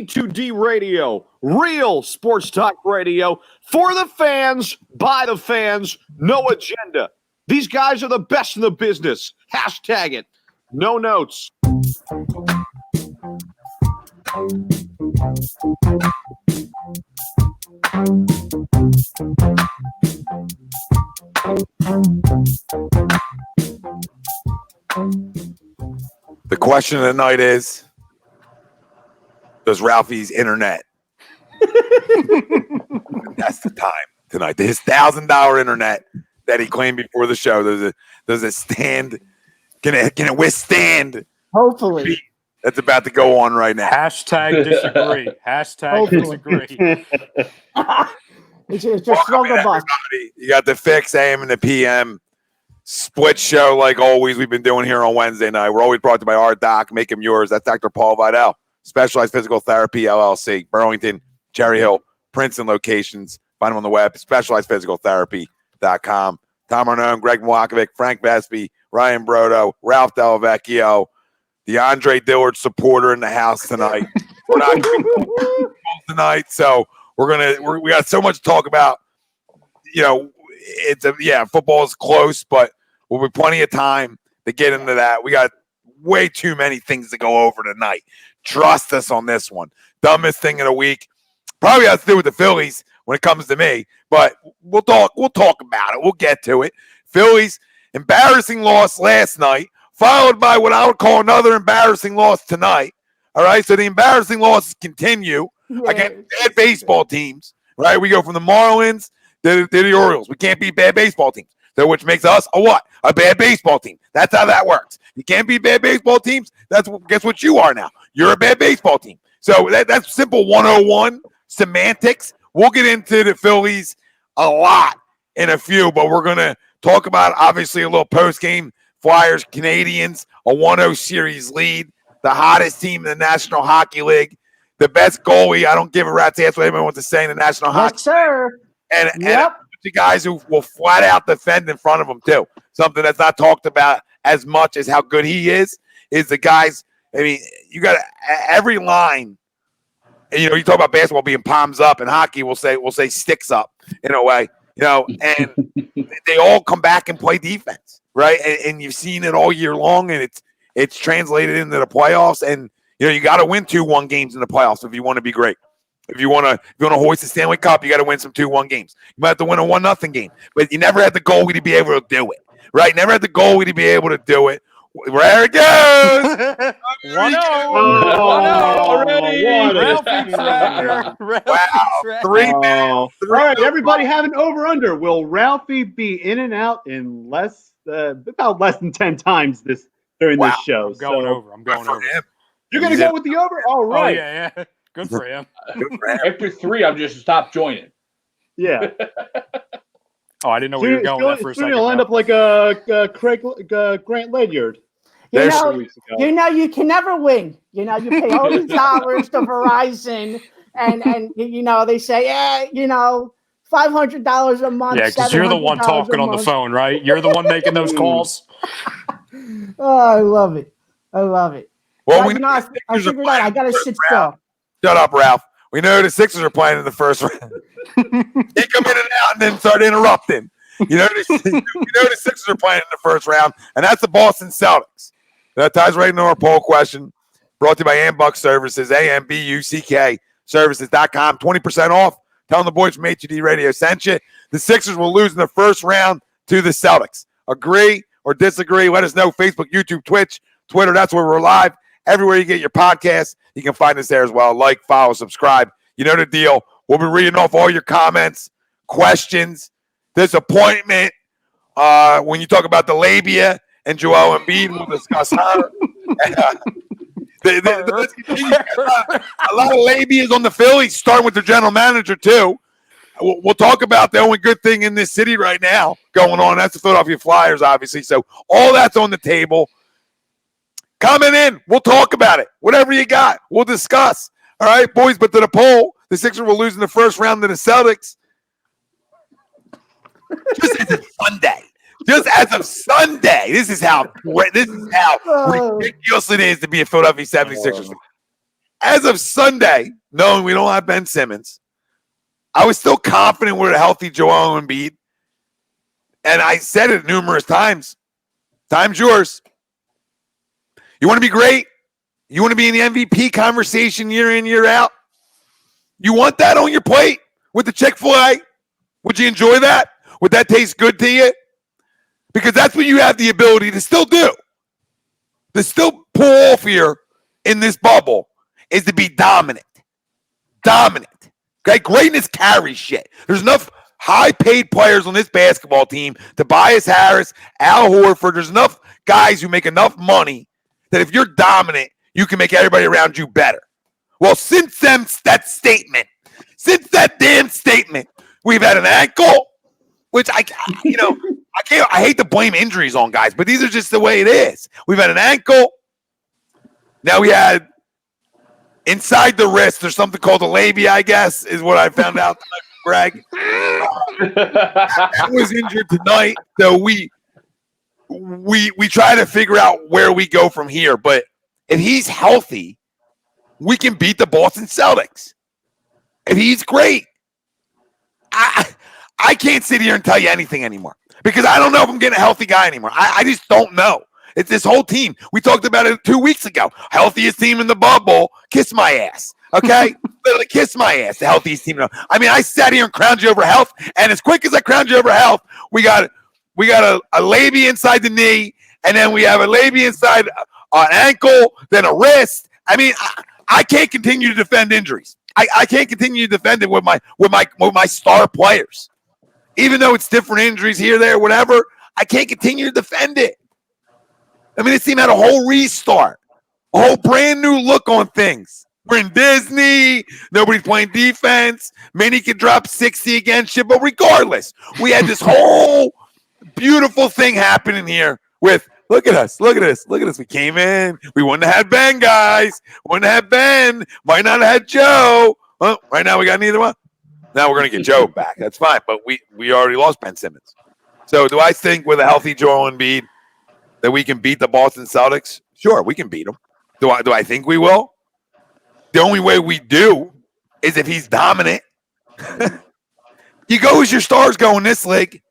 D2D Radio, real sports talk radio for the fans, by the fans, no agenda. These guys are the best in the business. Hashtag it. No notes. The question of the night is, does Ralphie's internet? That's the time tonight. His $1,000 internet that he claimed before the show. Does it stand? Can it withstand? Hopefully. That's about to go on right now. Hashtag disagree. Hashtag disagree. It's just strong bus. You got the PHIX AM and the PM split show like always we've been doing here on Wednesday night. We're always brought to you by our doc. Make him yours. That's Dr. Paul Vidal. Specialized Physical Therapy, LLC. Burlington, Cherry Hill, Princeton locations. Find them on the web. SpecializedPhysicalTherapy.com. Tom Arnone, Greg Mlakovic, Frank Vespi, Ryan Brodo, Ralph Delavecchio, DeAndre Dillard supporter in the house tonight. We're not tonight, so we got so much to talk about. You know, football is close, but we'll be plenty of time to get into that. We got way too many things to go over tonight. Trust us on this one. Dumbest thing of the week probably has to do with the Phillies when it comes to me, but we'll talk about it. We'll get to it. Phillies embarrassing loss last night, followed by what I would call another embarrassing loss tonight. All right, so the embarrassing losses continue against bad baseball teams. Right, we go from the Marlins to the Orioles. We can't beat bad baseball teams. So which makes us a what? A bad baseball team. That's how that works. You can't beat bad baseball teams. Guess what you are now? You're a bad baseball team. So that's simple 101 semantics. We'll get into the Phillies a lot in a few, but we're going to talk about obviously a little post-game. Flyers, Canadiens, a 1-0 series lead, the hottest team in the National Hockey League, the best goalie. I don't give a rat's ass what anyone wants to say in the National Hockey League. Yes, sir. And the guys who will flat out defend in front of him too. Something that's not talked about as much as how good he is the guys. I mean, you got every line. You know, you talk about basketball being palms up, and hockey we'll say sticks up in a way. You know, and they all come back and play defense, right? And you've seen it all year long, and it's translated into the playoffs. And you know, you got to win 2-1 games in the playoffs if you want to be great. If you want to hoist the Stanley Cup, you got to win some 2-1 games. You might have to win a 1-0 game, but you never had the goalie to be able to do it, right? Never had the goalie to be able to do it. There it goes. 1-0 already. Wow. 3 minutes. All right, everybody have an over-under. Will Ralphie be in and out in about less than 10 times during this show? I'm going over. You're going to go with the over? All right. Oh, yeah. Good for him. After 3, I'm just stop joining. Yeah. Oh, I didn't know where you were going with that for a second. You'll end up like Grant Ledyard. You know, you can never win. You know, you pay all these dollars to Verizon, and you know they say, $500 a month. Yeah, because you're the one talking on the phone, right? You're the one making those calls. Oh, I love it. Well, I figured out I got to sit still. Shut up, Ralph. We know the Sixers are playing in the first round. They come in and out and then start interrupting. You know the Sixers are playing in the first round, and that's the Boston Celtics. That ties right into our poll question. Brought to you by Ambuck Services, AMBUCK Services.com. 20% off. Tell them the boys from HUD Radio sent you. The Sixers will lose in the first round to the Celtics. Agree or disagree? Let us know. Facebook, YouTube, Twitch, Twitter. That's where we're live. Everywhere you get your podcasts, you can find us there as well. Like, follow, subscribe. You know the deal. We'll be reading off all your comments, questions, disappointment. When you talk about the labia and Joel Embiid, we'll discuss her. A lot of labias on the Phillies, starting with their general manager, too. We'll talk about the only good thing in this city right now going on. That's the Philadelphia Flyers, obviously. So all that's on the table. Coming in, we'll talk about it. Whatever you got, we'll discuss. All right, boys, but to the poll, the Sixers will lose in the first round to the Celtics. Just as of Sunday. This is how ridiculous it is to be a Philadelphia 76ers fan. as of Sunday, knowing we don't have Ben Simmons, I was still confident with a healthy Joel Embiid. And I said it numerous times. Time's yours. You want to be great? You want to be in the MVP conversation year in, year out? You want that on your plate with the Chick-fil-A? Would you enjoy that? Would that taste good to you? Because that's what you have the ability to still do. To still pull off here in this bubble is to be dominant. Dominant. Okay? Greatness carries shit. There's enough high-paid players on this basketball team, Tobias Harris, Al Horford. There's enough guys who make enough money that if you're dominant, you can make everybody around you better. Well, since that damn statement, we've had an ankle, which I hate to blame injuries on guys, but these are just the way it is. We've had an ankle. Now we had inside the wrist. There's something called a labia, I guess, is what I found out tonight from Greg. I was injured tonight, so we try to figure out where we go from here. But if he's healthy, we can beat the Boston Celtics. If he's great, I can't sit here and tell you anything anymore because I don't know if I'm getting a healthy guy anymore. I just don't know. It's this whole team. We talked about it 2 weeks ago. Healthiest team in the bubble. Kiss my ass. Okay? Literally kiss my ass. The healthiest team. I mean, I sat here and crowned you over health, and as quick as I crowned you over health, we got a labia inside the knee, and then we have a labia inside an ankle, then a wrist. I mean, I can't continue to defend injuries. I can't continue to defend it with my star players. Even though it's different injuries here, there, whatever, I can't continue to defend it. I mean, this team had a whole restart, a whole brand new look on things. We're in Disney. Nobody's playing defense. Manny can drop 60 again, shit. But regardless, we had this whole beautiful thing happening here with, look at us. Look at us. Look at us. We came in. We wouldn't have had Ben, guys. Wouldn't have had Ben. Might not have had Joe. Well, right now we got neither one. Now we're going to get Joe back. That's fine. But we already lost Ben Simmons. So do I think with a healthy Joel Embiid that we can beat the Boston Celtics? Sure, we can beat them. Do I think we will? The only way we do is if he's dominant. You go as your stars go in this league.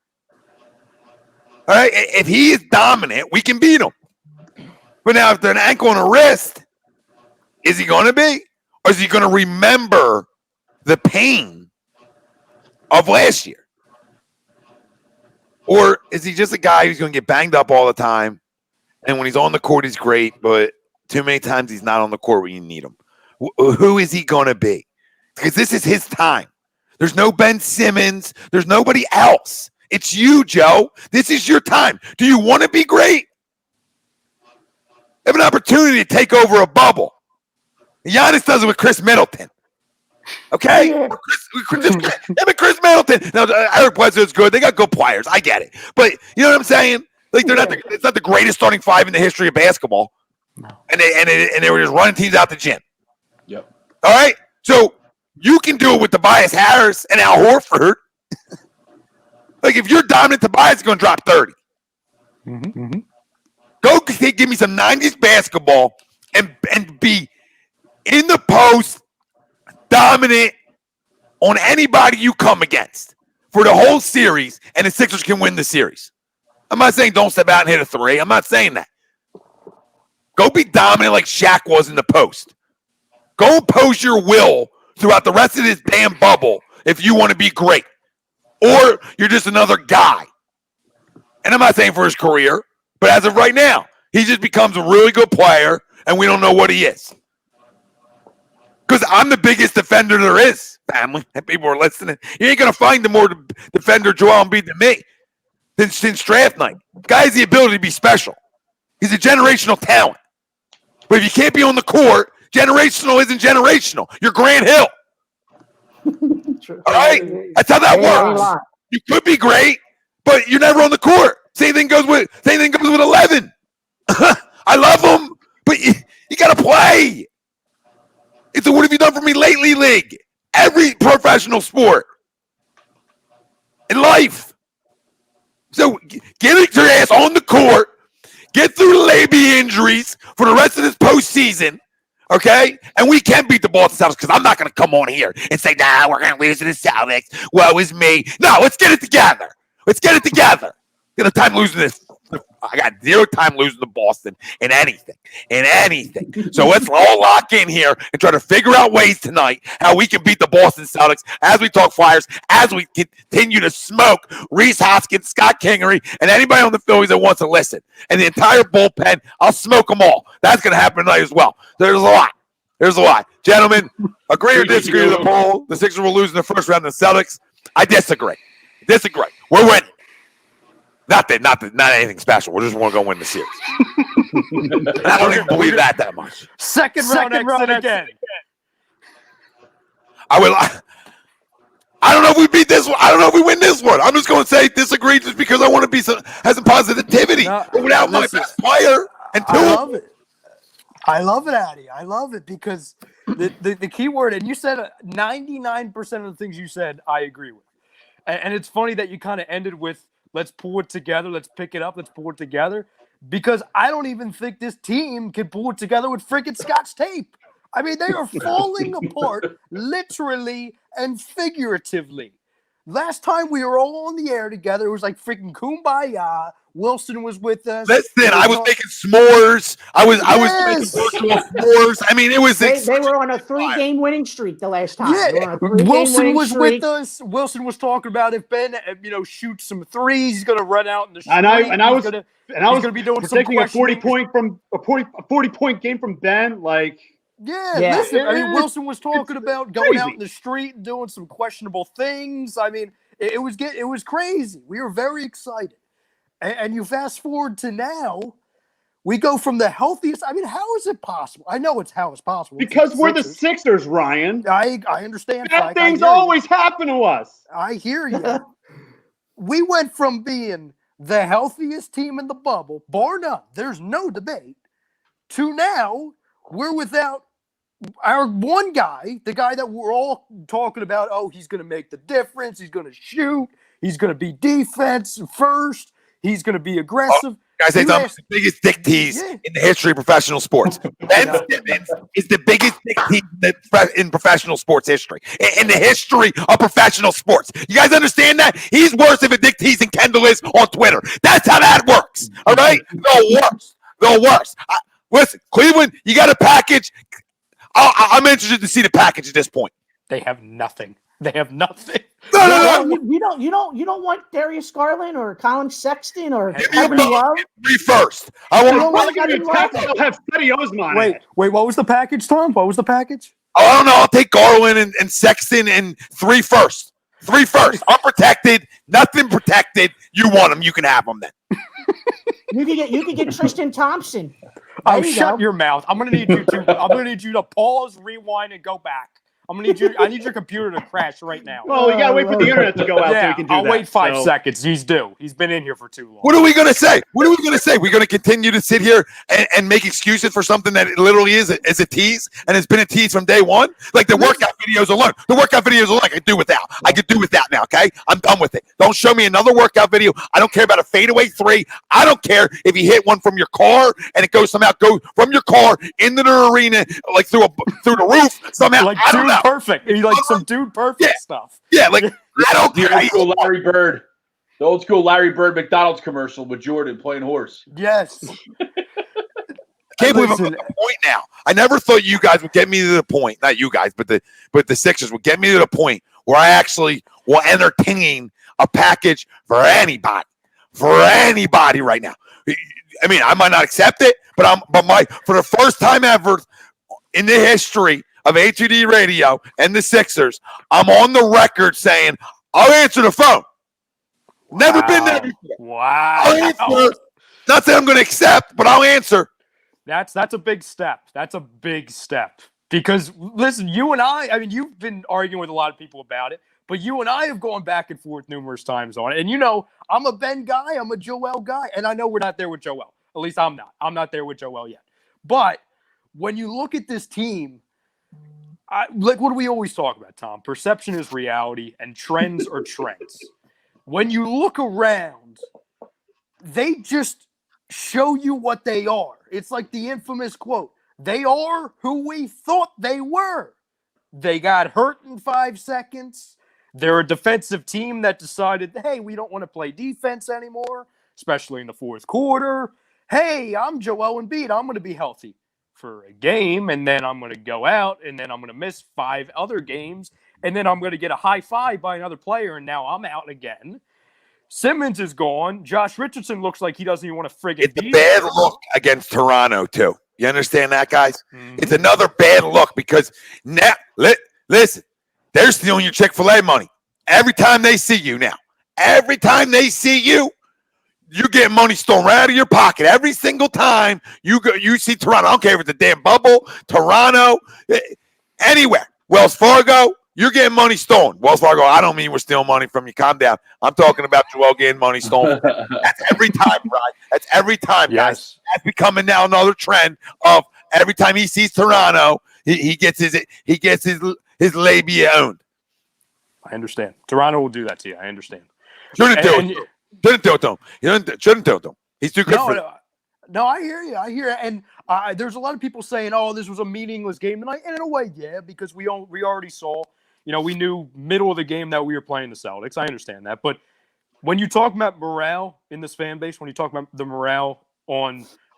All right, if he is dominant, we can beat him. But now if they're an ankle and a wrist, is he going to be? Or is he going to remember the pain of last year? Or is he just a guy who's going to get banged up all the time, and when he's on the court, he's great, but too many times he's not on the court when you need him? Who is he going to be? Because this is his time. There's no Ben Simmons. There's nobody else. It's you, Joe. This is your time. Do you want to be great? You have an opportunity to take over a bubble. Giannis does it with Chris Middleton. Okay? Chris Middleton. Now, Eric Bledsoe's good. They got good players. I get it. But you know what I'm saying? Like it's not the greatest starting five in the history of basketball. No. And they were just running teams out the gym. Yep. All right? So you can do it with Tobias Harris and Al Horford. Like, if you're dominant, Tobias is going to drop 30. Mm-hmm. Go give me some 90s basketball and be in the post, dominant on anybody you come against for the whole series, and the Sixers can win the series. I'm not saying don't step out and hit a three. I'm not saying that. Go be dominant like Shaq was in the post. Go impose your will throughout the rest of this damn bubble if you want to be great. Or you're just another guy. And I'm not saying for his career, but as of right now, he just becomes a really good player, and we don't know what he is. Because I'm the biggest defender there is, family, and people are listening. You ain't going to find the more defender Joel Embiid than me since draft night. Guy has the ability to be special. He's a generational talent. But if you can't be on the court, generational isn't generational. You're Grant Hill. All right? That's how that works. You could be great, but you're never on the court. Same thing goes with 11. I love him, but you got to play. It's a what have you done for me lately league. Every professional sport in life. So get your ass on the court, get through the labia injuries for the rest of this postseason, Okay? And we can beat the Boston Celtics because I'm not going to come on here and say, nah, we're going to lose to the Celtics. Woe is me. No, let's get it together. Let's get it together. Get a time losing this. I got 0 time losing to Boston in anything. So let's all lock in here and try to figure out ways tonight how we can beat the Boston Celtics as we talk Flyers, as we continue to smoke Reese Hoskins, Scott Kingery, and anybody on the Phillies that wants to listen. And the entire bullpen, I'll smoke them all. That's going to happen tonight as well. There's a lot. Gentlemen, agree or disagree with the poll? The Sixers will lose in the first round to the Celtics. I disagree. We're winning. Not anything special. We just want to go win the series. I don't even believe that much. Second round again. I don't know if we beat this one. I don't know if we win this one. I'm just going to say disagree just because I want to be have some positivity. But without my best player and two. I love it, Addy. I love it because the key word, and you said 99% of the things you said, I agree with. And it's funny that you kind of ended with, let's pull it together. Let's pick it up. Let's pull it together. Because I don't even think this team can pull it together with freaking Scotch tape. I mean, they are falling apart literally and figuratively. Last time we were all on the air together, it was like freaking kumbaya. Wilson was with us. Listen, I was making s'mores. I was making virtual s'mores. I mean, it was. They were on a 3-game winning streak the last time. Yeah, Wilson was with us. Wilson was talking about if Ben, shoots some threes, he's going to run out in the street. And I was going to be doing some taking a 40-point game from Ben. Like, listen. I mean, Wilson was talking about going out in the street and doing some questionable things. I mean, it was crazy. We were very excited. And you fast forward to now, we go from the healthiest. I mean, how is it possible? I know how it's possible. Because we're the Sixers, Ryan. I understand. Bad things always happen to us. I hear you. We went from being the healthiest team in the bubble, bar none, there's no debate, to now we're without our one guy, the guy that we're all talking about. Oh, he's going to make the difference. He's going to shoot. He's going to be defense first. He's going to be aggressive. Guys, it's the biggest dick tease in the history of professional sports. Ben Simmons is the biggest dick tease in professional sports history. In the history of professional sports. You guys understand that? He's worse of a dick tease than Kendall is on Twitter. That's how that works. All right? The worst. Listen, Cleveland, you got a package. I'm interested to see the package at this point. They have nothing. No. You don't want Darius Garland or Colin Sexton or Kevin Love? 3 first. I want to have Freddie Osman. Wait, what was the package, Tom? What was the package? I don't know. I'll take Garland and Sexton and 3 first. 3 first. Unprotected. Nothing protected. You want them. You can have them then. You could get Tristan Thompson. Shut your mouth. I'm gonna need you to pause, rewind, and go back. I need your computer to crash right now. Well, we gotta wait for the internet to go out so we can do I'll that. wait 5 seconds. He's due. He's been in here for too long. What are we gonna say? We're gonna continue to sit here and make excuses for something that it literally is a tease, and it's been a tease from day one. Like the workout videos alone. I could do without. I could do without now. Okay, I'm done with it. Don't show me another workout video. I don't care about a fadeaway 3. I don't care if you hit one from your car and it goes from your car into the arena, like through the roof somehow. Like I don't know. Perfect. He's like some dude perfect stuff. Yeah, like I don't care. The old school Larry Bird McDonald's commercial with Jordan playing horse. Yes. Can't believe I'm at the point now. I never thought you guys would get me to the point. Not you guys, but the Sixers would get me to the point where I actually will entertain a package for anybody right now. I mean, I might not accept it, but for the first time ever in the history of A2D Radio and the Sixers, I'm on the record saying I'll answer the phone. Never been there before. Wow. I'll answer. Not saying I'm going to accept, but I'll answer. That's a big step. That's a big step. Because, listen, you and I mean, you've been arguing with a lot of people about it, but you and I have gone back and forth numerous times on it. And, I'm a Ben guy. I'm a Joel guy. And I know we're not there with Joel. At least I'm not. I'm not there with Joel yet. But when you look at this team, like what do we always talk about, Tom? Perception is reality, and trends are trends. When you look around, they just show you what they are. It's like the infamous quote, They are who we thought they were. They got hurt in 5 seconds. They're a defensive team that decided, hey, we don't want to play defense anymore, especially in the fourth quarter. Hey, I'm Joel Embiid. I'm going to be healthy for a game, and then I'm going to go out, and then I'm going to miss 5 other games, and then I'm going to get a high five by another player, and now I'm out again. Simmons is gone. Josh Richardson looks like he doesn't even want to friggin' It's a bad look against Toronto, too. You understand that, guys? Mm-hmm. It's another bad look because now, listen, they're stealing your Chick-fil-A money. Every time they see you now, every time they see you, you get money stolen right out of your pocket. Every single time you see Toronto. I don't care if it's a damn bubble, Toronto, anywhere. Wells Fargo, you're getting money stolen. Wells Fargo, I don't mean we're stealing money from you. Calm down. I'm talking about Joel getting money stolen. That's every time, right? That's every time, guys. That's becoming now another trend of every time he sees Toronto, he gets his labia owned. I understand. Toronto will do that to you. I understand. Shouldn't do it to him. Shouldn't do it to him. He's too good for it. No, I hear you. And there's a lot of people saying, "Oh, this was a meaningless game tonight." And in a way, yeah, because we already saw. We knew middle of the game that we were playing the Celtics. I understand that. But when you talk about morale in this fan base, when you talk about the morale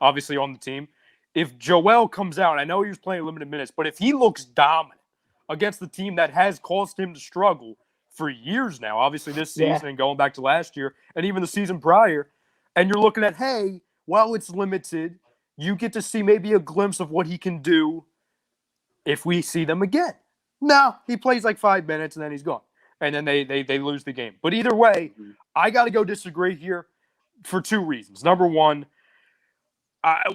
obviously on the team, if Joel comes out, I know he was playing limited minutes, but if he looks dominant against the team that has caused him to struggle for years now, obviously this season and going back to last year and even the season prior, and you're looking at, hey, while it's limited, you get to see maybe a glimpse of what he can do if we see them again. No, he plays like 5 minutes and then he's gone. And then they lose the game. But either way, I got to go disagree here for 2 reasons. Number one,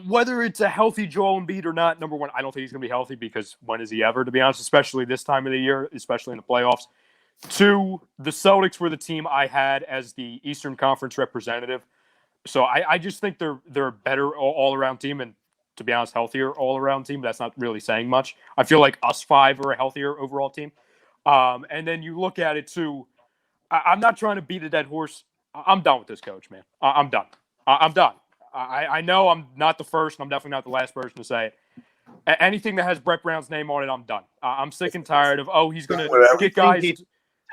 whether it's a healthy Joel Embiid or not, number one, I don't think he's going to be healthy because when is he ever, to be honest, especially this time of the year, especially in the playoffs. 2, the Celtics were the team I had as the Eastern Conference representative. So I just think they're a better all-around team and, to be honest, healthier all-around team. That's not really saying much. I feel like us 5 are a healthier overall team. And then you look at it, too. I'm not trying to beat a dead horse. I'm done with this coach, man. I'm done. I'm done. I know I'm not the first, and I'm definitely not the last person to say it. Anything that has Brett Brown's name on it, I'm done. I'm sick and tired of, he's going to get guys. He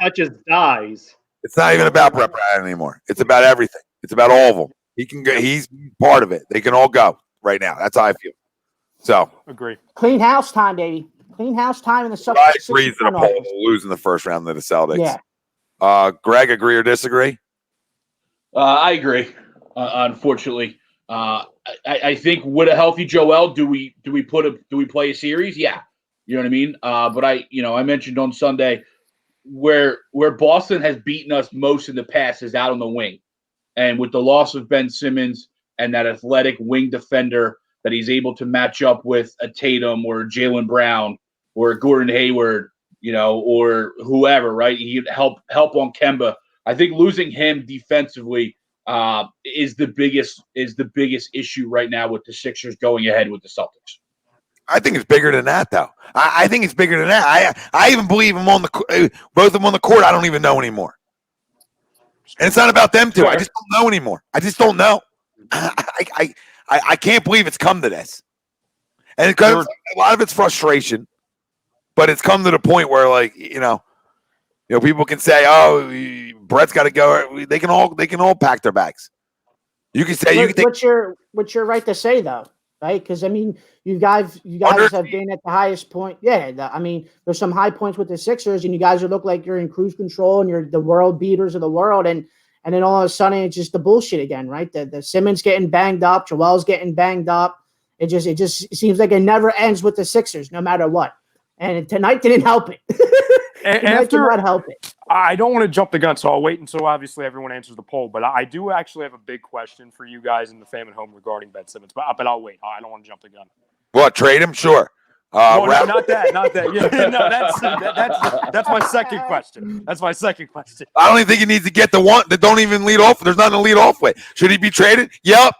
touches dies. It's not even about Brett Brown anymore. It's about everything. It's about all of them. He can go. He's part of it. They can all go right now. That's how I feel. So agree. Clean house time, baby. Clean house time in the Celtics. I agree that the poll will lose in the first round of the Celtics. Yeah. Greg, agree or disagree? I agree. Unfortunately, I think with a healthy Joel, do we play a series? Yeah, you know what I mean. But I mentioned on Sunday where Boston has beaten us most in the past is out on the wing. And with the loss of Ben Simmons and that athletic wing defender that he's able to match up with a Tatum or Jaylen Brown or Gordon Hayward, or whoever, right? He'd help on Kemba. I think losing him defensively is the biggest issue right now with the Sixers going ahead with the Celtics. I think it's bigger than that, though. I think it's bigger than that. I even believe him both of them on the court. I don't even know anymore. And it's not about them two. I just don't know anymore. I just don't know. I can't believe it's come to this. And it comes, a lot of it's frustration, but it's come to the point where, people can say, "Oh, Brett's got to go." They can all pack their bags. You can say what you're right to say, though, right? Because you guys have been at the highest point. Yeah, there's some high points with the Sixers, and you guys look like you're in cruise control and you're the world beaters of the world, and then all of a sudden it's just the bullshit again, right? The Simmons getting banged up, Joel's getting banged up. It just seems like it never ends with the Sixers, no matter what. And tonight didn't help it. Tonight did not help it. I don't want to jump the gun, so I'll wait until obviously everyone answers the poll. But I do actually have a big question for you guys in the fam at home regarding Ben Simmons. But I'll wait. I don't want to jump the gun. What, trade him? Sure. No, not that. Yeah, no, that's my second question. That's my second question. I don't even think he needs to get the one that don't even lead off. There's nothing to lead off with. Should he be traded? Yep.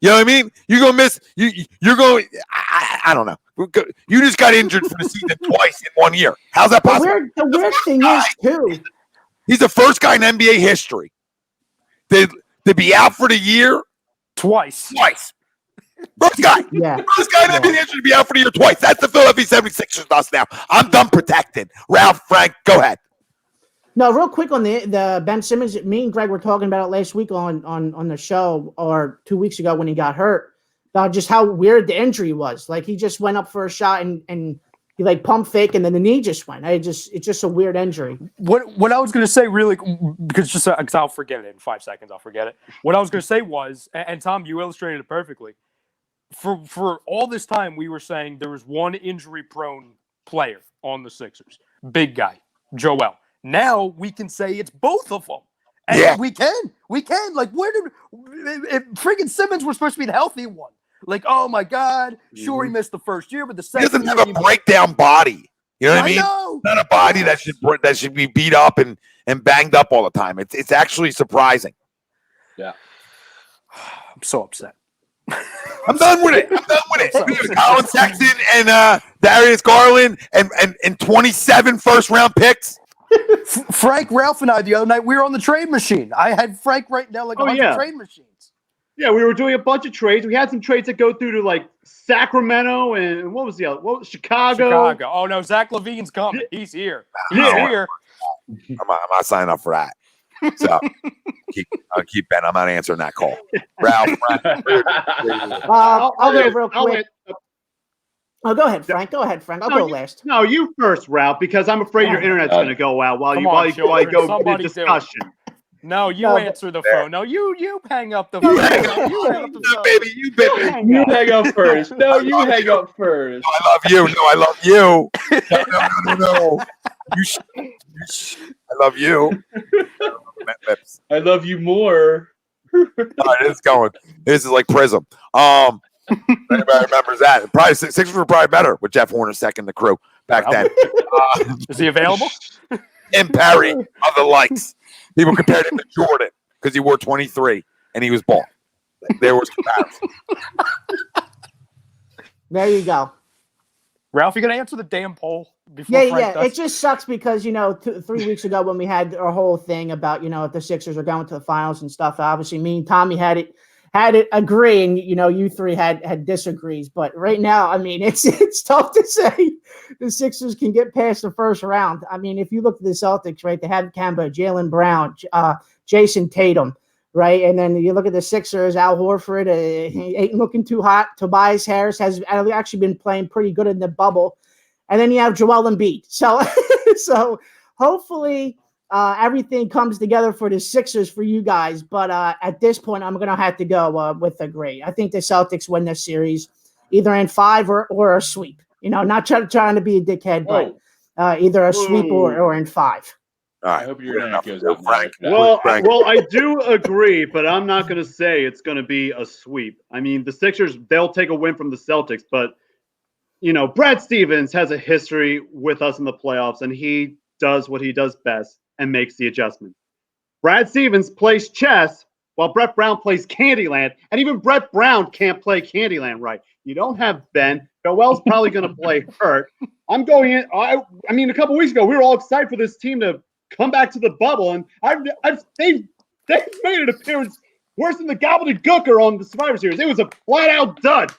You know what I mean? You're going to miss. You're going. I don't know. You just got injured for the season twice in 1 year. How's that possible? The weird thing is, too. He's the first guy in NBA history to be out for the year twice. First guy. Yeah. First guy in NBA history to be out for the year twice. That's the Philadelphia 76ers us now. I'm done protected. Ralph, Frank, go ahead. No, real quick on the Ben Simmons. Me and Greg were talking about it last week on the show, or 2 weeks ago when he got hurt, about just how weird the injury was. Like he just went up for a shot and he like pump fake and then the knee just went. It's just a weird injury. What I was going to say really, because I'll forget it in 5 seconds. I'll forget it. What I was going to say was, and Tom, you illustrated it perfectly. For all this time, we were saying there was one injury-prone player on the Sixers, big guy, Joel. Now we can say it's both of them. And we can. Like, where did if freaking Simmons was supposed to be the healthy one? Like, oh my God, sure he missed the first year, but the second He doesn't have a breakdown body. You know what I mean? Know. Not a body that should be beat up and banged up all the time. It's actually surprising. Yeah. I'm so upset. I'm done with it. Colin Sexton and Darius Garland and 27 first-round picks. Frank, Ralph, and I the other night we were on the trade machine. I had Frank right now like 100 trade machines. Yeah, we were doing a bunch of trades. We had some trades that go through to like Sacramento and what was the other? What was Chicago? Oh no, Zach LaVine's coming. He's here. He's here. I'm not signing up for that. So I'll keep Ben. I'm not answering that call. Ralph, I'll go real quick. Oh, go ahead, Frank. I'll go last. No, you first, Ralph, because I'm afraid your internet's going to go out while you go in the discussion. No, you answer the phone. No, you hang up the phone. You hang up first. No, you hang up first. I love you. No, I love you. No. I love you. I love you more. All right, it's going. This is like Prism. Anybody remembers that? Probably Sixers were probably better with Jeff Hornacek and the crew back then. Is he available? And Perry, other likes. People compared him to Jordan because he wore 23 and he was bald. There was comparison. There you go. Ralph, you gonna answer the damn poll before Frank does? It just sucks because 3 weeks ago when we had our whole thing about if the Sixers are going to the finals and stuff. Obviously, me and Tommy had it agree, and you three had disagrees. But right now, I mean, it's tough to say the Sixers can get past the first round. I mean, if you look at the Celtics, right, they have Kemba, Jaylen Brown, Jason Tatum, right, and then you look at the Sixers, Al Horford, he ain't looking too hot. Tobias Harris has actually been playing pretty good in the bubble, and then you have Joel Embiid. So hopefully. Everything comes together for the Sixers for you guys, but at this point, I'm going to have to go with agree. I think the Celtics win this series either in 5 or a sweep. Not trying to be a dickhead, but either a sweep or in 5. All right. I hope your internet goes out. Frank. Well, I do agree, but I'm not going to say it's going to be a sweep. I mean, the Sixers, they'll take a win from the Celtics, but, Brad Stevens has a history with us in the playoffs, and he does what he does best and makes the adjustment. Brad Stevens plays chess while Brett Brown plays Candyland, and even Brett Brown can't play Candyland right. You don't have Ben. Joel's probably going to play hurt. I'm going in. I mean, a couple weeks ago, we were all excited for this team to come back to the bubble, and they've made an appearance worse than the gobbledygooker on the Survivor Series. It was a flat-out dud.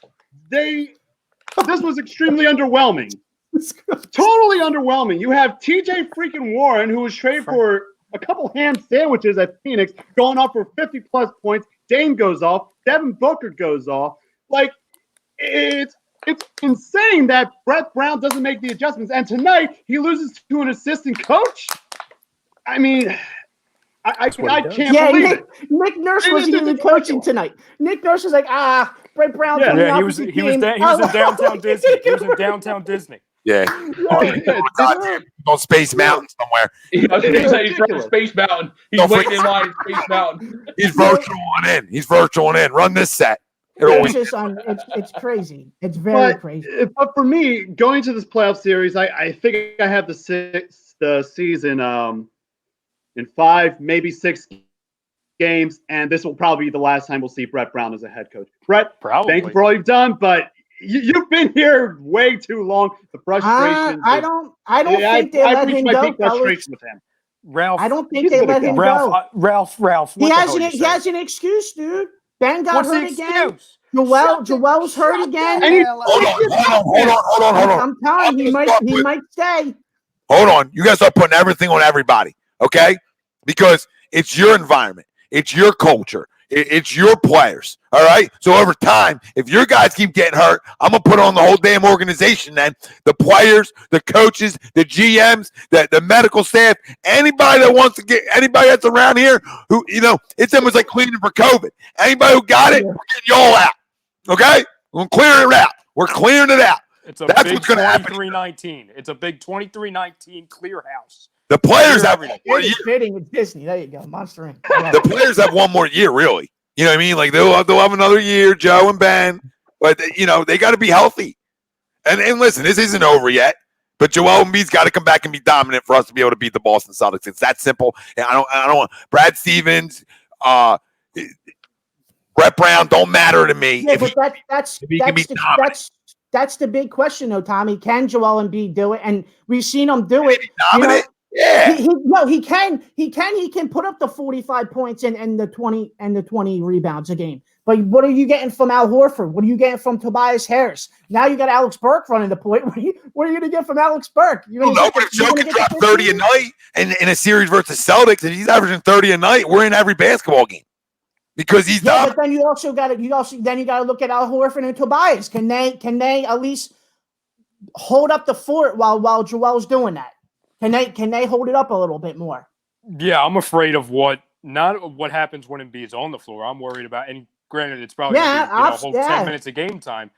This was extremely underwhelming. Totally underwhelming. You have TJ freaking Warren, who was traded for a couple ham sandwiches at Phoenix, going off for 50-plus points. Dane goes off. Devin Booker goes off. Like, it's insane that Brett Brown doesn't make the adjustments. And tonight, he loses to an assistant coach? I mean, I can't believe it. Nick Nurse wasn't even coaching tonight. Nick Nurse was like, Brett Brown's on the opposite team. He was in downtown Disney. He was in downtown Disney. Yeah. On Space Mountain somewhere. He's from Space Mountain. He's waiting in line at Space Mountain. He's virtual in. Run this set. It's crazy. It's very crazy. But for me, going to this playoff series, I think I have the season in 5, maybe 6 games, and this will probably be the last time we'll see Brett Brown as a head coach. Brett, thank you for all you've done, but you've been here way too long. The frustration. I don't think they let him go. Frustration with him. Ralph, I don't think they let him go. Ralph. He has an excuse, dude. Ben got hurt again. Joel's hurt again. Hold on. I'm telling you, he might stay. Hold on. You guys start putting everything on everybody, okay? Because it's your environment. It's your culture. It's your players, all right? So over time, if your guys keep getting hurt, I'm going to put on the whole damn organization then. The players, the coaches, the GMs, the medical staff, anybody that wants to get, anybody that's around here who, it's almost like cleaning for COVID. Anybody who got it, we're getting y'all out, okay? We're clearing it out. We're clearing it out. That's big what's going to happen. 23-19. It's a big 23-19 clear house. The players have one more year. Fitting with Disney. There you go. Monster Inc. The players have one more year, really. You know what I mean? Like they'll have another year, Joe and Ben. But they got to be healthy. And listen, this isn't over yet. But Joel Embiid's got to come back and be dominant for us to be able to beat the Boston Celtics. It's that simple. And I don't want Brad Stevens, Brett Brown don't matter to me. Yeah, but that's the big question, though, Tommy. Can Joel Embiid do it? And we've seen him do it. Dominant. Yeah. He can. He can put up the 45 points and the 20 rebounds a game. But what are you getting from Al Horford? What are you getting from Tobias Harris? Now you got Alex Burke running the point. What are you going to get from Alex Burke? But if Joe can drop 30 a night in a series versus Celtics, and he's averaging 30 a night, we're in every basketball game because he's dominant. But then you also got to look at Al Horford and Tobias. Can they at least hold up the fort while Joel's doing that? Can they hold it up a little bit more? Yeah, I'm afraid of what happens when Embiid's on the floor. I'm worried about, and granted, it's probably a whole 10 minutes of game time.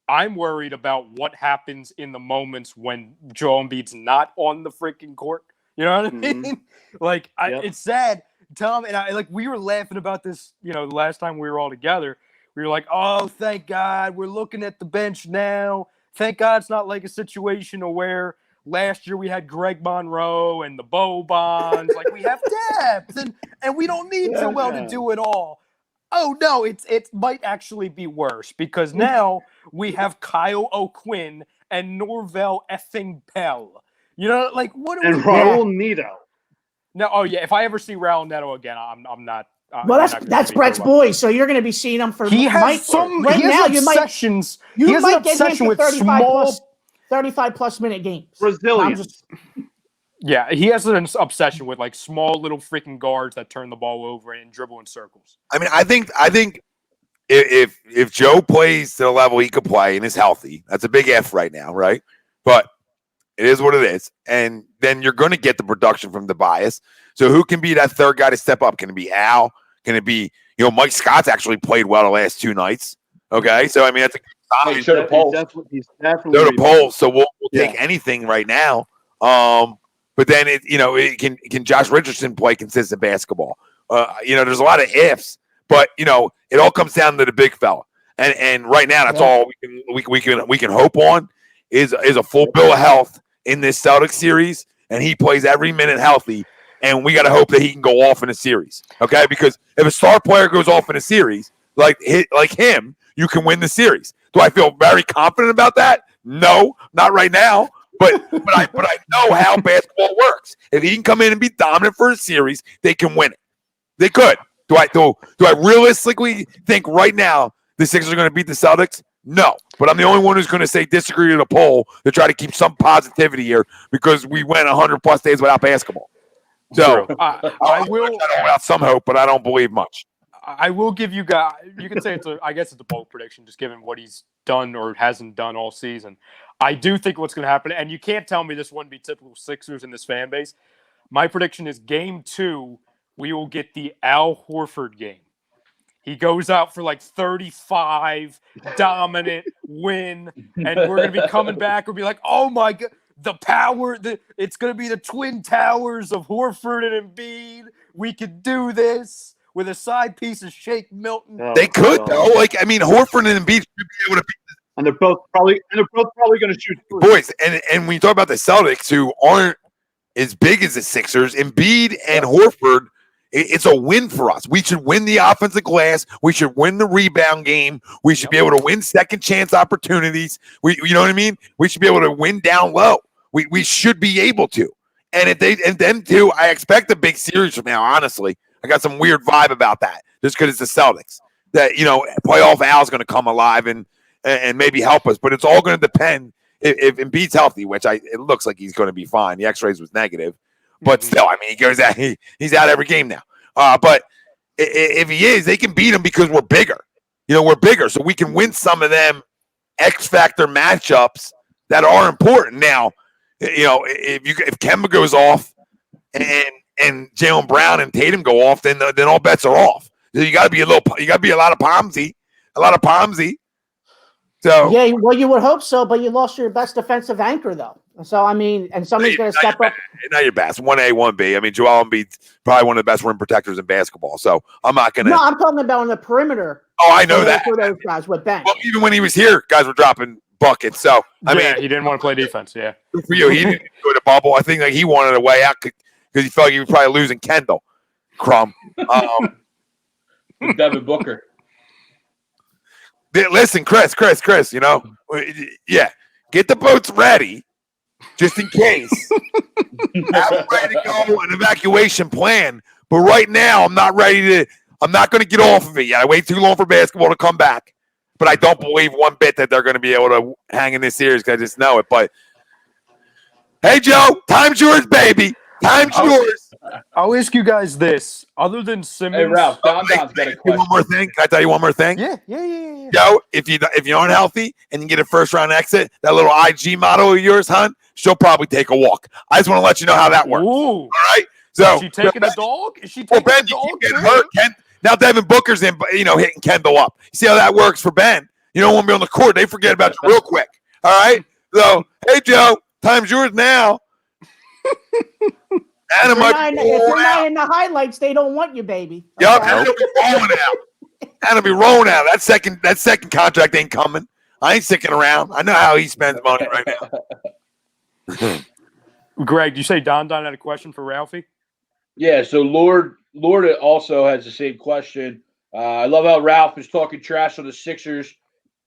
I'm worried about what happens in the moments when Joel Embiid's not on the freaking court. You know what I mean? Like, it's sad, Tom, and we were laughing about this. The last time we were all together, we were like, "Oh, thank God, we're looking at the bench now. Thank God, it's not like a situation where." Last year we had Greg Monroe and the Bobons. Like we have depth, and we don't need Joel to do it all. Oh no, it might actually be worse because now we have Kyle O'Quinn and Norvell effing Pell. What? And Raul Neto. No, if I ever see Raul Neto again, I'm not. Well, that's Brett's boy, so you're going to be seeing him for. He has obsessions. You might get him for 35 plus minute games. Brazilians. Yeah, he has an obsession with small little freaking guards that turn the ball over and dribble in circles. I mean, I think if Joe plays to the level he could play and is healthy, that's a big F right now, right? But it is what it is. And then you're going to get the production from Tobias. So who can be that third guy to step up? Can it be Al? Can it be, Mike Scott's actually played well the last 2 nights. Okay. So, I mean, that's a He's definitely to polls, so we'll take anything right now. But then can Josh Richardson play consistent basketball? There's a lot of ifs, but it all comes down to the big fella. And right now, that's all we can hope on is a full bill of health in this Celtics series, and he plays every minute healthy. And we got to hope that he can go off in a series, okay? Because if a star player goes off in a series like him, you can win the series. Do I feel very confident about that? No, not right now. But I know how basketball works. If he can come in and be dominant for a series, they can win it. They could. Do I realistically think right now the Sixers are going to beat the Celtics? No. But I'm the only one who's going to say disagree to the poll to try to keep some positivity here because we went 100+ days without basketball. So I will have some hope, but I don't believe much. I will give you guys. You can say I guess it's a bold prediction, just given what he's done or hasn't done all season. I do think what's going to happen, and you can't tell me this wouldn't be typical Sixers in this fan base. My prediction is Game 2, we will get the Al Horford game. He goes out for 35, dominant win, and we're going to be coming back. We'll be like, oh my God, the power! It's going to be the twin towers of Horford and Embiid. We could do this. With a side piece of Shake Milton. They could, though. Horford and Embiid should be able to beat this. And they're both probably going to shoot three. Boys, and when you talk about the Celtics, who aren't as big as the Sixers, Embiid and Horford, it's a win for us. We should win the offensive glass. We should win the rebound game. We should be able to win second chance opportunities. You know what I mean? We should be able to win down low. We should be able to. And then I expect a big series from now, honestly. I got some weird vibe about that just because it's the Celtics. that playoff Al's going to come alive and maybe help us. But it's all going to depend if Embiid's healthy, which it looks like he's going to be fine. The X-rays was negative, but still, I mean, he goes out. He's out every game now. But if he is, they can beat him because we're bigger. We're bigger, so we can win some of them X factor matchups that are important. Now, if Kemba goes off and Jaylen Brown and Tatum go off, then all bets are off. So you got to be a lot of Pomsy. So yeah, well, you would hope so, but you lost your best defensive anchor, though. So I mean, and somebody's going to step up. Not your best. 1A, 1B. I mean, Joel Embiid's probably one of the best rim protectors in basketball. So I'm not going to. No, I'm talking about on the perimeter. Oh, I know that. For those guys with Ben. Well, even when he was here, guys were dropping buckets. So I mean, he didn't want to play defense. Yeah, good for you. He didn't go to bubble. I think he wanted a way out because he felt like he was probably losing Kendall. Crumb. Devin Booker. Listen, Chris, yeah, get the boats ready just in case. Have them ready to go, an evacuation plan. But right now, I'm not going to get off of it yet. I wait too long for basketball to come back. But I don't believe one bit that they're going to be able to hang in this series because I just know it. But hey, Joe, time's yours, baby. Time's yours. I'll ask you guys this. Other than Simmons. Hey, Ralph, Don's got a question. One more thing. Can I tell you one more thing? Yeah. Joe, if you aren't healthy and you get a first round exit, that little IG model of yours, hon, she'll probably take a walk. I just want to let you know how that works. Ooh. All right. So is she taking a dog? Is she taking Ben, a dog? you keep getting hurt. Now Devin Booker's in, hitting Kendall up. You see how that works for Ben? You don't want to be on the court. They forget about you real quick. All right. So, hey, Joe, time's yours now. If you're not in the highlights, they don't want you, baby. Yep, and it'll be rolling out. And it'll be rolling out. That second contract ain't coming. I ain't sticking around. I know how he spends money right now. Greg, you say Don had a question for Ralphie? Yeah, so Lord also has the same question. I love how Ralph is talking trash on the Sixers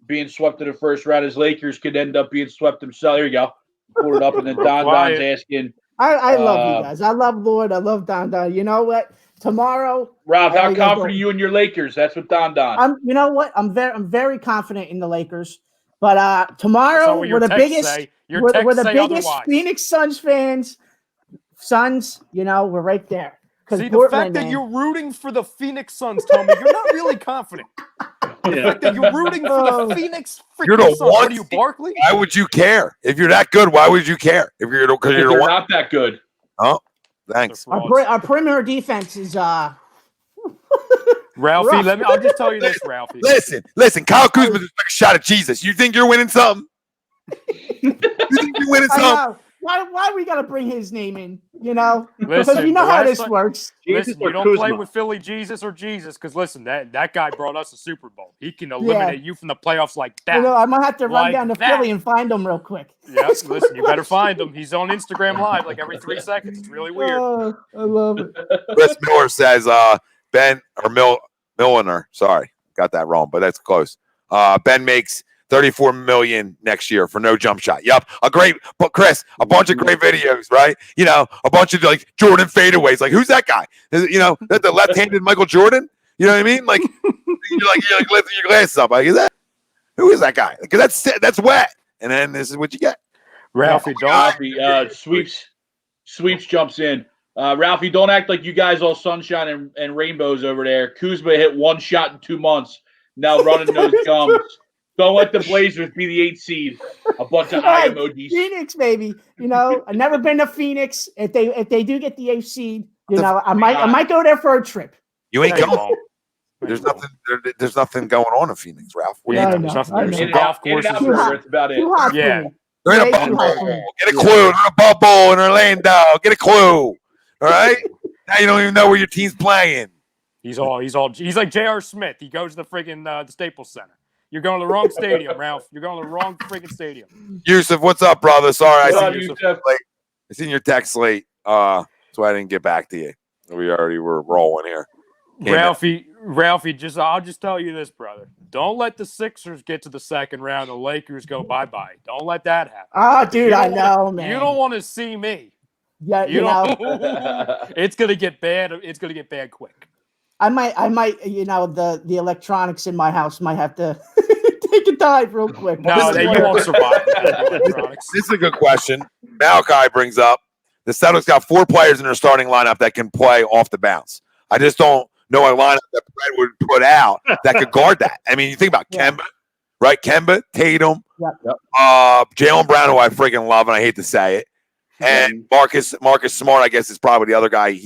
being swept in the first round. His Lakers could end up being swept themselves. There you go. Pull it up, and then Don's asking. I love you guys. I love Lord. I love Don. You know what? Tomorrow, Ralph, how confident are you in your Lakers? That's what Don. You know what? I'm very confident in the Lakers. But tomorrow, we're the biggest Phoenix Suns fans. Suns, we're right there. See, the fact that you're rooting for the Phoenix Suns, tell me you're not really confident. The fact that you're rooting for the Phoenix freaking Suns. What are you, Barkley? Why would you care? If you're that good, why would you care? If you're not that good. Oh, thanks. Our perimeter defense is Ralphie, I'll just tell you this, Ralphie. Listen. Kyle Kuzma just took a shot at Jesus. You think you're winning something? You think you're winning something? Why we gotta bring his name in? Because Listen, you know how this works. Listen, you don't play with Philly Jesus or Jesus, because listen, that guy brought us a Super Bowl. He can eliminate you from the playoffs like that. I might have to run down to Philly and find him real quick. Yeah, listen, you better find him. He's on Instagram Live like every 3 seconds. It's really weird. Oh, I love it. Chris Miller says Ben or Milliner. Sorry, got that wrong, but that's close. Ben makes $34 million next year for no jump shot. Yep, but Chris, a bunch of great videos, right? A bunch of like Jordan fadeaways. Like, who's that guy? That the left-handed Michael Jordan. You know what I mean? Like, you're lifting your glasses up. Like, who is that guy? Because that's wet. And then this is what you get. Ralphie, Sweeps jumps in. Ralphie, don't act like you guys all sunshine and rainbows over there. Kuzma hit one shot in 2 months. Now running those gums. Don't let the Blazers be the 8th seed. A bunch of eye emojis. Phoenix, baby. I've never been to Phoenix. If they do get the 8th seed, I might go there for a trip. You ain't going. There's nothing going on in Phoenix, Ralph. There's some golf courses. That's about it. Yeah. They're in a bubble. Get a clue. They're in a bubble in Orlando. Get a clue. All right? Now you don't even know where your team's playing. He's like J.R. Smith. He goes to the friggin' the Staples Center. You're going to the wrong stadium, Ralph. You're going to the wrong freaking stadium. Yusuf, what's up, brother? Sorry, I seen your text late. So I didn't get back to you. We already were rolling here. Ralphie, I'll just tell you this, brother. Don't let the Sixers get to the second round. The Lakers go bye-bye. Don't let that happen. Oh, dude, I know, man. You don't want to see me. Yeah, It's going to get bad. It's going to get bad quick. I might, you know, the electronics in my house might have to take a dive real quick. No, you won't survive without the electronics. This is a good question. Malachi brings up the Celtics got 4 players in their starting lineup that can play off the bounce. I just don't know a lineup that Brett would put out that could guard that. I mean, you think about Kemba, right? Kemba, Tatum, Jaylen Brown, who I freaking love, and I hate to say it, and Marcus Smart. I guess is probably the other guy.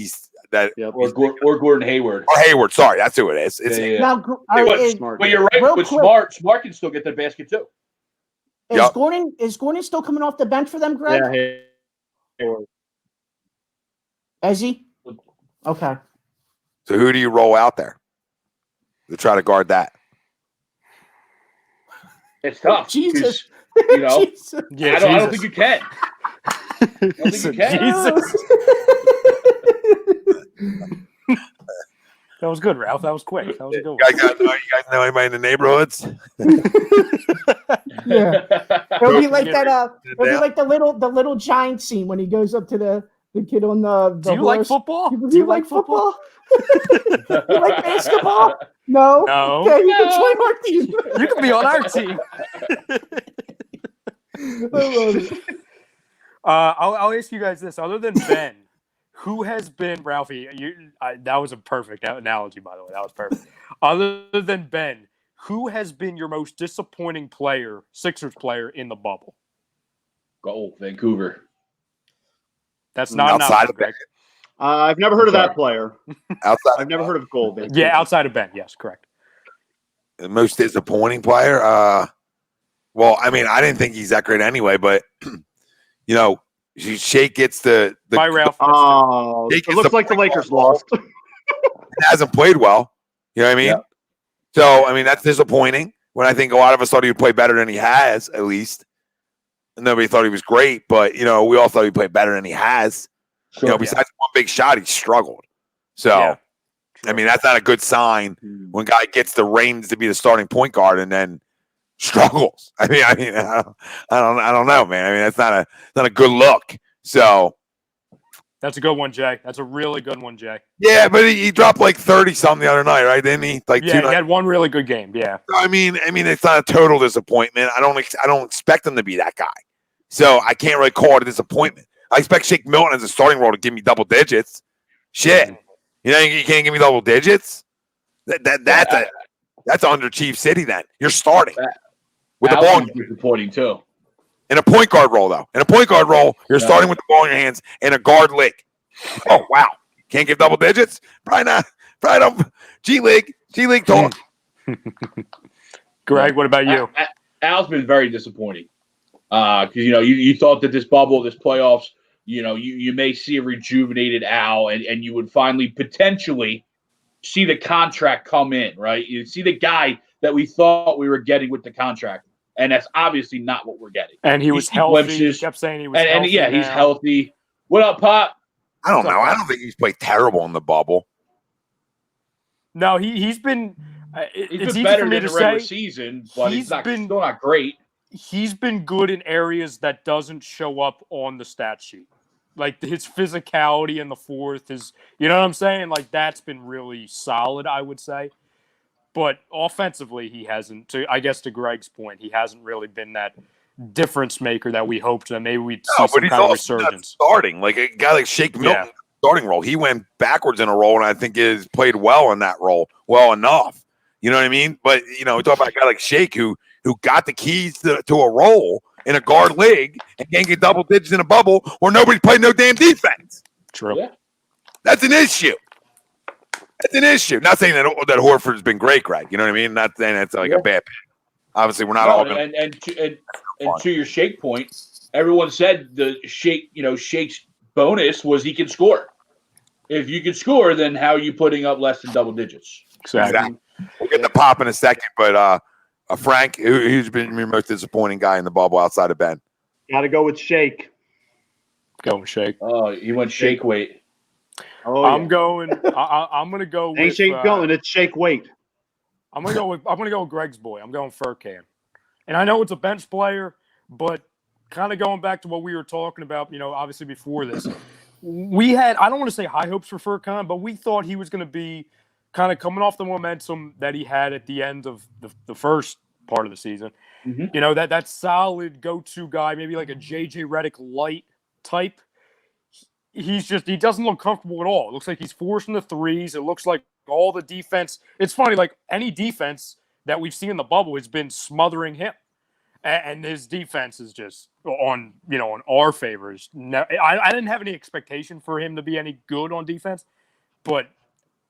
Or Gordon Hayward. Or Hayward. Sorry, that's who it is. It's Now, but you're right. With Smart can still get the basket too. Is Gordon still coming off the bench for them, Greg? Yeah. Is he? Okay. So who do you roll out there to try to guard that? It's tough. Jesus. You know, Jesus. I don't think you can. I don't think you can. Jesus. That was good, Ralph. That was quick. That was a good one. You guys know anybody in the neighborhoods? Yeah. It'll be like that. It'll be like the little giant scene when he goes up to the kid on the Do you horse. like football? Do you like football? You like basketball? No. No. Okay, you can join our team. You can be on our team. I love it. I'll ask you guys this. Other than Ben, who has been, Ralphie, that was a perfect analogy, by the way. That was perfect. Other than Ben, who has been your most disappointing player, Sixers player, in the bubble? Oh, Vancouver. That's not outside of Ben. I've never heard of that player. I've never heard of Golden. Yeah, outside of Ben. Yes, correct. The most disappointing player? Well, I mean, I didn't think he's that great anyway, but, you know, Shake gets the Bye, Ralph. Oh, Shake it looks like the Lakers lost. hasn't played well. You know what I mean? Yeah. So, I mean, that's disappointing when I think a lot of us thought he would play better than he has, at least. And nobody thought he was great, but, you know, we all thought he played better than he has. Sure, you know, besides one big shot, he struggled. So, I mean, that's not a good sign when a guy gets the reins to be the starting point guard and then struggles. I don't know, man. I mean, that's not a good look. So That's a good one, Jay. That's a really good one, Jay. yeah, but he dropped like 30 something the other night, right? Didn't he? Like Yeah, he had one really good game. Yeah. I mean, it's not a total disappointment. I don't expect him to be that guy. So I can't really call it a disappointment. I expect Shake Milton as a starting role to give me double digits. Shit. You know, you can't give me double digits? That's under Chief City then. You're starting with the ball. Disappointing too. In a point guard role, though. In a point guard role, you're starting with the ball in your hands in a guard league. Oh, wow. Can't give double digits? Probably not. Probably don't. G League talk. Greg, what about you? Al's been very disappointing. Because, you know, you thought that this bubble, this playoffs, you know, you may see a rejuvenated Al and you would finally potentially see the contract come in, right? You see the guy that we thought we were getting with the contract. And that's obviously not what we're getting. And he was healthy. He kept saying he was healthy. And yeah, he's healthy. What up, Pop? I don't know. I don't think he's played terrible in the bubble. No, he's been. It's been easy better for me than to the regular say. season, but he's been still not great. He's been good in areas that doesn't show up on the stat sheet, like his physicality in the fourth. You know what I'm saying? Like that's been really solid, I would say. But offensively, he hasn't. I guess to Greg's point, he hasn't really been that difference maker that we hoped that maybe we'd see some kind of resurgence. Starting like a guy like Shake Milton, starting role. He went backwards in a role, and I think has played well in that role, well enough. You know what I mean? But you know, we talk about a guy like Shake who got the keys to a role in a guard league and can't get double digits in a bubble where nobody played no damn defense. True. Yeah. That's an issue. It's an issue. Not saying that Horford's been great, Greg. You know what I mean? Not saying it's like a bad pick. Obviously, we're not all going and to your Shake point, everyone said the Shake's bonus was he can score. If you can score, then how are you putting up less than double digits? Exactly. We'll get the Pop in a second, but Frank, who's been your most disappointing guy in the bubble outside of Ben? Got to go with Shake. Go with Shake. Oh, he went Shake weight. Oh, I'm going to go with. Ain't Shake going? It's Shake weight. I'm gonna go with Greg's boy. I'm going Furkan. And I know it's a bench player, but kind of going back to what we were talking about, you know, obviously before this, we had, I don't want to say high hopes for Furkan, but we thought he was going to be kind of coming off the momentum that he had at the end of the first part of the season. Mhm. You know, that solid go-to guy, maybe like a JJ Redick light type. He doesn't look comfortable at all. It looks like he's forcing the threes. It looks like all the defense. It's funny, like any defense that we've seen in the bubble has been smothering him. And his defense is just on our favors. I didn't have any expectation for him to be any good on defense, but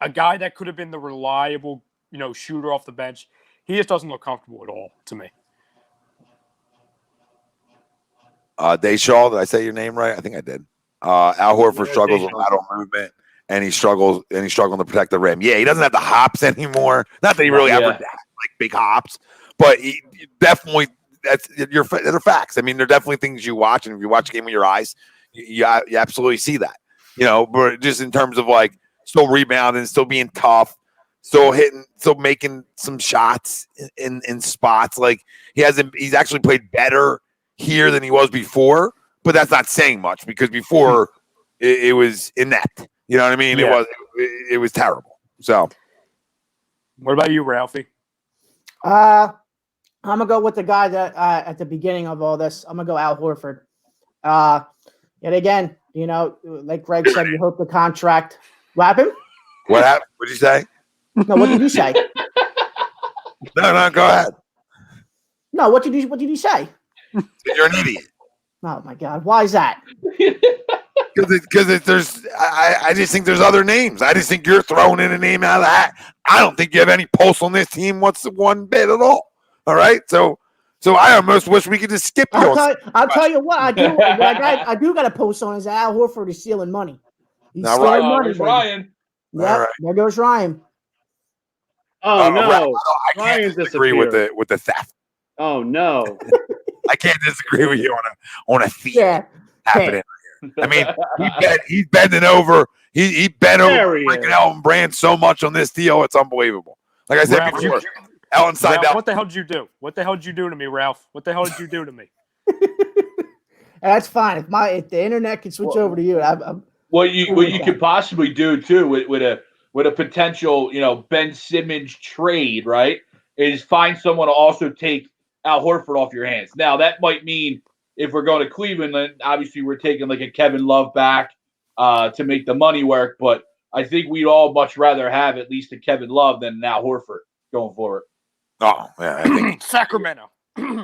a guy that could have been the reliable, shooter off the bench, he just doesn't look comfortable at all to me. Dayshaw, did I say your name right? I think I did. Al Horford struggles with Dayshaw. lateral movement, and he's struggling to protect the rim. Yeah, he doesn't have the hops anymore. Not that he really ever had like big hops, but he definitely they're facts. I mean, they're definitely things you watch, and if you watch a game with your eyes, you absolutely see that. But just in terms of like still rebounding, still being tough, still making some shots in spots. Like he's actually played better here than he was before, but that's not saying much because before it was inept. You know what I mean? Yeah. It was terrible. So, what about you, Ralphie? I'm gonna go with the guy that at the beginning of all this. I'm gonna go Al Horford. Yet again, like Greg said, you hope the contract. What happened? What happened? What did you say? No, what did you say? No, go ahead. No, what did you say? You're an idiot. Oh my God, why is that? Because I just think there's other names. I just think you're throwing in a name out of the hat. I don't think you have any pulse on this team one bit at all. All right, so I almost wish we could just skip you. I'll tell you what I do. What I do got to post on is Al Horford is stealing money. He's Now, stealing Ryan, money. There's Baby. Ryan. Yep, All right. there goes Ryan. Oh no, I can't Ryan disagree disappeared. with the theft. Oh no. I can't disagree with you on a thief Yeah. happening here. I mean, he's bending over. He bent There over he freaking is. Elton Brand so much on this deal. It's unbelievable. Like I said Ralph, before, Ellen Ralph, signed out. what the hell did you do? What the hell did you do to me, Ralph? What the hell did you do to me? That's fine. If the internet can switch over to you, I'm What you could possibly do too with a potential Ben Simmons trade, right? Is find someone to also take Al Horford off your hands. Now that might mean if we're going to Cleveland, then obviously we're taking like a Kevin Love back to make the money work. But I think we'd all much rather have at least a Kevin Love than an Al Horford going forward. Oh, yeah, I think Sacramento.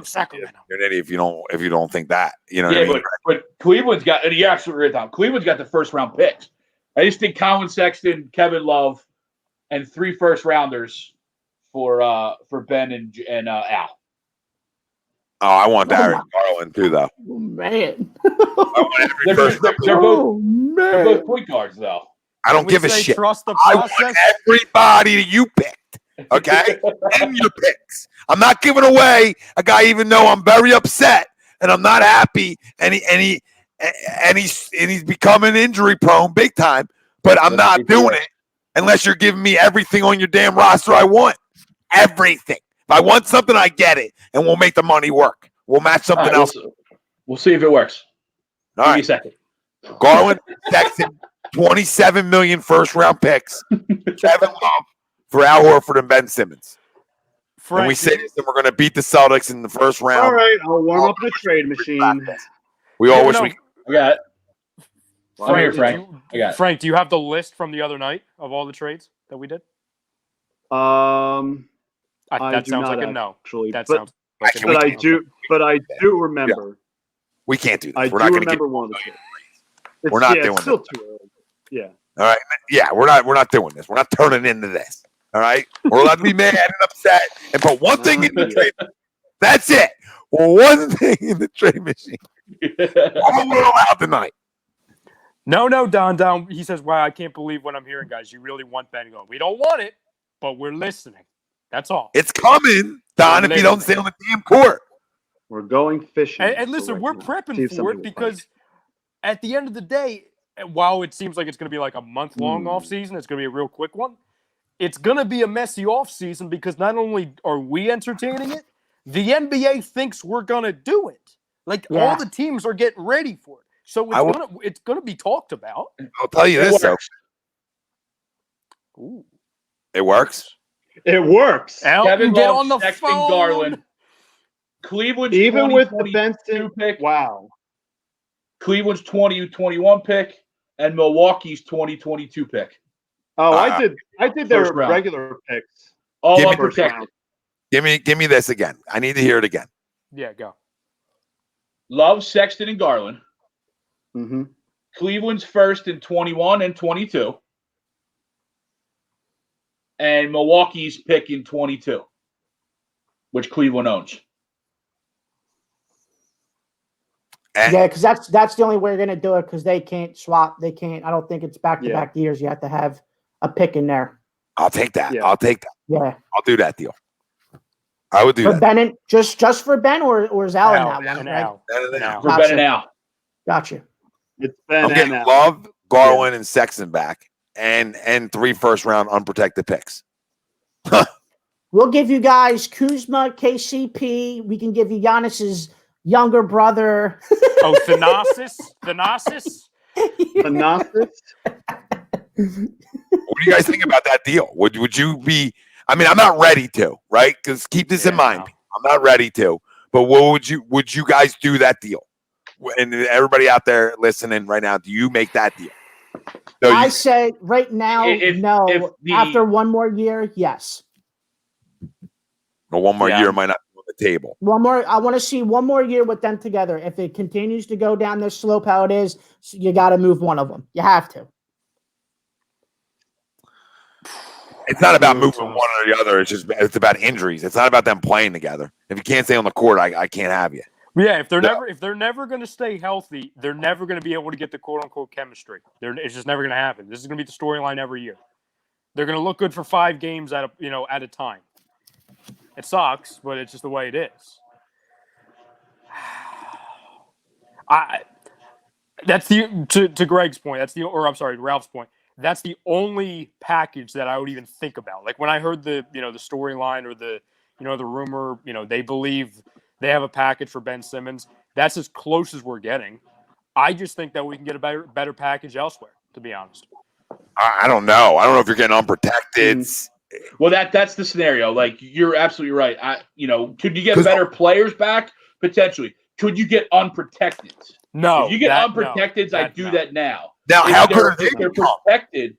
Sacramento. you're an idiot if you don't think that. You know what I Yeah, mean? but Cleveland's got, and you're absolutely right, Tom. Cleveland's got the first round picks. I just think Colin Sexton, Kevin Love, and 3 first rounders for Ben and Al. Oh, I want Darius Garland too, though. oh, man. I want every first round. They're Oh both man. point guards, though. I don't We give a say shit. Trust the I want process. everybody that you picked, okay, in your picks. I'm not giving away a guy, even though I'm very upset and I'm not happy, and he's becoming injury prone big time. But I'm not doing it unless you're giving me everything on your damn roster I want. Everything. If I want something, I get it, and we'll make the money work. We'll match something All right, else. We'll see if it works. All Give me a right, second. Garland, Sexton, 27 million first round picks. Kevin Love for Al Horford and Ben Simmons. Frank, And we say this, and we're going to beat the Celtics in the first round. All right, I'll warm up the trade machine. We all wish we. I got it. I'm here, did Frank. I got it. Frank, do you have the list from the other night of all the trades that we did? I That do sounds not like a no. actually, That but, sounds like a Actually, no. but I do remember. We can't do this. I We're do not going to get. remember one of the trades. We're not it's doing still this. too early. Yeah. All right. Yeah, we're not doing this. We're not turning into this. All right. We're allowed to be mad and upset and put one thing in the trade. That's it. One thing in the trade machine. I'm a little loud tonight. No, Don. He says, "Wow, I can't believe what I'm hearing, guys. You really want Ben going? We don't want it, but we're listening. That's all." It's coming, Don, if you don't stay on the damn court. We're going fishing. And listen, we're prepping See if for somebody it will because at the end of the day, while it seems like it's going to be like a month-long off season, it's going to be a real quick one. It's going to be a messy off season because not only are we entertaining it, the NBA thinks we're going to do it. Like all the teams are getting ready for it. So it's gonna be talked about. I'll tell you this, though. Ooh. It works. It works. Elton, Kevin get Love, on the Sexton, phone. Garland. Cleveland's Even with the 2022 Benson pick. Wow. Cleveland's 2021 pick and Milwaukee's 2022 pick. Oh, I did their First round. regular picks. All Give me- unprotected. Give me this again. I need to hear it again. Yeah, go. Love, Sexton, and Garland. Mm-hmm. Cleveland's first in 21 and 22. And Milwaukee's pick in 22, which Cleveland owns. And Yeah, because that's the only way you're gonna do it because they can't swap. They can't. I don't think it's back-to-back years. You have to have a pick in there. I'll take that. Yeah. I'll take that. Yeah. I'll do that deal. I would do For that. Ben and just for Ben or is Al in that one? And Greg? Al. For Gotcha. Ben and Al. Gotcha. It's Ben I'm and getting Al. Love, Garland, and Sexton back, and 3 first-round unprotected picks. We'll give you guys Kuzma, KCP. We can give you Giannis's younger brother. Oh, Thanasis? Thanasis? Thanasis? What do you guys think about that deal? Would you be? I mean, I'm not ready to, right? Because keep this in mind. no. I'm not ready to. But what would you guys do that deal? And everybody out there listening right now, do you make that deal? No, I say right now, If no. the- After one more year, yes. one more Yeah. year might not be on the table. One more. I want to see one more year with them together. If it continues to go down this slope how it is, you got to move one of them. You have to. It's not about moving one or the other. It's about injuries. It's not about them playing together. If you can't stay on the court, I can't have you. Yeah, if they're No. never going to stay healthy, they're never going to be able to get the quote unquote chemistry. It's just never going to happen. This is going to be the storyline every year. They're going to look good for 5 games at a time. It sucks, but it's just the way it is. That's to Greg's point. Ralph's point. That's the only package that I would even think about. Like when I heard the storyline or the rumor, they believe they have a package for Ben Simmons. That's as close as we're getting. I just think that we can get a better package elsewhere, to be honest. I don't know. I don't know if you're getting unprotected. Well, that's the scenario. Like you're absolutely right. Could you get 'Cause- better players back? Potentially. Could you get unprotected? No. If you get that- unprotected, no, I that- do no. that now. Now, If how they're- good are if they? they're protected?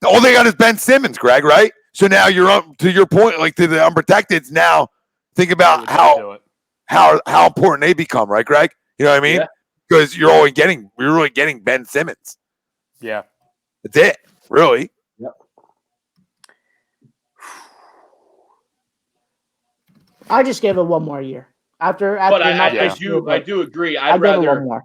All they got is Ben Simmons, Greg, right? So now you're up to your point, like to the unprotecteds. Now think I about would do it. how important they become, right, Greg? You know what I mean? Yeah. Because you're really getting Ben Simmons. Yeah. That's it, really. I just give it one more year. After But not I this year, do agree. I give it one more.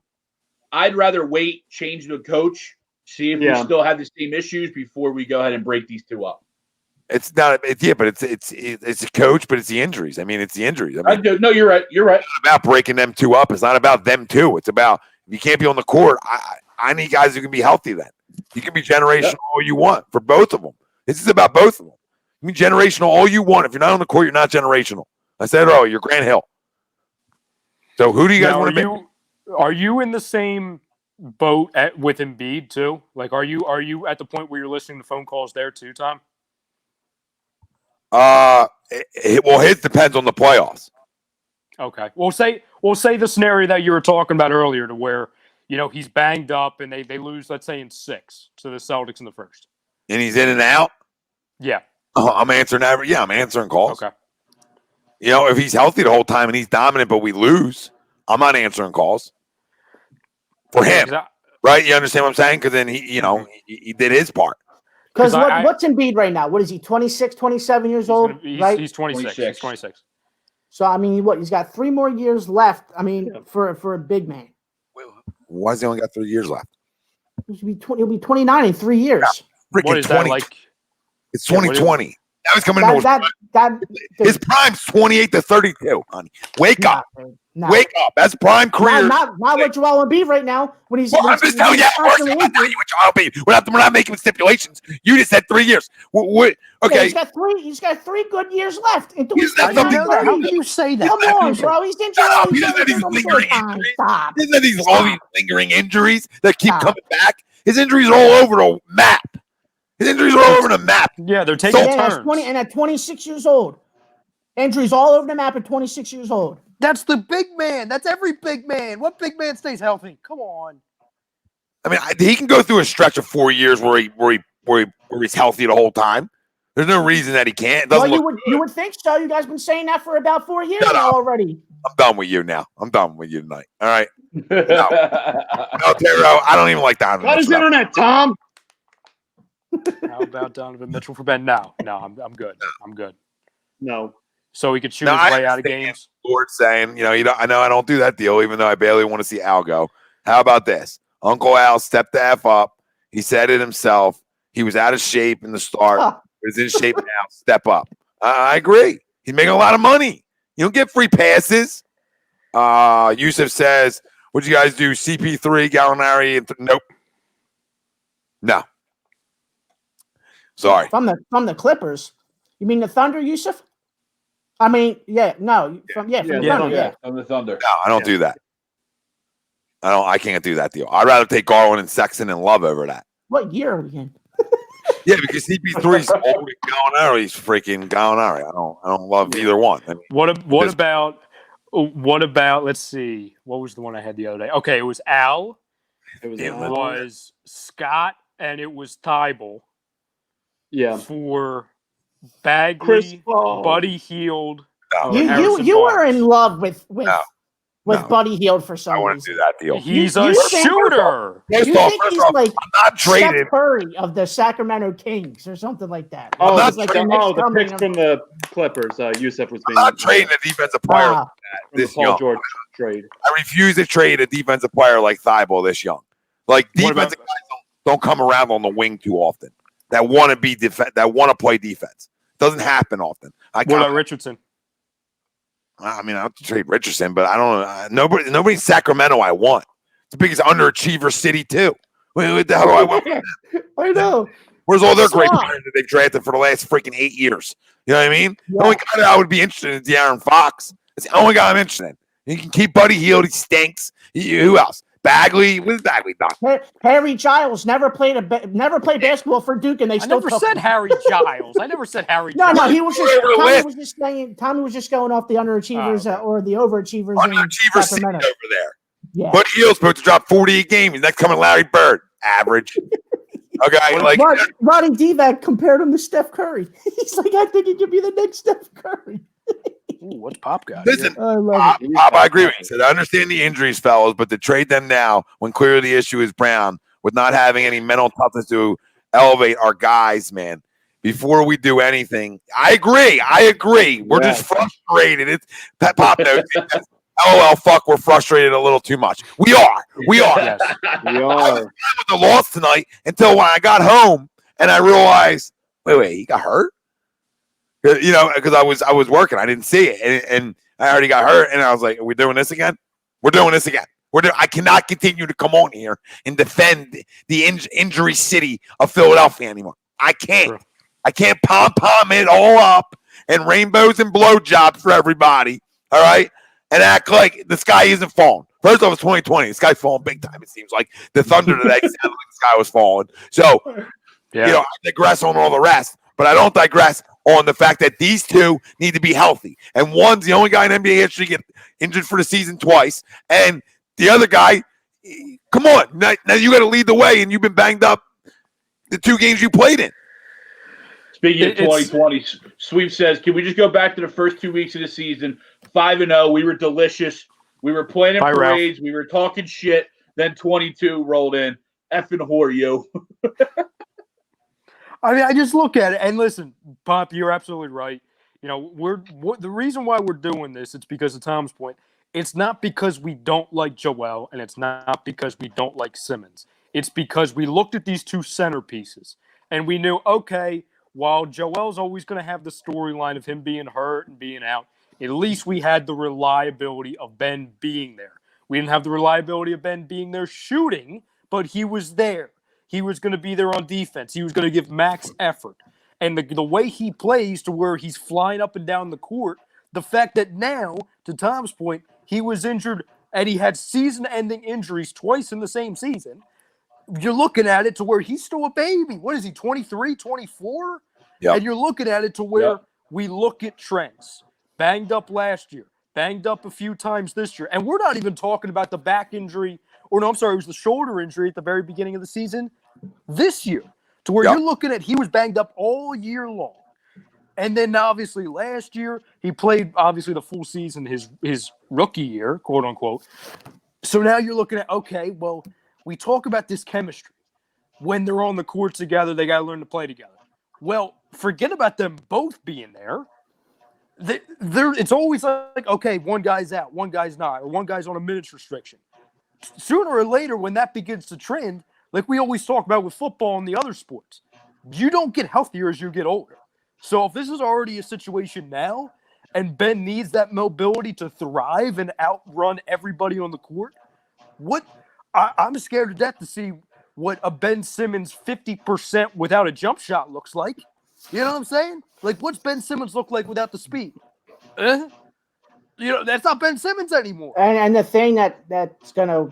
I'd rather wait, change the coach, see if we still have the same issues before we go ahead and break these two up. It's not. It's a coach, but it's the injuries. I mean, it's the injuries. I mean, I do. No, you're right. You're right. it's not about breaking them two up. It's not about them two. It's about if you can't be on the court. I need guys who can be healthy. Then you can be generational all you want for both of them. This is about both of them. You can be generational all you want. If you're not on the court, you're not generational. I said, you're Grant Hill. So who do you guys Now, want to be? are you in the same boat with Embiid too? Like, are you at the point where you're listening to phone calls there too, Tom? Well, his depends on the playoffs. Okay. We'll say the scenario that you were talking about earlier, to where he's banged up and they lose, let's say in 6 to the Celtics in the first. And he's in and out. Yeah. I'm answering that. Yeah, I'm answering calls. Okay. If he's healthy the whole time and he's dominant, but we lose, I'm not answering calls for him. Right? You understand what I'm saying? Because then he did his part. Because I- what's Embiid right now? What is he, 26, 27 years old? Right? He's 26. He's 26. So, I mean, he's got 3 more years left, I mean, for a big man. Why has he only got 3 years left? He'll be 29 in 3 years. Freaking What is 20. that like? It's 2020. Now he's coming into his prime's 28 to 32, honey. Wake up. Nah. Wake up. That's prime career. Not with Joel Embiid right now. When he's, I'm just telling you, I'm telling you what you'll be. We're not making stipulations. You just said 3 years. Okay. Yeah, he's got 3 good years left. Until he's How can you say that? Come on, bro. He's injured. Shut up. He doesn't have these lingering injuries. Stop. He doesn't have all these lingering injuries that keep coming back. His injuries are all over the map. His injuries are all over the map. Yeah, they're taking And at turns. 20 and at 26 years old, injuries all over the map at 26 years old. That's the big man. That's every big man. What big man stays healthy? Come on. I mean, he can go through a stretch of 4 years where he's healthy the whole time. There's no reason that he can't. It doesn't Well, look you would think so. You guys been saying that for about 4 years Shut now up. already. I'm done with you now. I'm done with you tonight. All right. No, Taro, I don't even like Donovan Got his Mitchell. internet, Tom. How about Donovan Mitchell for Ben? No, I'm good. I'm good. No. So he could shoot No, his I way out of understand. games. Lord saying, I know I don't do that deal, even though I barely want to see Al go. How about this? Uncle Al stepped the F up. He said it himself. He was out of shape in the start. Huh. He's in shape now. Step up. I agree. He's making a lot of money. You don't get free passes. Yusuf says, what'd you guys do? CP3, Gallinari? Nope. No. Sorry. From the Clippers. You mean the Thunder, Yusuf? I mean, yeah, no, from the Thunder, yeah. On the Thunder. No, I don't do that. I can't do that deal. I'd rather take Garland and Sexton and Love over that. What year are we in? Yeah, because CP3's always Gallinari's freaking Gallinari. I don't love either one. I mean, What about? Let's see. What was the one I had the other day? Okay, it was Al. It was Yeah, It was Scott, and it was Thibault yeah. for Chris Bagley, Paul. Buddy Heald. no, You were in love with No. Buddy Hield for I some wouldn't do reason. that deal. He's You a think- shooter. First You off, think he's like I'm not trading. Steph Curry of the Sacramento Kings or something like that. Oh, not He's like trading- next the coming picks of- from the Clippers. Yusuf was I'm being not trading a defensive player Wow. like that from the this Paul young. George trade. I refuse to trade a defensive player like Thibault this young. Like What about- defensive guys don't come around on the wing too often. That want to be that want to play defense. Doesn't happen often. What about Richardson? I mean, I have to trade Richardson, but I don't know. Nobody in Sacramento I want. It's the biggest underachiever city too. What the hell do I want? I know. Where's all their great Stop. players that they've drafted for the last freaking 8 years? You know what I mean? Yeah. The only guy that I would be interested in is De'Aaron Fox. That's the only guy I'm interested in. You can keep Buddy Hield. He stinks. Who else? Bagley. What is Bagley done? Harry Giles never played basketball for Duke, and they I still never took said him. Harry Giles. I never said Harry No, Giles. he was just Over the Tommy list. was just saying. Tommy was just going off the underachievers Oh, okay. or the overachievers in Underachiever city Sacramento. over there. Yeah. Buddy Hield's supposed to drop 48 games. Next coming Larry Bird. Average. Okay, like Roddy Divac compared him to Steph Curry. He's like, I think he could be the next Steph Curry. Ooh, what's Pop got? listen. I love it. Bob, I agree with you. He said, I understand the injuries, fellas, but to trade them now when clearly the issue is Brown with not having any mental toughness to elevate our guys, man, before we do anything. I agree. We're just frustrated. It's that Pop knows. LOL, fuck, we're frustrated a little too much. We are. Yes. We I was are. fine with the loss tonight until when I got home and I realized, wait, he got hurt? You know, because I was working. I didn't see it. And I already got hurt. And I was like, are we doing this again? We're doing this again. I cannot continue to come on here and defend the injury city of Philadelphia anymore. I can't. True. I can't pom-pom it all up and rainbows and blowjobs for everybody. All right? And act like the sky isn't falling. First off, it's 2020. The sky's falling big time, it seems like. The thunder today sounded like the sky was falling. So, Yeah. you know, I digress on all the rest, but I don't digress on the fact that these two need to be healthy. And one's the only guy in NBA history to get injured for the season twice. And the other guy, come on. Now you got to lead the way, and you've been banged up the 2 games you played in. Speaking of It's- 2020, Sweep says, can we just go back to the first 2 weeks of the season? 5-0. We were delicious. We were playing in Bye, Ralph. parades. We were talking shit. Then 22 rolled in. Effing whore, yo. I mean, I just look at it and listen, Pop, you're absolutely right. You know, the reason why we're doing this, it's because of Tom's point. It's not because we don't like Joel, and it's not because we don't like Simmons. It's because we looked at these two centerpieces, and we knew, okay, while Joel's always going to have the storyline of him being hurt and being out, at least we had the reliability of Ben being there. We didn't have the reliability of Ben being there shooting, but he was there. He was going to be there on defense. He was going to give max effort. And the way he plays to where he's flying up and down the court, the fact that now, to Tom's point, he was injured and he had season-ending injuries twice in the same season. you're looking at it to where he's still a baby. What is he, 23, 24? Yep. And you're looking at it to where Yep. we look at trends. Banged up last year, banged up a few times this year. And we're not even talking about the back injury, or no, I'm sorry, it was the shoulder injury at the very beginning of the season this year, to where Yep. you're looking at he was banged up all year long. And then obviously last year, he played obviously the full season his rookie year, quote unquote. So now you're looking at, okay, well, we talk about this chemistry. When they're on the court together, they got to learn to play together. Well, forget about them both being there. It's always like, okay, one guy's out, one guy's not, or one guy's on a minutes restriction. Sooner or later, when that begins to trend, like we always talk about with football and the other sports, you don't get healthier as you get older. So if this is already a situation now, and Ben needs that mobility to thrive and outrun everybody on the court, I'm scared to death to see what a Ben Simmons 50% without a jump shot looks like. You know what I'm saying? Like, what's Ben Simmons look like without the speed? You know, that's not Ben Simmons anymore. And the thing that's going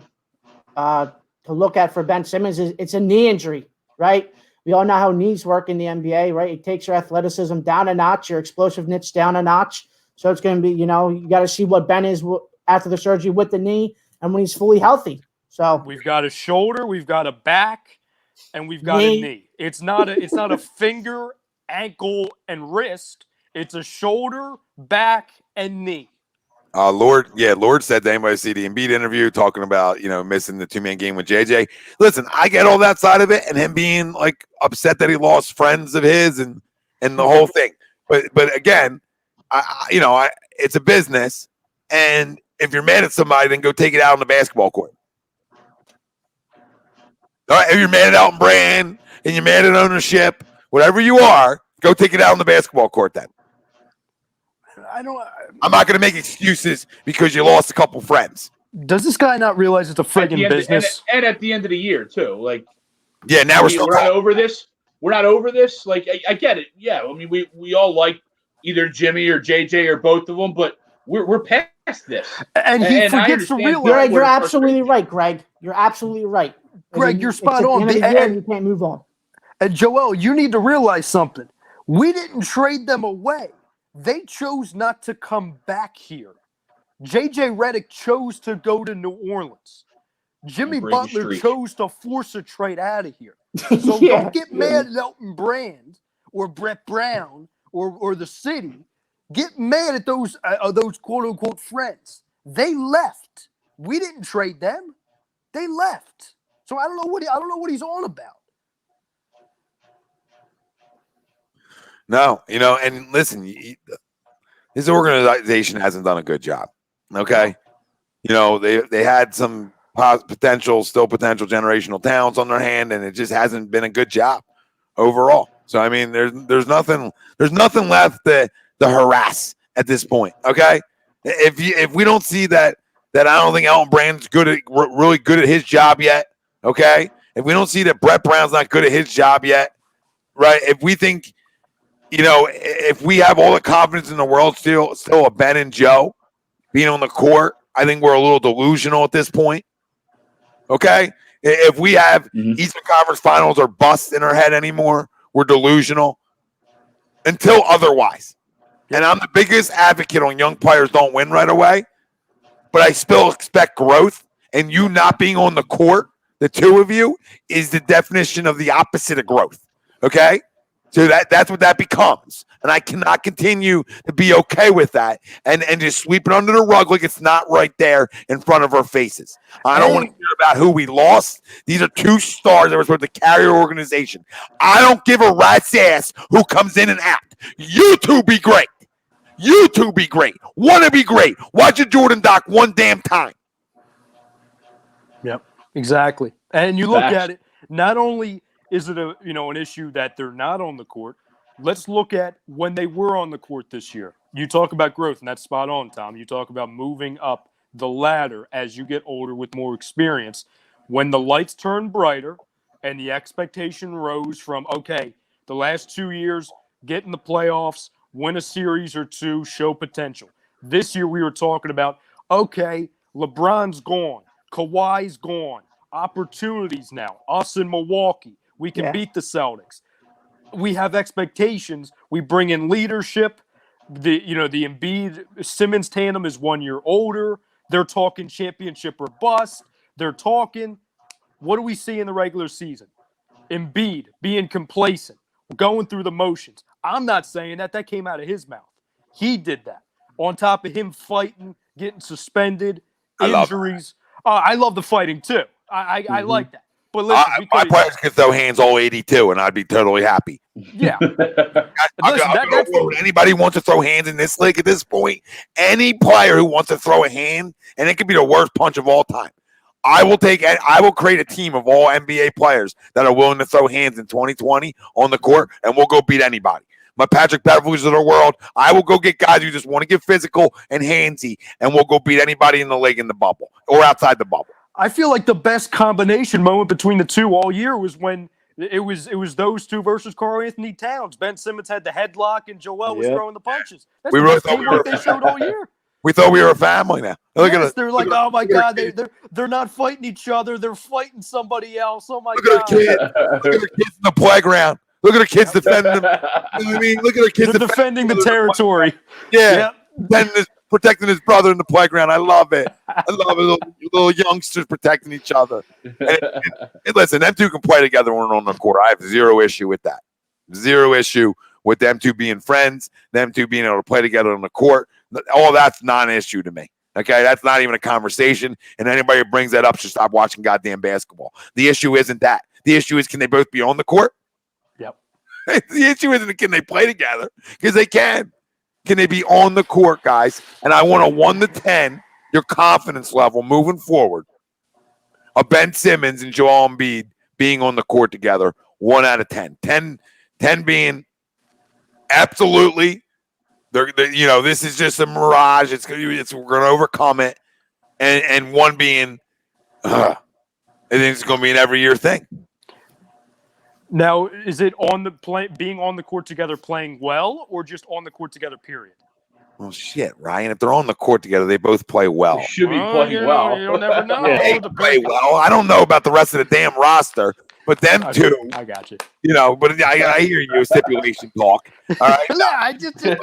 to look at for Ben Simmons is it's a knee injury, right? We all know how knees work in the NBA, right? It takes your athleticism down a notch, your explosiveness down a notch. So it's going to be, you got to see what Ben is after the surgery with the knee and when he's fully healthy. So we've got a shoulder, we've got a back, and we've got a knee. It's not a finger, ankle, and wrist. It's a shoulder, back, and knee. Lord said that. Anybody see the Embiid interview talking about, missing the 2-man game with JJ? Listen, I get all that side of it and him being like upset that he lost friends of his and the whole thing. But again, it's a business, and if you're mad at somebody, then go take it out on the basketball court. All right, if you're mad at Elton Brand and you're mad at ownership, whatever you are, go take it out on the basketball court then. I'm not going to make excuses because you lost a couple friends. Does this guy not realize it's a friggin' business? And at the end of the year, too. Like, yeah, now we're not over this. We're not over this. Like, I get it. Yeah, I mean, we all like either Jimmy or JJ or both of them, but we're past this. And he forgets to realize. You're absolutely right, Greg. You're absolutely right. Greg, you're spot on. And you can't move on. And Joel, you need to realize something. We didn't trade them away. They chose not to come back here. JJ Redick chose to go to New Orleans. Jimmy Butler chose to force a trade out of here. So don't get mad at Elton Brand or Brett Brown or the city. Get mad at those quote unquote friends. They left. We didn't trade them. They left. So I don't know what he's on about. No, and listen, this organization hasn't done a good job. Okay, they had some potential generational talents on their hand, and it just hasn't been a good job overall. So I mean, there's nothing left to harass at this point. Okay, if we don't see that I don't think Elton Brand's really good at his job yet. Okay, if we don't see that Brett Brown's not good at his job yet, right? If we think, if we have all the confidence in the world still a Ben and Joe being on the court, I think we're a little delusional at this point. Okay, if we have Eastern Conference Finals or bust in our head anymore, we're delusional until otherwise. And I'm the biggest advocate on young players don't win right away, but I still expect growth. And you not being on the court, the two of you, is the definition of the opposite of growth. Okay? So that's what that becomes. And I cannot continue to be okay with that and just sweep it under the rug like it's not right there in front of our faces. I don't want to hear about who we lost. These are two stars that were supposed to carry our organization. I don't give a rat's ass who comes in and out. You two be great. You two be great. Want to be great. Watch a Jordan doc one damn time. Yep, exactly. And you look at it, not only is it an issue that they're not on the court, let's look at when they were on the court this year. You talk about growth, and that's spot on, Tom. You talk about moving up the ladder as you get older with more experience. When the lights turned brighter and the expectation rose from, okay, the last 2 years, get in the playoffs, win a series or two, show potential. This year we were talking about, okay, LeBron's gone. Kawhi's gone. opportunities now. Us in Milwaukee, we can beat the Celtics. We have expectations. We bring in leadership. The Embiid Simmons tandem is 1 year older. They're talking championship or bust. They're talking. What do we see in the regular season? Embiid being complacent, going through the motions. I'm not saying that. That came out of his mouth. He did that. On top of him fighting, getting suspended, injuries. I love the fighting too. I like that. But listen, my players can throw hands all 82, and I'd be totally happy. Yeah. Anybody who wants to throw hands in this league at this point, any player who wants to throw a hand, and it could be the worst punch of all time, I will create a team of all NBA players that are willing to throw hands in 2020 on the court, and we'll go beat anybody. My Patrick Beverleys of the world, I will go get guys who just want to get physical and handsy, and we'll go beat anybody in the league in the bubble or outside the bubble. I feel like the best combination moment between the two all year was when it was those two versus Karl Anthony Towns. Ben Simmons had the headlock, and Joel was throwing the punches. That's we the really best teamwork they showed all year. We thought we were a family now. They're like, oh my God, they're not fighting each other. They're fighting somebody else. Oh my God. Look at the kids in the playground. Look at the kids defending them. You know what I mean? Look at the kids defending the territory. Yeah. Protecting his brother in the playground. I love it. I love it. Little youngsters protecting each other. And listen, them two can play together on the court. I have zero issue with that. Zero issue with them two being friends, them two being able to play together on the court. All that's non-issue to me. Okay, that's not even a conversation. And anybody who brings that up should stop watching goddamn basketball. The issue isn't that. The issue is, can they both be on the court? Yep. The issue isn't, can they play together? Because they can. Can they be on the court, guys? And I want a 1 to 10, your confidence level moving forward, of Ben Simmons and Joel Embiid being on the court together, 1 out of 10. 10 being absolutely, this is just a mirage. We're going to overcome it. And 1 being, I think it's going to be an every year thing. Now, is it being on the court together playing well, or just on the court together, period? Well, shit, Ryan. If they're on the court together, they both play well. They should be playing well. You don't never know. They play well. I don't know about the rest of the damn roster, but them two. I got you. But I hear you. Stipulation talk. All right. No, I just sure.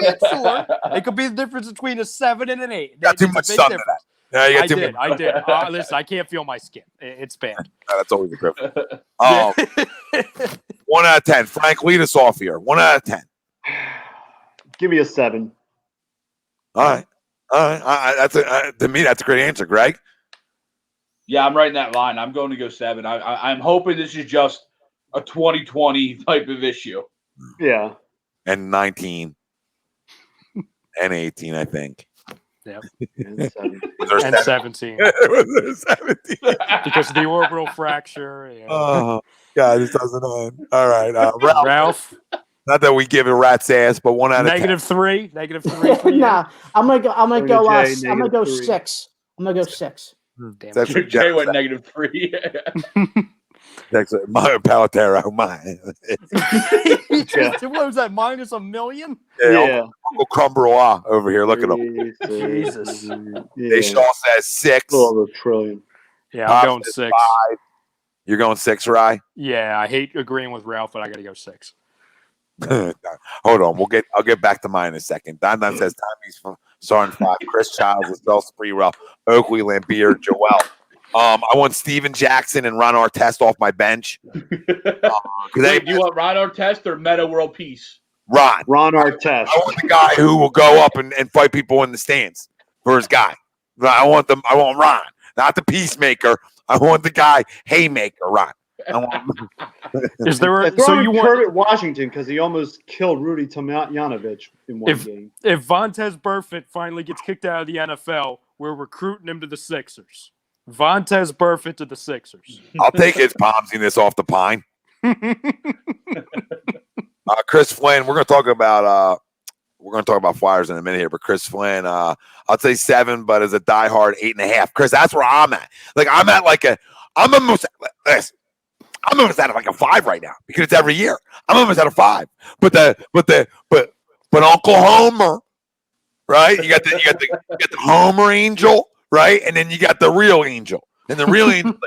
It could be the difference between a 7 and an 8. Got too much sun in that. Yeah, I did. Listen, I can't feel my skin. It's bad. That's always a privilege. 1 out of 10. Frank, lead us off here. 1 out of 10. Give me a 7. All right. To me, that's a great answer, Greg. Yeah, I'm right in that line. I'm going to go 7. I'm hoping this is just a 2020 type of issue. Yeah. And 19. And 18, I think. Yep. And 17. Because of the orbital fracture. Yeah. Oh, God, this doesn't end. All right. Ralph. Not that we give a rat's ass, but 1 out of 10. -3. -3 for you. Nah, I'm gonna go 6. I'm gonna go 6. Damn. Jay went -3. That's my Palatero, mine. What was that? -1 million? Yeah. Uncle Crumble over here. Look at him. Jesus. They Shaw says 6. Over a trillion. Yeah, I'm going 6. 5. You're going 6, Rye? Yeah, I hate agreeing with Ralph, but I got to go 6. Hold on. I'll get back to mine in a second. Don says Tommy's starting 5. Chris Childs, Lasbell Sprewell, Oakley, Lampier, Joel. I want Steven Jackson and Ron Artest off my bench. Do you want Ron Artest or Meta World Peace? Ron Artest. I want the guy who will go up and fight people in the stands for his guy. I want Ron, not the peacemaker. I want the guy haymaker, Ron. Is there you want Kermit Washington because he almost killed Rudy Tomjanovich in one game. If Vontaze Burfict finally gets kicked out of the NFL, we're recruiting him to the Sixers. Vontaze Burfict to the Sixers. I'll take his palmsiness off the pine. Chris Flynn, we're going to talk about Flyers in a minute here, but Chris Flynn, I'll say 7, but as a diehard 8.5. Chris, that's where I'm at. I'm almost at like a 5 right now because it's every year. I'm almost at a 5. But Uncle Homer, right? You got the Homer angel, right? And then you got the real angel. And the real angel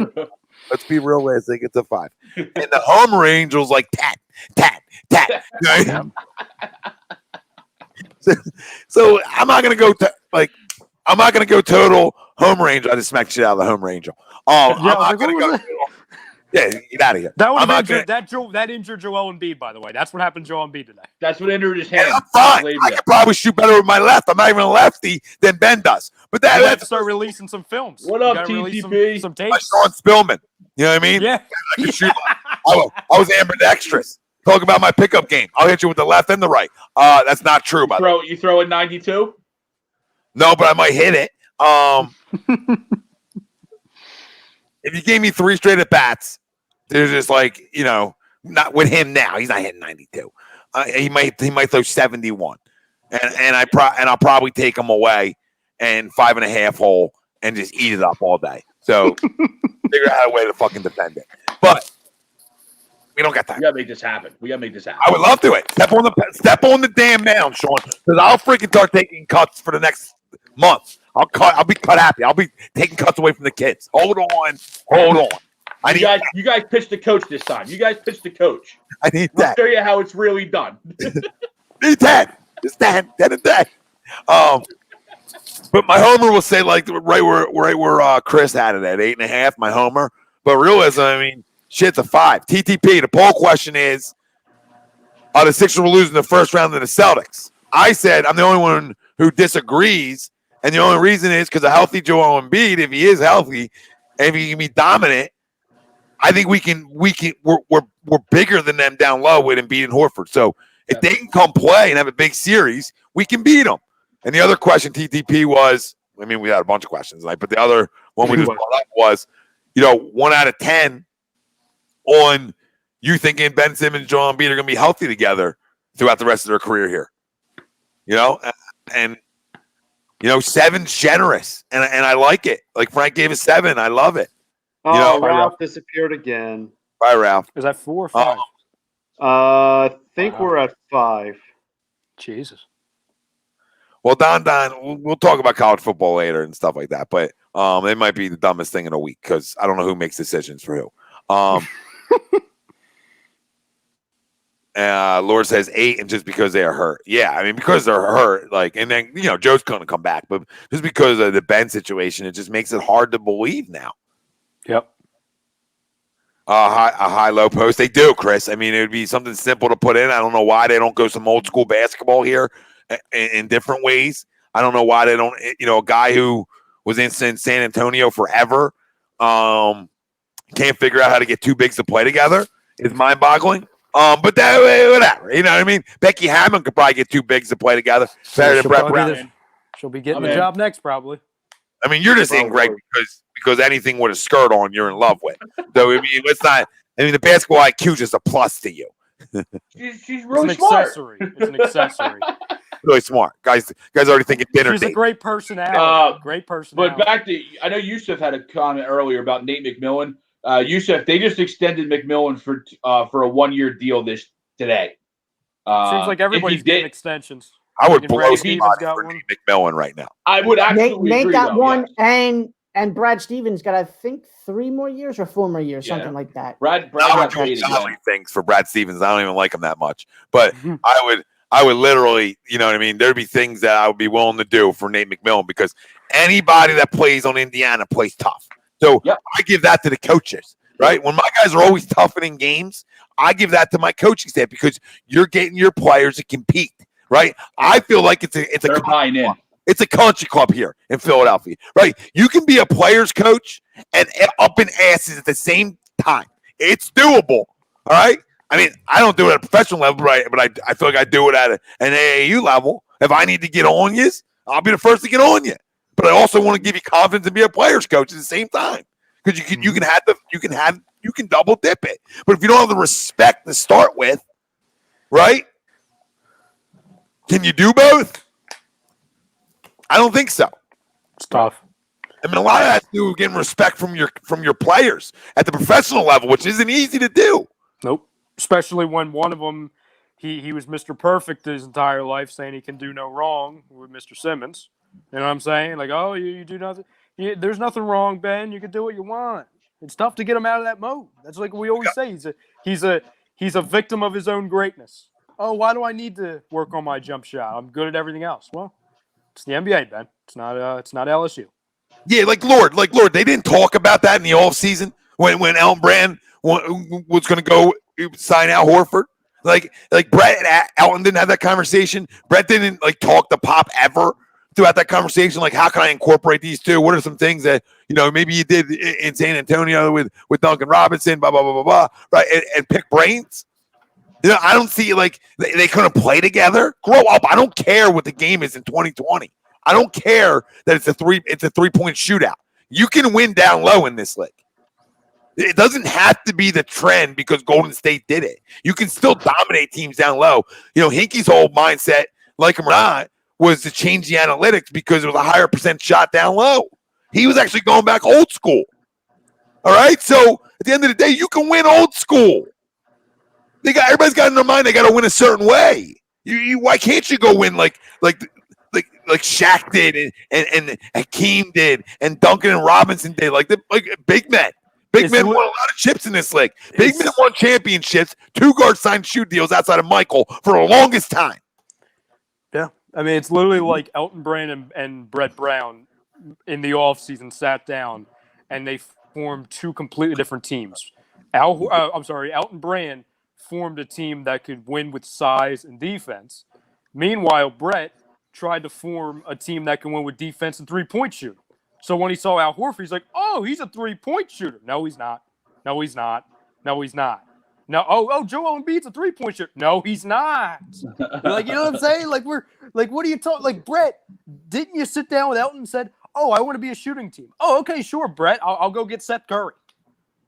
Let's be realistic. It's a 5. And the Homer Angel's like tat, tat, tat. Right? So I'm not gonna go I'm not gonna go total Homer Angel. I just smacked shit out of the Homer Angel. I'm not gonna go. Yeah, get out of here. That would I'm have not injured that injured Joel Embiid, by the way. That's what happened to Joel Embiid today. That's what injured his hand. I'm fine. I can probably shoot better with my left. I'm not even a lefty than Ben does. But You have to that's start releasing some films. What You up, gotta release TTP? Some like tapes. Sean Spillman. You know what I mean? Yeah. I can shoot. I was ambidextrous. Talk about my pickup game. I'll hit you with the left and the right. That's not true, by the way. You throw a 92? No, but I might hit it. If you gave me 3 straight at bats, there's just like, not with him now. He's not hitting 92. He might throw 71, and I'll probably take him away and 5.5 hole and just eat it up all day. So figure out a way to fucking defend it. But we don't got time. We gotta make this happen. I would love to. Step on the damn mound, Sean, because I'll freaking start taking cuts for the next month. I'll be cut happy. I'll be taking cuts away from the kids. Hold on. You guys pitch the coach this time. You guys pitch the coach. I need We'll that. show you how it's really done. Need that. Just that. But my homer will say like right where Chris had it at 8.5. My homer. But realism, I mean, shit's a 5. TTP. The poll question is: the Sixers were losing the first round to the Celtics. I said I'm the only one who disagrees, and the only reason is because a healthy Joel Embiid, if he is healthy, and if he can be dominant, I think we're bigger than them down low with Embiid and Horford. So if they can come play and have a big series, we can beat them. And the other question, TTP, was, I mean, we had a bunch of questions, but the other one we just brought up was, 1 out of 10 on you thinking Ben Simmons and Joel Embiid are going to be healthy together throughout the rest of their career here. And 7's generous, and I like it. Like Frank gave a 7. I love it. Ralph disappeared again. Bye, Ralph. Is that 4 or 5? I think we're at 5. Jesus. Well, Don, we'll talk about college football later and stuff like that, but it might be the dumbest thing in a week because I don't know who makes decisions for who. Laura says 8, and just because they are hurt. Yeah, I mean, because they're hurt, and then, Joe's going to come back, but just because of the Ben situation, it just makes it hard to believe now. Yep. A high-low post. They do, Chris. I mean, it would be something simple to put in. I don't know why they don't go some old-school basketball here in different ways. I don't know why they don't, a guy who was in San Antonio forever can't figure out how to get 2 bigs to play together. It's mind-boggling. But that, whatever. You know what I mean? Becky Hammond could probably get 2 bigs to play together better than Brett Brown. She'll be getting the job next, probably. I mean, you're just in, Greg, because anything with a skirt on, you're in love with. So, I mean, the basketball IQ is just a plus to you. She's really smart. It's an accessory. Really smart. Guys already thinking dinner She's date. a great personality. Great personality. But back to, I know Yusuf had a comment earlier about Nate McMillan. Yusuf, they just extended McMillan for a 1-year deal today. Seems like everybody's getting extensions. I would blow Stevens got for one. Nate McMillan right now. I would actually Nate agree, got though, one, yes. and Brad Stevens got, I think, 3 more years or 4 more years, something like that. Brad I got would do traded. salary things for Brad Stevens. I don't even like him that much, but I would literally, you know what I mean? There'd be things that I would be willing to do for Nate McMillan because anybody that plays on Indiana plays tough. So I give that to the coaches, right? When my guys are always toughening games, I give that to my coaching staff because you're getting your players to compete, right? I feel like it's a buying in. It's a country club here in Philadelphia, right? You can be a player's coach and up in asses at the same time. It's doable, all right? I mean, I don't do it at a professional level, right? But I feel like I do it at an AAU level. If I need to get on you, I'll be the first to get on you. But I also want to give you confidence and be a player's coach at the same time because you can double dip it. But if you don't have the respect to start with, right? Can you do both? I don't think so. It's tough. I mean, a lot of that has to do with getting respect from your players at the professional level, which isn't easy to do. Nope. Especially when one of them, he was Mr. Perfect his entire life, saying he can do no wrong with Mr. Simmons. You know what I'm saying? Like, oh, you do nothing. There's nothing wrong, Ben. You can do what you want. It's tough to get him out of that mode. That's like we always say. He's a victim of his own greatness. Oh, why do I need to work on my jump shot? I'm good at everything else. Well, it's the NBA, Ben. It's not LSU. Yeah, like Lord, they didn't talk about that in the offseason when Elton Brand was going to go sign Al Horford. Like Brett and Elton didn't have that conversation. Brett didn't like talk to Pop ever throughout that conversation. Like, how can I incorporate these two? What are some things that maybe you did in San Antonio with Duncan Robinson, blah blah blah blah blah, right? And pick brains. I don't see like they couldn't play together. Grow up. I don't care what the game is in 2020. I don't care that it's a 3-point shootout. You can win down low in this league. It doesn't have to be the trend because Golden State did it. You can still dominate teams down low. Hinkie's whole mindset, like him or not, was to change the analytics because it was a higher percent shot down low. He was actually going back old school. All right? So at the end of the day, you can win old school. Everybody's got in their mind they got to win a certain way. Why can't you go win like Shaq did and Hakeem did and Duncan and Robinson did, like big men. Big men won a lot of chips in this league. Big men won championships. Two guards signed shoe deals outside of Michael for the longest time. Yeah. I mean, it's literally like Elton Brand and Brett Brown in the offseason sat down and they formed two completely different teams. Elton Brand formed a team that could win with size and defense. Meanwhile, Brett tried to form a team that can win with defense and three-point shooting. So when he saw Al Horford, he's like, oh, he's a three-point shooter. No, he's not. No, he's not. No, he's not. No, Joel Embiid's a three-point shooter. No, he's not. Like, you know what I'm saying? Like, what are you talking? Like, Brett, didn't you sit down with Elton and said, oh, I want to be a shooting team? Oh, okay, sure, Brett. I'll go get Seth Curry.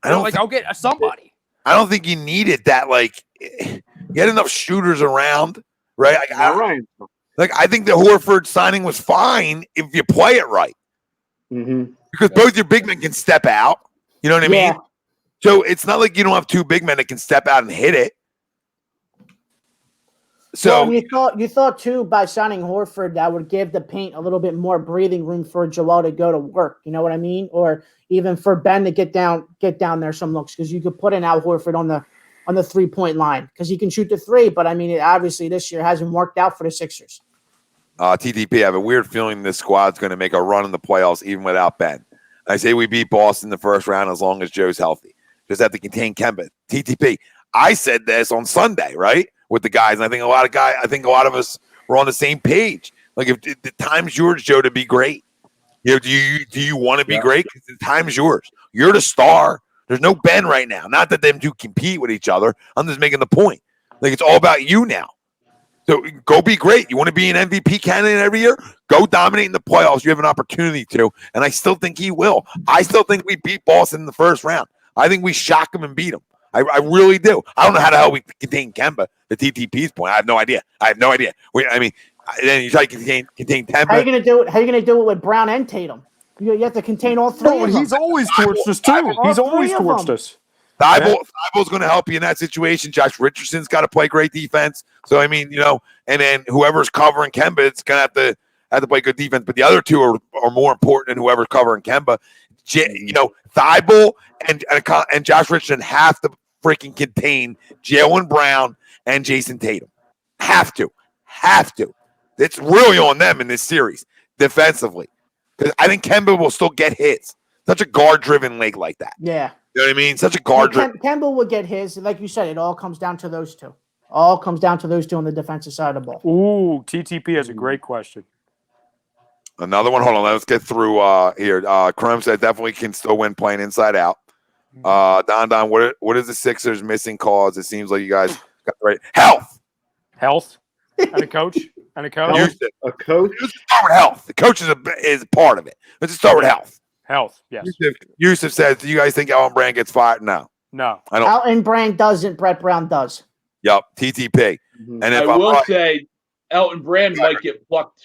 I'll get somebody. I don't think you needed that. Like, you had enough shooters around, right? I think the Horford signing was fine if you play it right. Mm-hmm. Because both your big men can step out. You know what I mean? So it's not like you don't have two big men that can step out and hit it. So you thought too by signing Horford that would give the paint a little bit more breathing room for Joel to go to work. You know what I mean? Or even for Ben to get down there some looks because you could put in Al Horford on the 3-point line because he can shoot the three. But I mean, obviously this year hasn't worked out for the Sixers. TTP, I have a weird feeling this squad's going to make a run in the playoffs even without Ben. I say we beat Boston the first round as long as Joe's healthy. Just have to contain Kemba. TTP, I said this on Sunday, right, with the guys, and I think a lot of us were on the same page. Like, if the time's yours, Joe, to be great. Do you want to be great? Because the time's yours. You're the star. There's no Ben right now. Not that them two compete with each other. I'm just making the point. Like, it's all about you now. So go be great. You want to be an MVP candidate every year? Go dominate in the playoffs. You have an opportunity to, and I still think he will. I still think we beat Boston in the first round. I think we shock him and beat him. I really do. I don't know how the hell we contain Kemba, the TTP's point. I have no idea. Then you try to contain Kemba. How are you going to do it? How are you going to do it with Brown and Tatum? You have to contain all three of them. He's always torched us, too. He's always torched us. Thibault's going to help you in that situation. Josh Richardson's got to play great defense. So, I mean, and then whoever's covering Kemba, it's going to have to play good defense. But the other two are more important than whoever's covering Kemba. Thibault and Josh Richardson have to freaking contain Jaylen Brown and Jason Tatum. Have to. It's really on them in this series defensively. Because I think Kemba will still get his. Such a guard-driven league like that. Yeah. You know what I mean? Such a guard-driven. Kemba will get his. Like you said, it all comes down to those two. All comes down to those two on the defensive side of the ball. Ooh, TTP has a great question. Another one. Hold on. Let's get through here. Chrome said definitely can still win playing inside out. Don, what is the Sixers missing cause? It seems like you guys got the right health and a coach A coach? Let's start with health. The coach is part of it. Let's just start with health. Health, yes. Yusuf says, do you guys think Elton Brand gets fired? No. I don't. Elton Brand doesn't. Brett Brown does. Yep. TTP. And if I will say Elton Brand might get plucked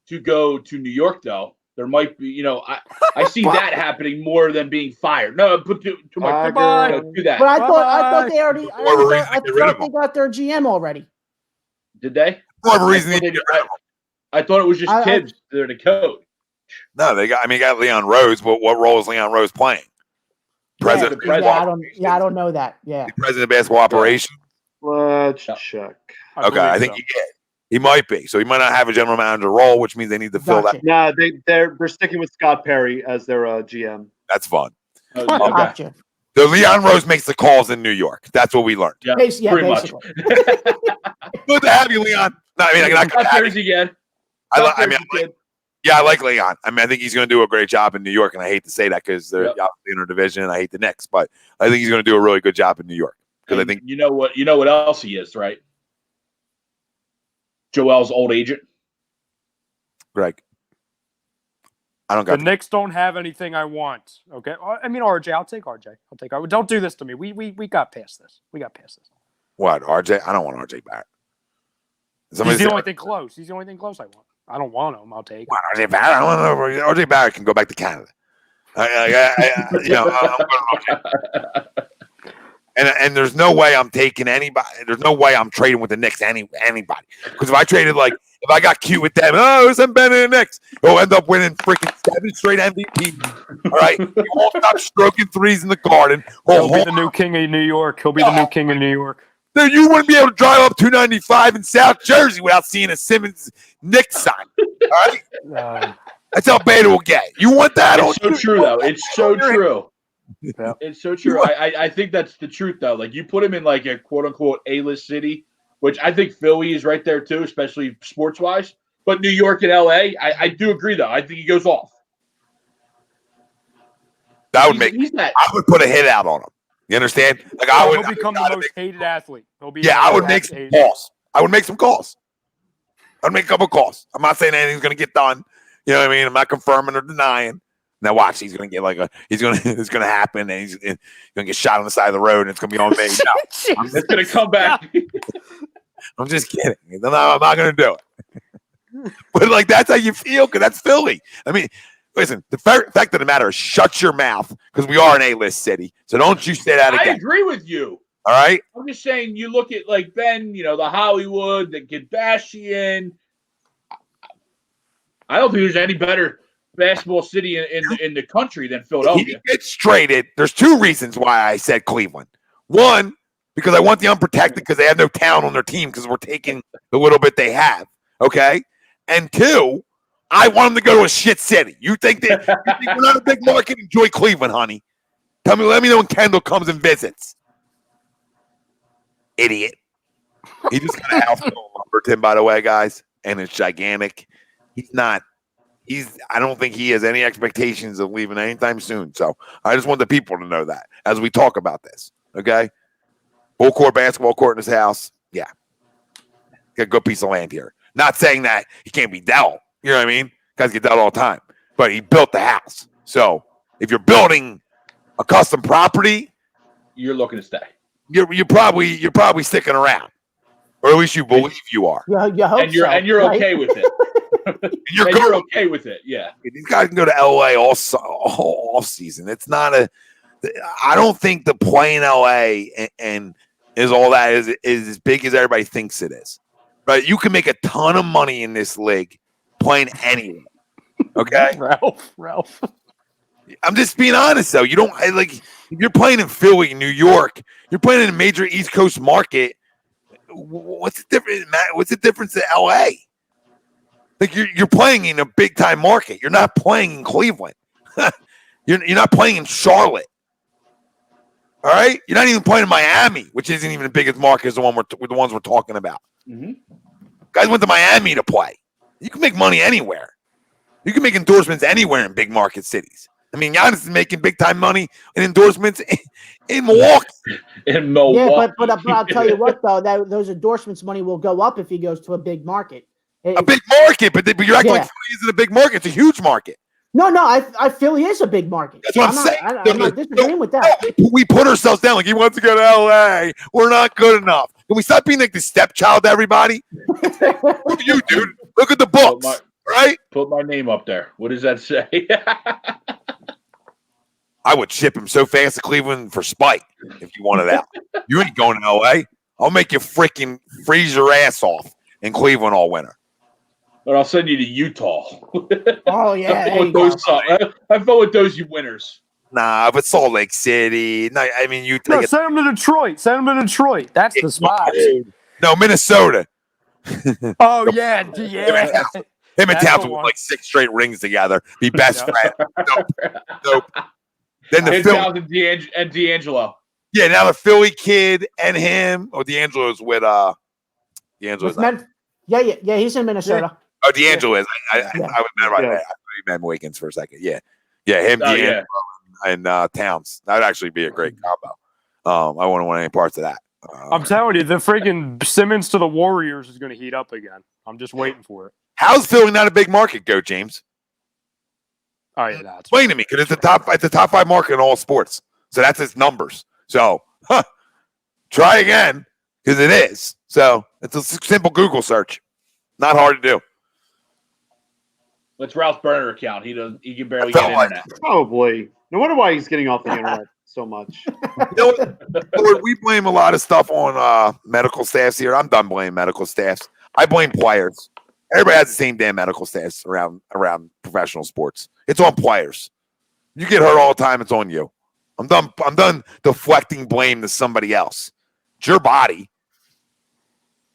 to go to New York, though. There might be, I see that happening more than being fired. No, put too much. Do that. But I thought they already. I thought they got their GM already. Did they? Whatever reason I thought it was just kids. They're the coach. No, they got Leon Rose. But what role is Leon Rose playing? President. I don't know that. Yeah. President of basketball operations. Let's check. Okay, I think he might be. So he might not have a general manager role, which means they need to fill that. Nah, they're sticking with Scott Perry as their GM. That's fun. Gotcha. So Leon Rose makes the calls in New York. That's what we learned. Yeah, Pretty much. Good to have you, Leon. No, I mean, Scott Perry's again. I like Leon. I mean, I think he's going to do a great job in New York, and I hate to say that because they're obviously in our division, and I hate the Knicks, but I think he's going to do a really good job in New York. Because I think you know what else he is, right? Joel's old agent. Greg. I don't got the Knicks don't have anything I want. Okay, I mean RJ. I'll take RJ. Don't do this to me. We got past this. What RJ? I don't want RJ back. He's the only thing close. He's the only thing close I want. I don't want him. I'll take. RJ Barrett. I don't know. RJ Barrett can go back to Canada. And there's no way I'm taking anybody. There's no way I'm trading with the Knicks anybody. Because if I traded if I got cute with them, I'm better than the Knicks. He'll end up winning freaking 7 straight MVP. All right, he won't stop stroking threes in the Garden. He'll be the new king of New York. Dude, you wouldn't be able to drive up 295 in South Jersey without seeing a Simmons Knicks sign. All right, that's how bad it will get. You want that? It's so true, though. It's so true. Yeah. It's so true. I think that's the truth, though. Like, you put him in like a quote unquote A-list city, which I think Philly is right there too, especially sports wise. But New York and LA, I do agree though. I think he goes off. That would I would put a hit out on him. You understand? Like he'll become the most hated athlete. I would make some calls. I would make some calls. I'd make a couple calls. I'm not saying anything's going to get done. You know what I mean? I'm not confirming or denying. Now watch, he's gonna get it's gonna happen, and he's gonna get shot on the side of the road, and it's gonna be on me. No, it's gonna come back. I'm just kidding. I'm not gonna do it. But like that's how you feel, because that's Philly. I mean, listen. The fact of the matter is, shut your mouth, because we are an A-list city. So don't you say that again. I agree with you. All right. I'm just saying, you look at like Ben, the Hollywood, the Kardashian. I don't think there's any better basketball city in the country than Philadelphia. He gets traded. There's 2 reasons why I said Cleveland. 1, because I want the unprotected, because they have no talent on their team, because we're taking the little bit they have. Okay. And 2, I want them to go to a shit city. You think we're not a big market? Enjoy Cleveland, honey. Let me know when Kendall comes and visits. Idiot. He just got a house in Lumberton, by the way, guys, and it's gigantic. I don't think he has any expectations of leaving anytime soon. So I just want the people to know that as we talk about this. Okay. Full court basketball court in his house. Yeah. Got a good piece of land here. Not saying that he can't be dealt. You know what I mean? Guys get dealt all the time. But he built the house. So if you're building a custom property, you're looking to stay. You're probably sticking around. Or at least you believe you are. Yeah, and you're okay with it. You're okay with it, yeah. These guys can go to LA all off season. It's not I don't think the play in LA and is all that is as big as everybody thinks it is. Right? You can make a ton of money in this league playing anywhere. Okay, Ralph. I'm just being honest though. You don't if you're playing in Philly, New York. You're playing in a major East Coast market. What's the difference, Matt? What's the difference in LA? Like you're playing in a big time market. You're not playing in Cleveland. You're not playing in Charlotte. All right, you're not even playing in Miami, which isn't even the biggest market as the ones we're talking about. Mm-hmm. Guys went to Miami to play. You can make money anywhere. You can make endorsements anywhere in big market cities. I mean, Giannis is making big time money in endorsements in Milwaukee. Yeah, but I'll tell you what though, those endorsements money will go up if he goes to a big market. A big market, but you're acting like Philly isn't a big market. It's a huge market. No, I feel he is a big market. That's what I'm saying. I'm not disagreeing with that. We put ourselves down like he wants to go to LA. We're not good enough. Can we stop being like the stepchild to everybody? Look at you, dude. Look at the books, right? Put my name up there. What does that say? I would ship him so fast to Cleveland for spite if you wanted out. You ain't going to LA. I'll make you freaking freeze your ass off in Cleveland all winter. But I'll send you to Utah. Oh yeah, Have fun with those winners. Nah, but Salt Lake City. No, I mean, you take Send him to Detroit. Send him to Detroit. That's the spot. No, Minnesota. Oh yeah, yeah. Him and That's Towns the will win one. like 6 straight rings together. Be best Yeah. friend. Nope. Then the And Philly, Towns and D'Angelo. yeah, now the Philly kid and him. Oh, D'Angelo's with D'Angelo's With yeah, he's in Minnesota. Oh, D'Angelo is. I Yeah. was mad right Yeah. there. I thought you meant Wiggins for a second. Yeah, him, Oh, D'Angelo, yeah. and Towns. That would actually be a great combo. I wouldn't want any parts of that. I'm telling you, the freaking Simmons to the Warriors is going to heat up again. I'm just waiting for it. How's Philly not a big market, go James? Oh yeah, that's Explain to me, because it's the top 5 market in all sports. So that's its numbers. So try again, because it is. So it's a simple Google search. Not hard to do. What's Ralph's burner account? He can barely That's get all internet. Probably. No wonder why he's getting off the internet so much. You know what? Lord, we blame a lot of stuff on medical staffs here. I'm done blaming medical staffs. I blame players. Everybody has the same damn medical staffs around professional sports. It's on players. You get hurt all the time, it's on you. I'm done deflecting blame to somebody else. It's your body.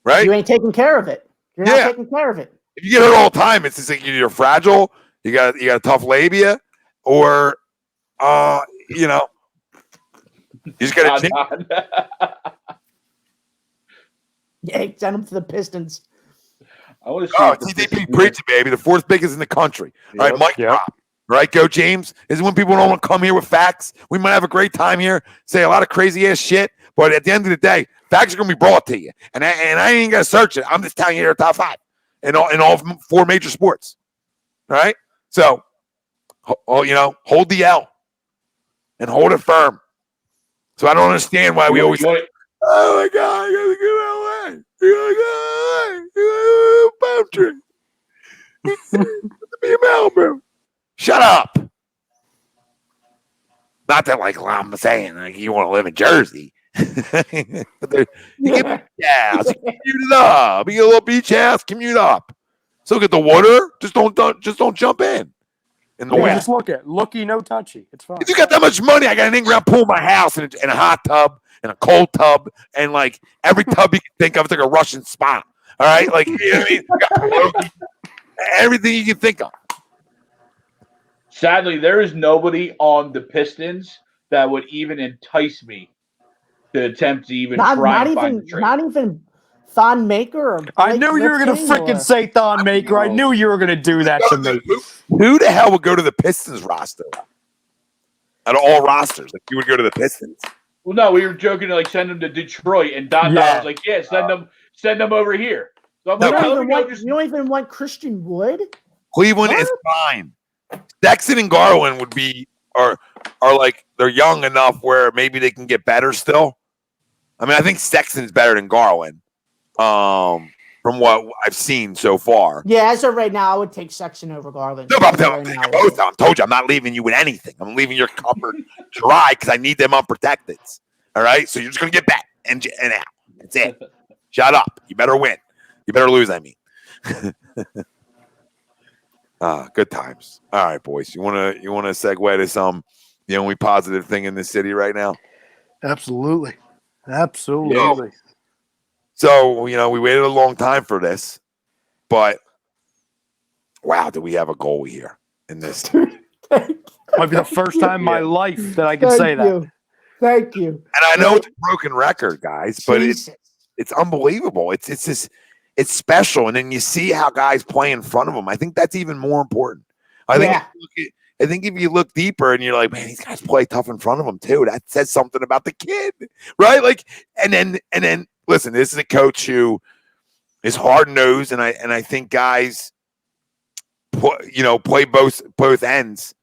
Right? You ain't taking care of it. You're not Yeah. taking care of it. If you get hurt all the time, it's just like you're fragile, you got a tough labia, or you just got to Yeah, send him to the Pistons. I want to see. Oh, if the TDP Pistons preaching, baby. The 4th biggest in the country. All right, Mike Yep. drop. Right, go James. This is when people don't want to come here with facts. We might have a great time here, say a lot of crazy ass shit, but at the end of the day, facts are going to be brought to you. And I ain't going to search it. I'm just telling you they're top 5 in all 4 major sports. All right? So, hold the L and hold it firm. So I don't understand why we always say, oh my God, I got to go to LA. You got to go palm tree. Be a Malibu. Shut up. Not that I'm saying you want to live in Jersey. You commute it up. You get a little beach house, commute up. Still get the water. Just don't jump in the Yeah, winter. just looky, no touchy. It's fine. If you got that much money, I got an in-ground pool in my house and a hot tub and a cold tub and like every tub you can think of. It's like a Russian spa. All right, like you know what I mean? Everything you can think of. Sadly, there is nobody on the Pistons that would even entice me to attempt to even try and find the trade. Not even Thon Maker. Or I knew you were going to freaking say Thon Maker. I knew you were going to do that to me. Who the hell would go to the Pistons roster? Out of all rosters, like you would go to the Pistons. Well, no, we were joking to send them to Detroit, and Don was like, "Yeah, send them over here." So I'm You like, don't even want Christian Wood? Cleveland is fine. Sexton and Garland would be are like they're young enough where maybe they can get better still. I mean, I think Sexton's better than Garland. From what I've seen so far. Yeah, as of right now, I would take Sexton over Garland. No, but I'm both. I told you I'm not leaving you with anything. I'm leaving your cupboard dry because I need them unprotected. All right, so you're just gonna get back and out. That's it. Shut up. You better win. You better lose. I mean. Good times. All right, boys. You wanna segue to some the only positive thing in this city right now? Absolutely. So, we waited a long time for this, but wow, do we have a goal here in this? Might be the first time in my life that I can say that. Thank you. And I know it's a broken record, guys, but Jesus. it's unbelievable. It's just it's special, and then you see how guys play in front of them. I think that's even more important. I think if you look deeper and you're like, man, these guys play tough in front of them too. That says something about the kid, right? Like, and then listen, this is a coach who is hard nosed, and I think guys, play both ends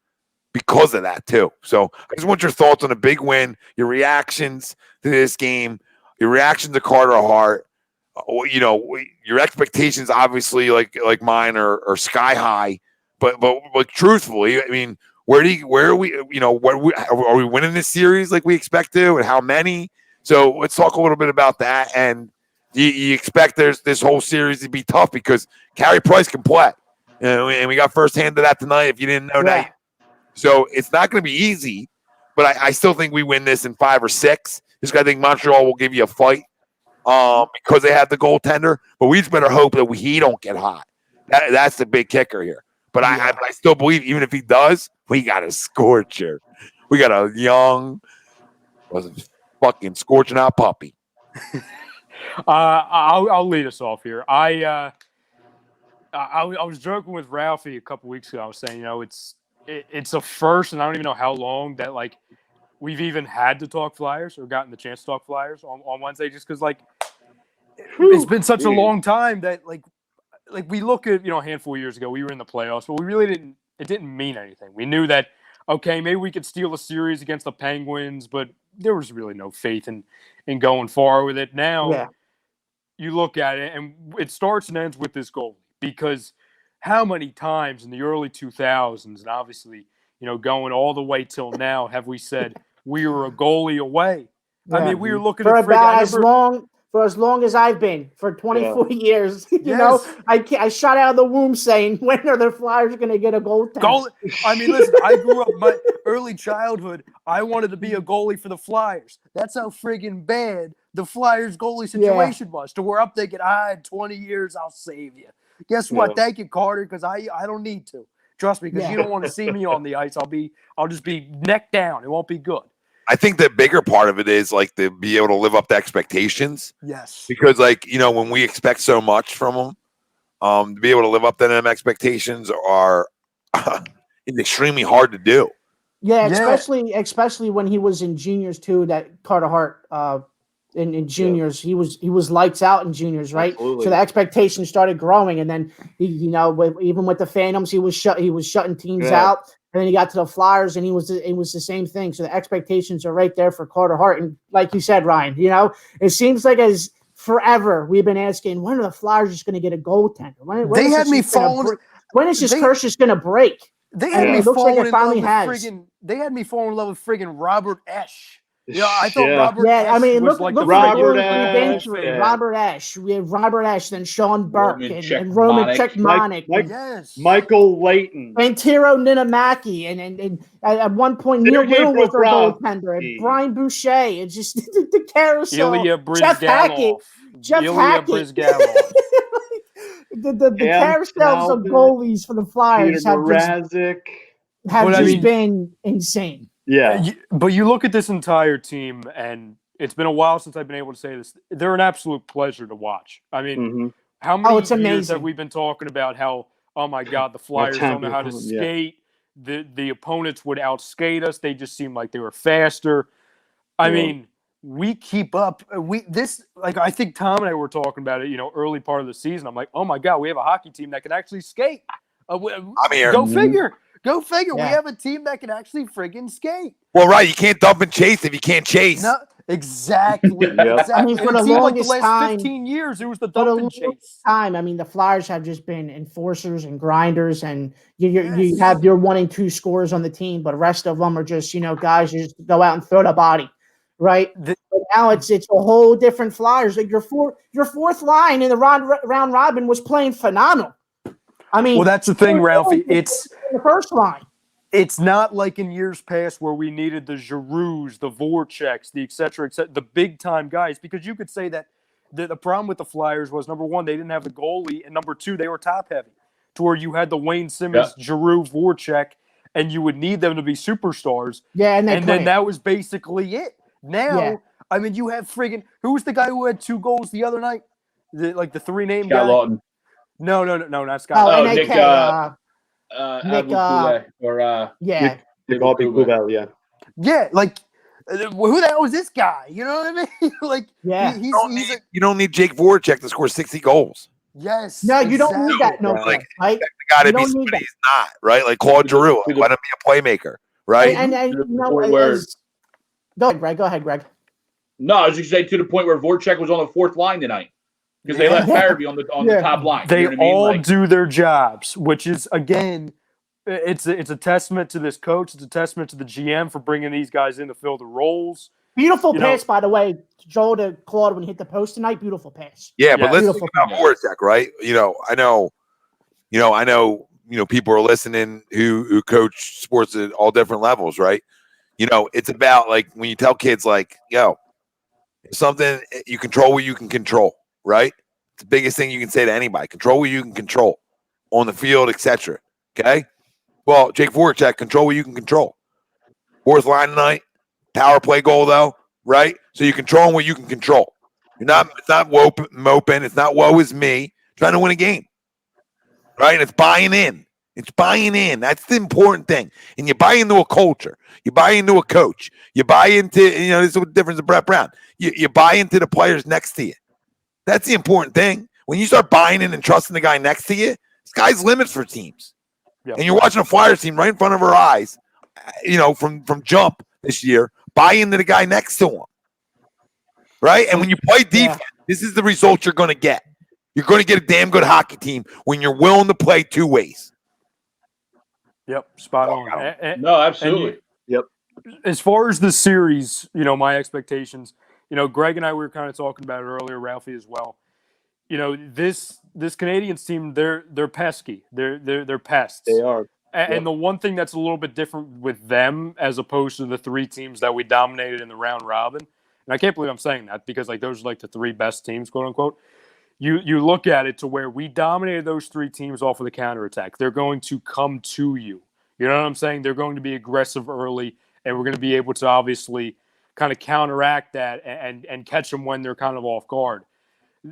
because of that too. So I just want your thoughts on a big win, your reactions to this game, your reaction to Carter Hart. Your expectations obviously like mine are sky high, but truthfully, I mean, are we winning this series like we expect to, and how many? So let's talk a little bit about that. And you expect this whole series to be tough because Carey Price can play, and we got firsthand of that tonight. If you didn't know that, so it's not going to be easy. but I still think we win this in 5 or 6. Just I think Montreal will give you a fight because they have the goaltender. But we just better hope that he don't get hot. That's the big kicker here. But I still believe even if he does, we got a scorcher. We got a young, fucking scorching out puppy. I'll lead us off here. I was joking with Ralphie a couple weeks ago. I was saying, it's a first, and I don't even know how long that like we've even had to talk Flyers or gotten the chance to talk Flyers on Wednesday, just because like it's been such a long time that like we look at a handful of years ago we were in the playoffs, but we really didn't. It didn't mean anything. We knew that okay, maybe we could steal a series against the Penguins, but there was really no faith in going far with it. Now you look at it, and it starts and ends with this goal. Because how many times in the early 2000s, and obviously, going all the way till now, have we said we were a goalie away? Yeah. I mean, we were looking for at about as long as I've been, for 24 years. I shot out of the womb saying, when are the Flyers going to get a goaltender? I mean, listen, I grew up my early childhood. I wanted to be a goalie for the Flyers. That's how friggin' bad the Flyers goalie situation was. To where I'm thinking, in 20 years, I'll save you. Guess what? Thank you, Carter, because I don't need to. Trust me, because you don't want to see me on the ice. I'll just be neck down. It won't be good. I think the bigger part of it is like to be able to live up to expectations. Yes. Because when we expect so much from them, to be able to live up to them expectations are extremely hard to do. Yeah, especially when he was in juniors too. That Carter Hart in juniors, he was lights out in juniors, right? Absolutely. So the expectations started growing, and then even with the Phantoms, he was shutting teams out. And then he got to the Flyers, and it was the same thing. So the expectations are right there for Carter Hart. And like you said, Ryan, it seems like as forever we've been asking, when are the Flyers just going to get a goaltender? When is this curse just going to break? They had me falling in love with friggin' Robert Esch. Yeah, I thought Robert Esch was like the Robert Esch. Robert Esch. We have Robert Esch, then Sean Burke and Roman Czechmanic. Michael Layton. Antero Ninamaki. And at one point, Neil Little was their goaltender. And Brian Boucher. It's just the carousel. Ilya Jeff Hackett. The carousels of goalies for the Flyers have just been insane. Yeah. But you look at this entire team, and it's been a while since I've been able to say this. They're an absolute pleasure to watch. I mean, how many years have we been talking about how, oh my God, the Flyers don't know how to skate. The opponents would outskate us. They just seemed like they were faster. I mean, we keep up. I think Tom and I were talking about it, early part of the season. I'm like, oh my God, we have a hockey team that can actually skate. Go figure. Go figure. Yeah. We have a team that can actually friggin' skate. Well, right. You can't dump and chase if you can't chase. No, exactly. Exactly. I mean, for the longest last time, 15 years, it was the dump and chase. The Flyers have just been enforcers and grinders, and you have your 1 and 2 scorers on the team, but the rest of them are just, guys who just go out and throw the body. Right. But now it's a whole different Flyers. Like your fourth line in the round robin was playing phenomenal. I mean, well, that's the thing, Ralphie. It's the first line. It's not like in years past where we needed the Girouxs, the Voraceks, the et cetera, the big time guys, because you could say that the problem with the Flyers was, number one, they didn't have the goalie, and number two, they were top heavy, to where you had the Wayne Simmons, Giroux, Voracek, and you would need them to be superstars. Yeah, and then that was basically it. Now, I mean, you have friggin' who was the guy who had 2 goals the other night? The 3-name guy. Lawton. No, not Scott. Nick. Nick. Yeah, like who the hell was this guy? You know what I mean? You don't need Jake Voracek to score 60 goals. Yes. No, you don't need that. No, right? The guy to be somebody he's not, right? Like Claude Giroux, let him be a playmaker, right? And go ahead, Greg. No, I was just saying to the point where Voracek was on the 4th line tonight. Because they left Farabee on the top line. They all do their jobs, which is, again, it's a testament to this coach. It's a testament to the GM for bringing these guys in to fill the roles. Beautiful pass, by the way, Joel to Claude when he hit the post tonight. Beautiful pass. Yeah, but let's think about Voracek, right? I know, people are listening who coach sports at all different levels, right? It's about like when you tell kids like, yo, something you control what you can control, right? It's the biggest thing you can say to anybody. Control what you can control on the field, etc. Okay? Well, Jake Voracek, control what you can control. Fourth line tonight, power play goal though, right? So you're controlling what you can control. It's not moping, it's not woe is me, trying to win a game. Right? And it's buying in. It's buying in. That's the important thing. And you buy into a culture. You buy into a coach. You buy into, this is the difference of Brett Brown. You buy into the players next to you. That's the important thing. When you start buying in and trusting the guy next to you, sky's limits for teams. Yep. And you're watching a Flyers team right in front of our eyes, from jump this year, buy into the guy next to him. Right? And when you play defense, this is the result you're going to get. You're going to get a damn good hockey team when you're willing to play two ways. Yep, spot on. No, absolutely. As far as the series, my expectations, Greg and I were kind of talking about it earlier, Ralphie as well. This Canadiens team, they're pesky. They're pests. They are. And the one thing that's a little bit different with them as opposed to the three teams that we dominated in the round robin, and I can't believe I'm saying that because those are like the three best teams, quote unquote. You look at it to where we dominated those three teams off of the counterattack. They're going to come to you. You know what I'm saying? They're going to be aggressive early, and we're going to be able to obviously kind of counteract that and catch them when they're kind of off guard.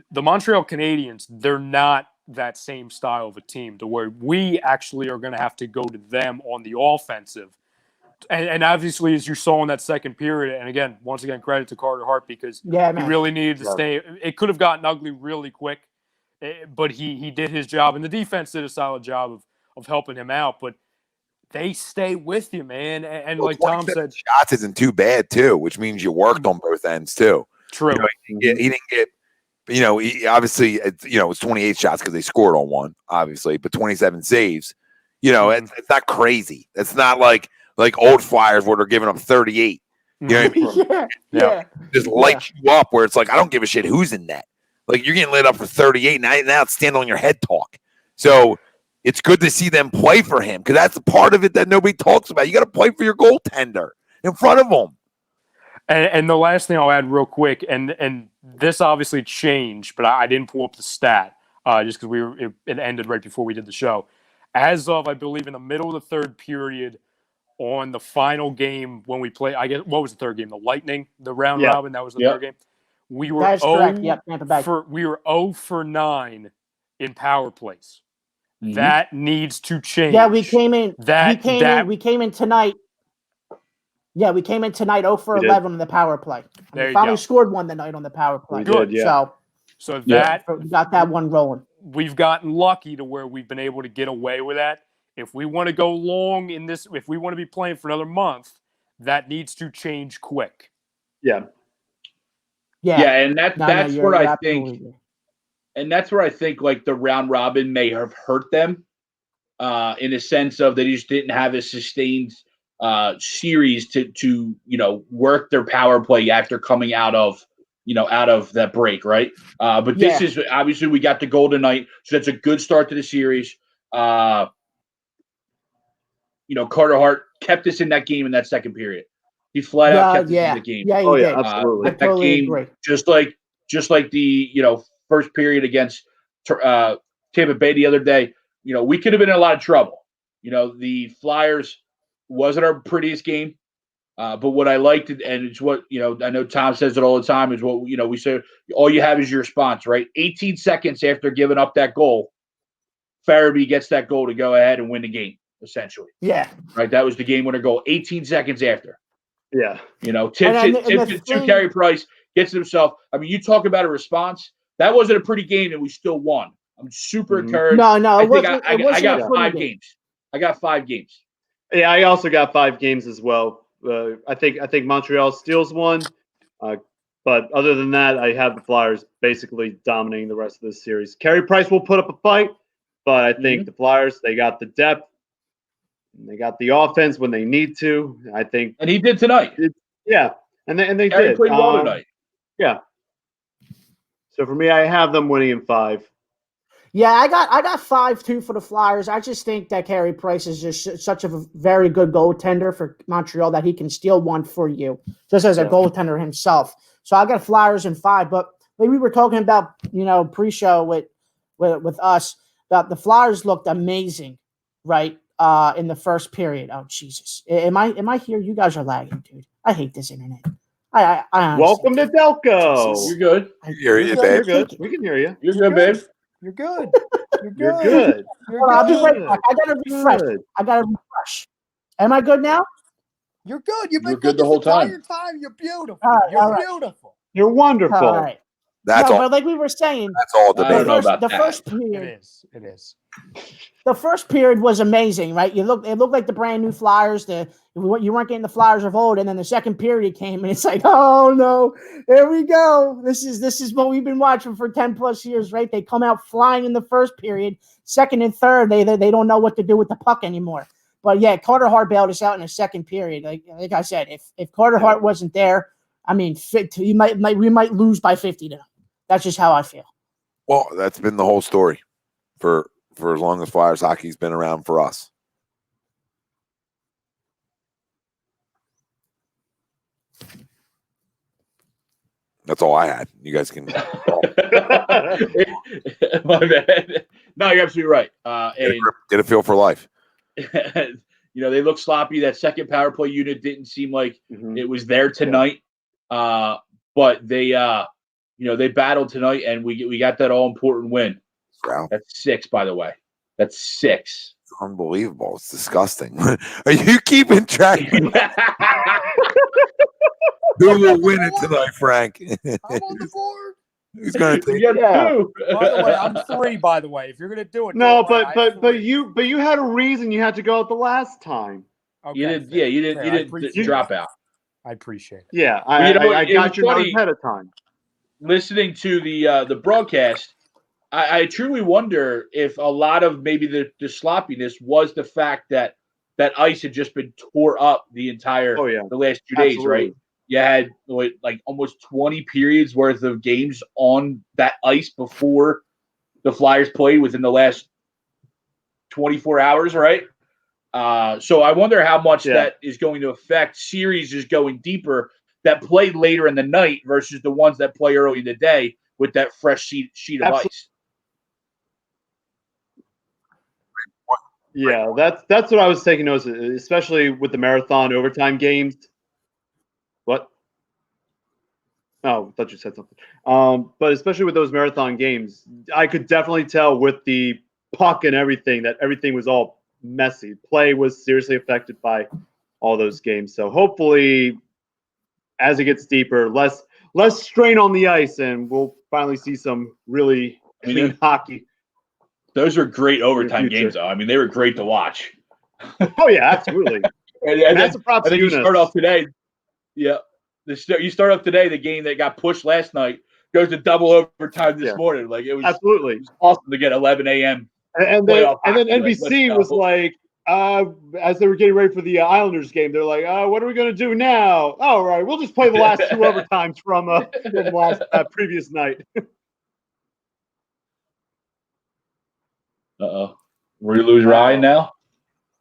The Montreal Canadiens, they're not that same style of a team to where we actually are going to have to go to them on the offensive. And obviously, as you saw in that second period, and again, once again, credit to Carter Hart because he really needed to stay. It could have gotten ugly really quick, but he did his job, and the defense did a solid job of helping him out. But they stay with you, man. And like Tom said, shots isn't too bad too, which means you worked on both ends too. True. He didn't get. He obviously, it's 28 shots because they scored on one, obviously, but 27 saves. It's not crazy. It's not like old Flyers where they're giving up 38. You know what I mean? Just light you up where it's like, I don't give a shit who's in net. Like, you're getting lit up for 38. Now it's stand on your head talk. So it's good to see them play for him because that's a part of it that nobody talks about. You got to play for your goaltender in front of him. And the last thing I'll add real quick, and this obviously changed, but I didn't pull up the stat just because it ended right before we did the show. As of, I believe, in the middle of the third period on the final game when we played, I guess, what was the third game? The Lightning, the round robin, that was the third game. We were 0 for 9 in power plays. Mm-hmm. That needs to change. Yeah, we came in tonight. Yeah, we came in tonight 0 for 11 on the power play. We finally scored one tonight on the power play. Good, yeah. So that we got that one rolling. We've gotten lucky to where we've been able to get away with that. If we want to go long in this, if we want to be playing for another month, that needs to change quick. Yeah, and that's where I think, and that's where I think like the round robin may have hurt them, in a sense of they just didn't have a sustained series to work their power play after coming out of that break, right? But this is obviously we got the goal tonight, so that's a good start to the series. Carter Hart kept us in that game in that second period. He flat out kept us in the game. Yeah, he did. Absolutely. I totally agree. Just like the first period against Tampa Bay the other day. We could have been in a lot of trouble. The Flyers wasn't our prettiest game, but what I liked, and it's what I know Tom says it all the time, is what we say. All you have is your response, right? 18 seconds after giving up that goal, Farabee gets that goal to go ahead and win the game. Essentially, right. That was the game winner goal. 18 seconds after, Tim Carey Price gets himself. I mean, you talk about a response. That wasn't a pretty game, and we still won. I'm super encouraged. No, I got 5 games. I got 5 games. Yeah, I also got 5 games as well. I think Montreal steals one, but other than that, I have the Flyers basically dominating the rest of this series. Carey Price will put up a fight, but I think the Flyers, they got the depth. They got the offense when they need to. I think, and he did tonight. And they did. Played well tonight. Yeah. So for me, I have them winning in 5. Yeah, I got 5-2 for the Flyers. I just think that Carey Price is just such a very good goaltender for Montreal that he can steal one for you, just as a goaltender himself. So I got Flyers in 5. But like we were talking about, pre-show with us, that the Flyers looked amazing, right? In the first period. Oh Jesus, am I here? You guys are lagging, dude. I hate this internet. I honestly, Welcome to Delco. You're good. You're You're good. We can hear you. You're good, babe. You're good. You're You're good. good. You're Hold on, I'll be good. right back. I gotta refresh. Good. I gotta refresh. Am I good now? You're good. You've been You're good good the this whole time. entire time. You're beautiful. All right, You're all right. beautiful. You're wonderful. All right. That's no, all. but like we were saying, That's all I don't debate. know about the that. first It period, is. It is. the first period was amazing, right? It looked like the brand new Flyers. You weren't getting the Flyers of old, and then the second period came, and it's like, oh no, there we go. This is what we've been watching for 10 plus years, right? They come out flying in the first period, second and third, they don't know what to do with the puck anymore. But yeah, Carter Hart bailed us out in the second period. Like I said, if Carter Hart wasn't there, I mean, we might lose by 50 to them. That's just how I feel. Well, that's been the whole story for as long as Flyers hockey's been around for us. That's all I had. You guys can. My bad. No, you're absolutely right. Get a feel for life. They look sloppy. That second power play unit didn't seem like it was there tonight. But they battled tonight, and we got that all important win. Wow. That's 6, by the way. That's 6. It's unbelievable. It's disgusting. Are you keeping track? Who will win it tonight, Frank? I'm on the board. Who's going to take You got 2. By the way, I'm 3. By the way, if you're gonna do it, No, don't worry, but you had a reason you had to go out the last time. okay, You didn't. fair, Yeah, you fair. I didn't appreciate drop it. out. I appreciate it. Yeah, Well, I it got was your note funny. ahead of time. Listening to the broadcast, I truly wonder if a lot of maybe the sloppiness was the fact that ice had just been tore up the entire the last 2 days, right? You had like almost 20 periods worth of games on that ice before the Flyers played within the last 24 hours, right? So I wonder how much that is going to affect series is going deeper that play later in the night versus the ones that play early in the day with that fresh sheet of ice. Yeah, that's what I was taking notice, especially with the marathon overtime games. What? Oh, I thought you said something. But especially with those marathon games, I could definitely tell with the puck and everything that everything was all messy. Play was seriously affected by all those games. So hopefully, as it gets deeper, less strain on the ice, and we'll finally see some really clean hockey. Those were great overtime games, though. I mean, they were great to watch. Oh yeah, absolutely. and that's a props. I think you start off today. Yeah, you start off today. The game that got pushed last night goes to double overtime this morning. Like it was absolutely it was awesome to get 11 a.m. And then NBC was like, as they were getting ready for the Islanders game, they're like, what are we going to do now? All right, we'll just play the last 2 overtimes from last previous night. Uh-oh. We lose Ryan now?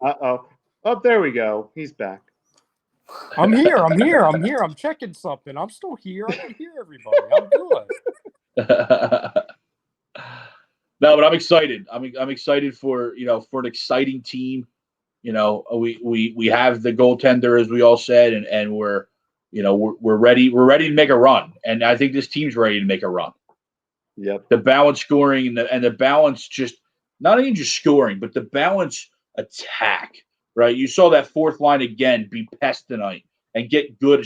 Uh-oh. Oh, there we go. He's back. I'm here. I'm checking something. I'm still here. I can hear everybody. I'm good. No, but I'm excited. I'm excited for an exciting team. We have the goaltender, as we all said, and we're ready. We're ready to make a run, and I think this team's ready to make a run. Yep. The balance scoring and the balance just not even just scoring, but the balance attack. Right, you saw that fourth line again be pest tonight and get good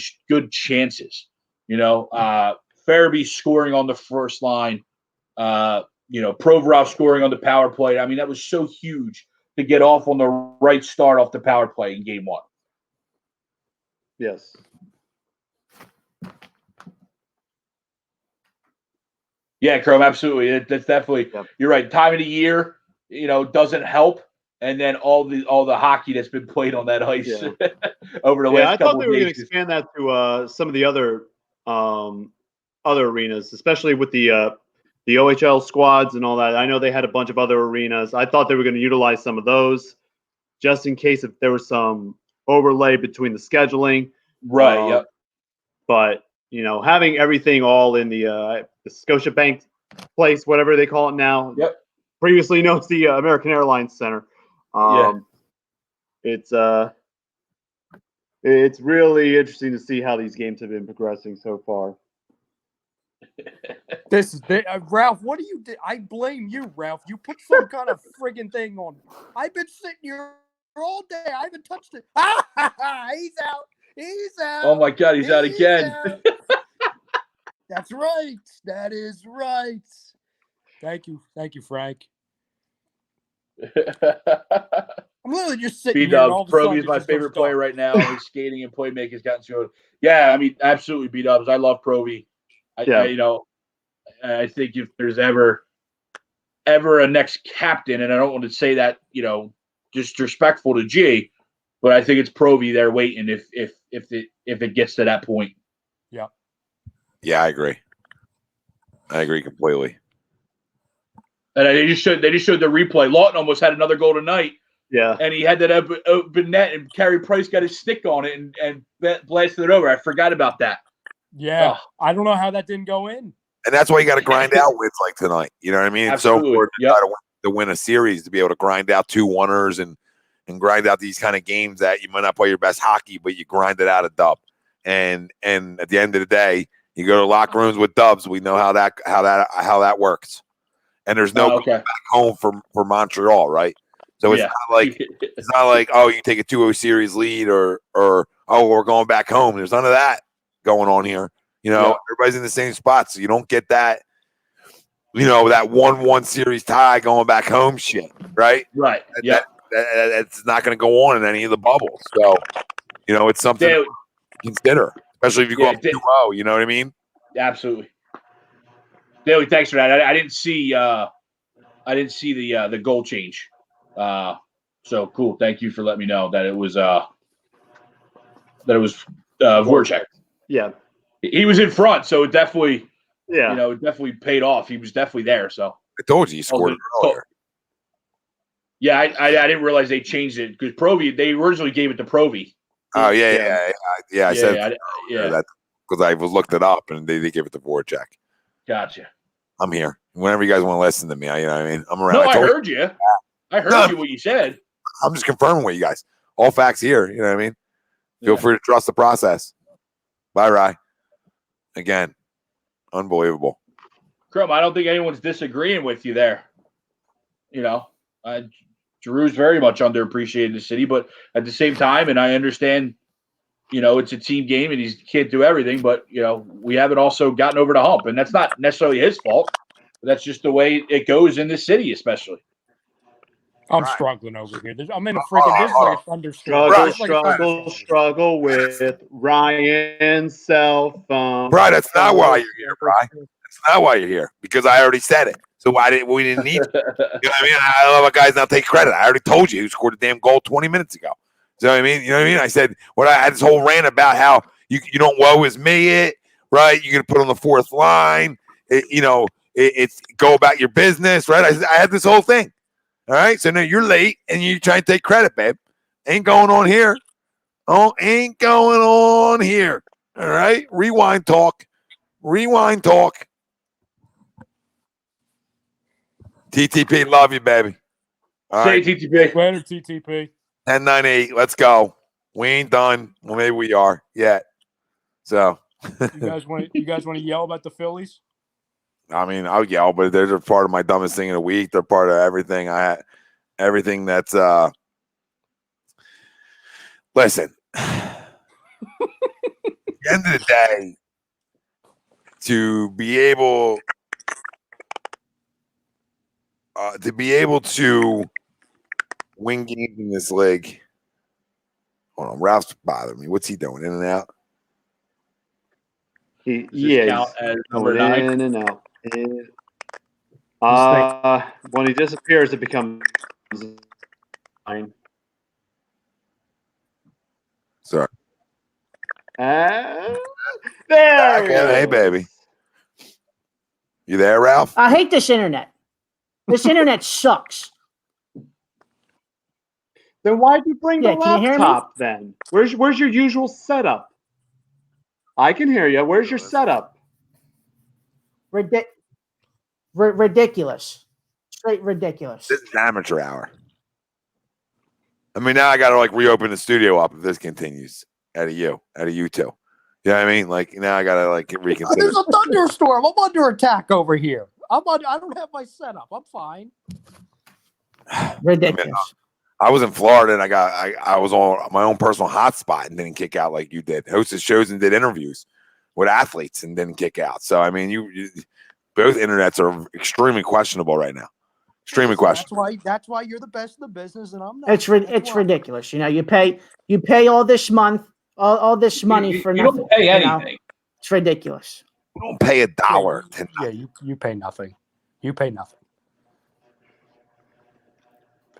chances. Farabee scoring on the first line. Provorov scoring on the power play. I mean, that was so huge to get off on the right start off the power play in game 1. Yes. Yeah, Chrome, absolutely. That's definitely You're right. Time of the year, doesn't help. And then all the hockey that's been played on that ice over the last couple of days. I thought they were going to expand that to some of the other arenas, especially with the the OHL squads and all that. I know they had a bunch of other arenas. I thought they were going to utilize some of those just in case if there was some overlay between the scheduling. Right. Yep. But, having everything all in the Scotiabank place, whatever they call it now. Yep. Previously known as the American Airlines Center. It's really interesting to see how these games have been progressing so far. Ralph. What do you do? I blame you, Ralph. You put some kind of friggin' thing on. I've been sitting here all day. I haven't touched it. He's out. He's out. Oh my God, he's out again. Out. That's right. That is right. Thank you, Frank. I'm literally just sitting here. B-Dubs, Provy is my favorite player right now. His skating and playmaking has gotten so. Yeah, I mean, absolutely, B-Dubs. I love Provy. I think if there's ever a next captain, and I don't want to say that, disrespectful to G, but I think it's Provy there waiting if it gets to that point. Yeah. Yeah, I agree. I agree completely. And they just showed the replay. Lawton almost had another goal tonight. Yeah. And he had that open net, and Carey Price got his stick on it and blasted it over. I forgot about that. Yeah. I don't know how that didn't go in. And that's why you got to grind out wins like tonight. You know what I mean? It's so important to try to win a series, to be able to grind out 2-1ers and grind out these kind of games that you might not play your best hockey, but you grind it out a dub. And at the end of the day, you go to locker rooms with dubs. We know how that works. And there's no going back home for Montreal, right? So it's not like oh, you take a 2-0 series lead or oh, we're going back home. There's none of that going on here. Everybody's in the same spot, so you don't get that, that 1-1 series tie going back home shit, right? Right. Yeah. That's not going to go on in any of the bubbles. So, it's something to consider, especially if you go up 2-0. You know what I mean? Absolutely. Daly, thanks for that. I didn't see the goal change. So cool. Thank you for letting me know that it was Voracek. Yeah. He was in front, so it definitely it definitely paid off. He was definitely there. So I told you he scored earlier. Yeah, I didn't realize they changed it because Provy, they originally gave it to Provy. Oh yeah. I said that because I looked it up and they gave it to Voracek. Gotcha. I'm here. Whenever you guys want to listen to me, you know what I mean? I'm around. No, I heard you. I heard you what you said. I'm just confirming with you guys. All facts here. You know what I mean? Feel free to trust the process. Bye, Rye. Again, unbelievable. Crum, I don't think anyone's disagreeing with you there. Drew's very much underappreciated in the city, but at the same time, and I understand, it's a team game and he can't do everything, but, we haven't also gotten over the hump, and that's not necessarily his fault. But that's just the way it goes in this city, especially. I'm struggling over here. I'm in a freaking this is like a thunderstorm. Struggle with Ryan's cell phone. Bri, that's not why you're here, Bri. That's not why you're here. Because I already said it. So we didn't need you. You know what I mean? I love a guys not take credit. I already told you who scored a damn goal 20 minutes ago. So I mean, you know what I mean? I said I had this whole rant about how you don't woe is me it, right? You're gonna put on the fourth line. It's go about your business, right? I had this whole thing. All right. So now you're late and you try to take credit, babe. Ain't going on here. Oh, ain't going on here. All right. Rewind talk. TTP, love you, baby. All right. TTP. Later, TTP. 10-9-8. Let's go. We ain't done. Well, maybe we are yet. So you guys want to yell about the Phillies? I mean, I'll yell, but they're part of my dumbest thing of the week. They're part of everything everything that's listen. At the end of the day, to be able to win games in this league. Hold on, Ralph's bothering me. What's he doing? In and out? He's number 9. in and out. When he disappears, it becomes 9. Sorry. There. Hey, baby. You there, Ralph? I hate this internet. This internet sucks. Then why'd you bring Yeah, the can you hear me? laptop then? Where's your usual setup? I can hear you. Where's your setup? Ridiculous. Straight ridiculous. This is amateur hour. I mean, now I got to like reopen the studio up if this continues out of you two. You know what I mean? Like now I got to like reconsider. There's a thunderstorm. I'm under attack over here. I don't have my setup. I'm fine. Ridiculous. I was in Florida and I was on my own personal hotspot and didn't kick out like you did. Hosted shows and did interviews with athletes and didn't kick out. So I mean, you both internets are extremely questionable right now. Extremely questionable. That's why you're the best in the business, and I'm not. It's ridiculous. You know, you pay all this all this money for you nothing. don't pay you know? anything. It's ridiculous. We don't pay $1. You pay nothing. You pay nothing.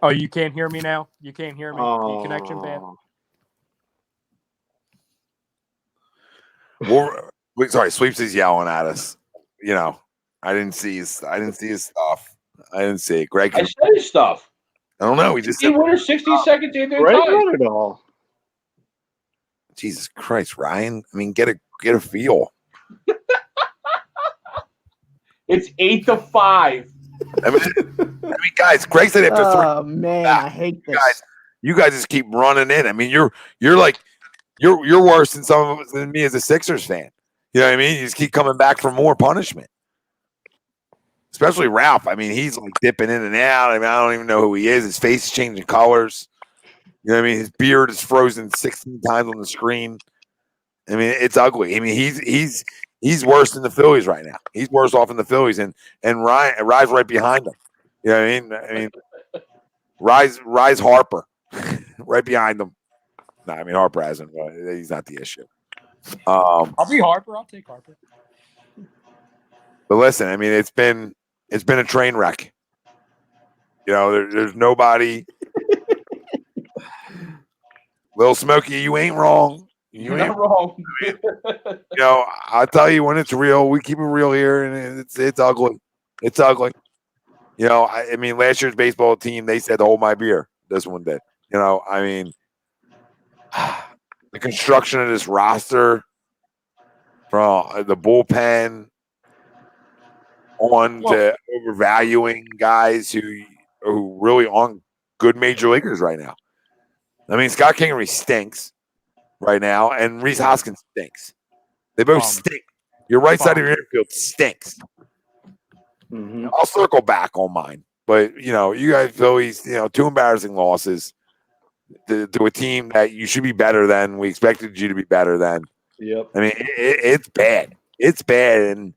Oh, you can't hear me now? You can't hear me? The connection bad? Sorry, Sweeps is yelling at us. You know, I didn't see his stuff. I didn't see it. Greg, I said his stuff. I don't know. He just He said, won 60 seconds into Greg time. won it all. Jesus Christ, Ryan. I mean, get a feel. It's 8-5. I mean, guys, Greg said after 3. Oh man, I hate this. You guys just keep running in. I mean, you're worse than me as a Sixers fan. You know what I mean? You just keep coming back for more punishment. Especially Ralph. I mean, he's like dipping in and out. I mean, I don't even know who he is. His face is changing colors. You know what I mean? His beard is frozen 16 times on the screen. I mean, it's ugly. I mean, he's worse than the Phillies right now. He's worse off than the Phillies, and Rye's right behind him. You know what I mean? Rye's Harper right behind him. No, I mean Harper hasn't. He's not the issue. I'll be Harper. I'll take Harper. But listen, I mean, it's been a train wreck. You know, there's nobody. Little Smokey, you ain't wrong. You're not wrong. You know, I'll tell you when it's real. We keep it real here, and it's ugly. It's ugly. You know, I mean, last year's baseball team, they said, "Hold my beer." This one did. You know, I mean, the construction of this roster, from the bullpen on to overvaluing guys who really aren't good major leaguers right now. I mean, Scott Kingery stinks right now, and Reese Hoskins stinks. They both stink. Your right side of your infield stinks. Mm-hmm. I'll circle back on mine, but you know, you guys Phillies, you know, 2 embarrassing losses to a team that you should be better than. We expected you to be better than. Yep. I mean, it's bad. It's bad, and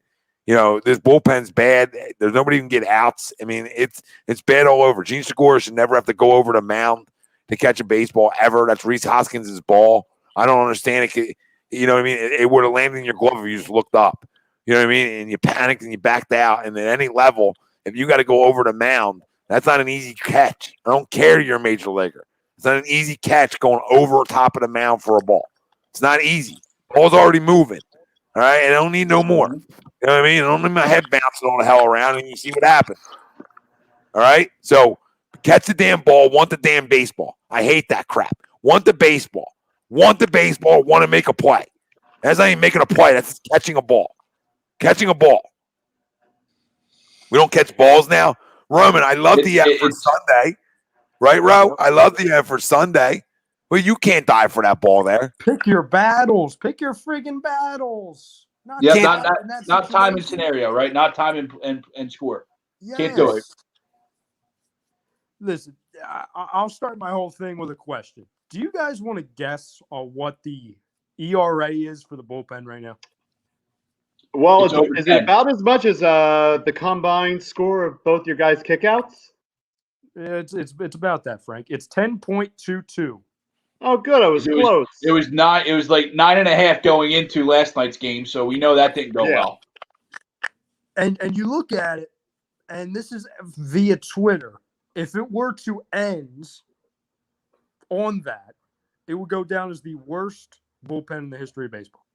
you know, this bullpen's bad. There's nobody can get outs. I mean, it's bad all over. Gene Segura should never have to go over the mound to catch a baseball ever. That's Reese Hoskins' ball. I don't understand it. You know what I mean? It would have landed in your glove if you just looked up. You know what I mean? And you panicked and you backed out. And at any level, if you got to go over the mound, that's not an easy catch. I don't care you're a major leaguer. It's not an easy catch going over top of the mound for a ball. It's not easy. Ball's already moving. All right? I don't need no more. You know what I mean? I don't need my head bouncing all the hell around and you see what happens. All right? So catch the damn ball, want the damn baseball. I hate that crap. Want the baseball. Want the baseball, want to make a play. That's not even making a play. That's catching a ball. Catching a ball. We don't catch balls now. Roman, I love the effort Sunday. Right, Ro? I love the effort Sunday. Well, you can't die for that ball there. Pick your battles. Pick your friggin' battles. Not time and scenario, right? Not time and score. Yes. Can't do it. Listen, I'll start my whole thing with a question. Do you guys want to guess on what the ERA is for the bullpen right now? Well, It's is it about as much as the combined score of both your guys' kickouts? It's about that, Frank. It's 10.22. Oh, good. I was close. It was not. It was like 9.5 going into last night's game, so we know that didn't go well. And you look at it, and this is via Twitter. If it were to end on that, it would go down as the worst bullpen in the history of baseball.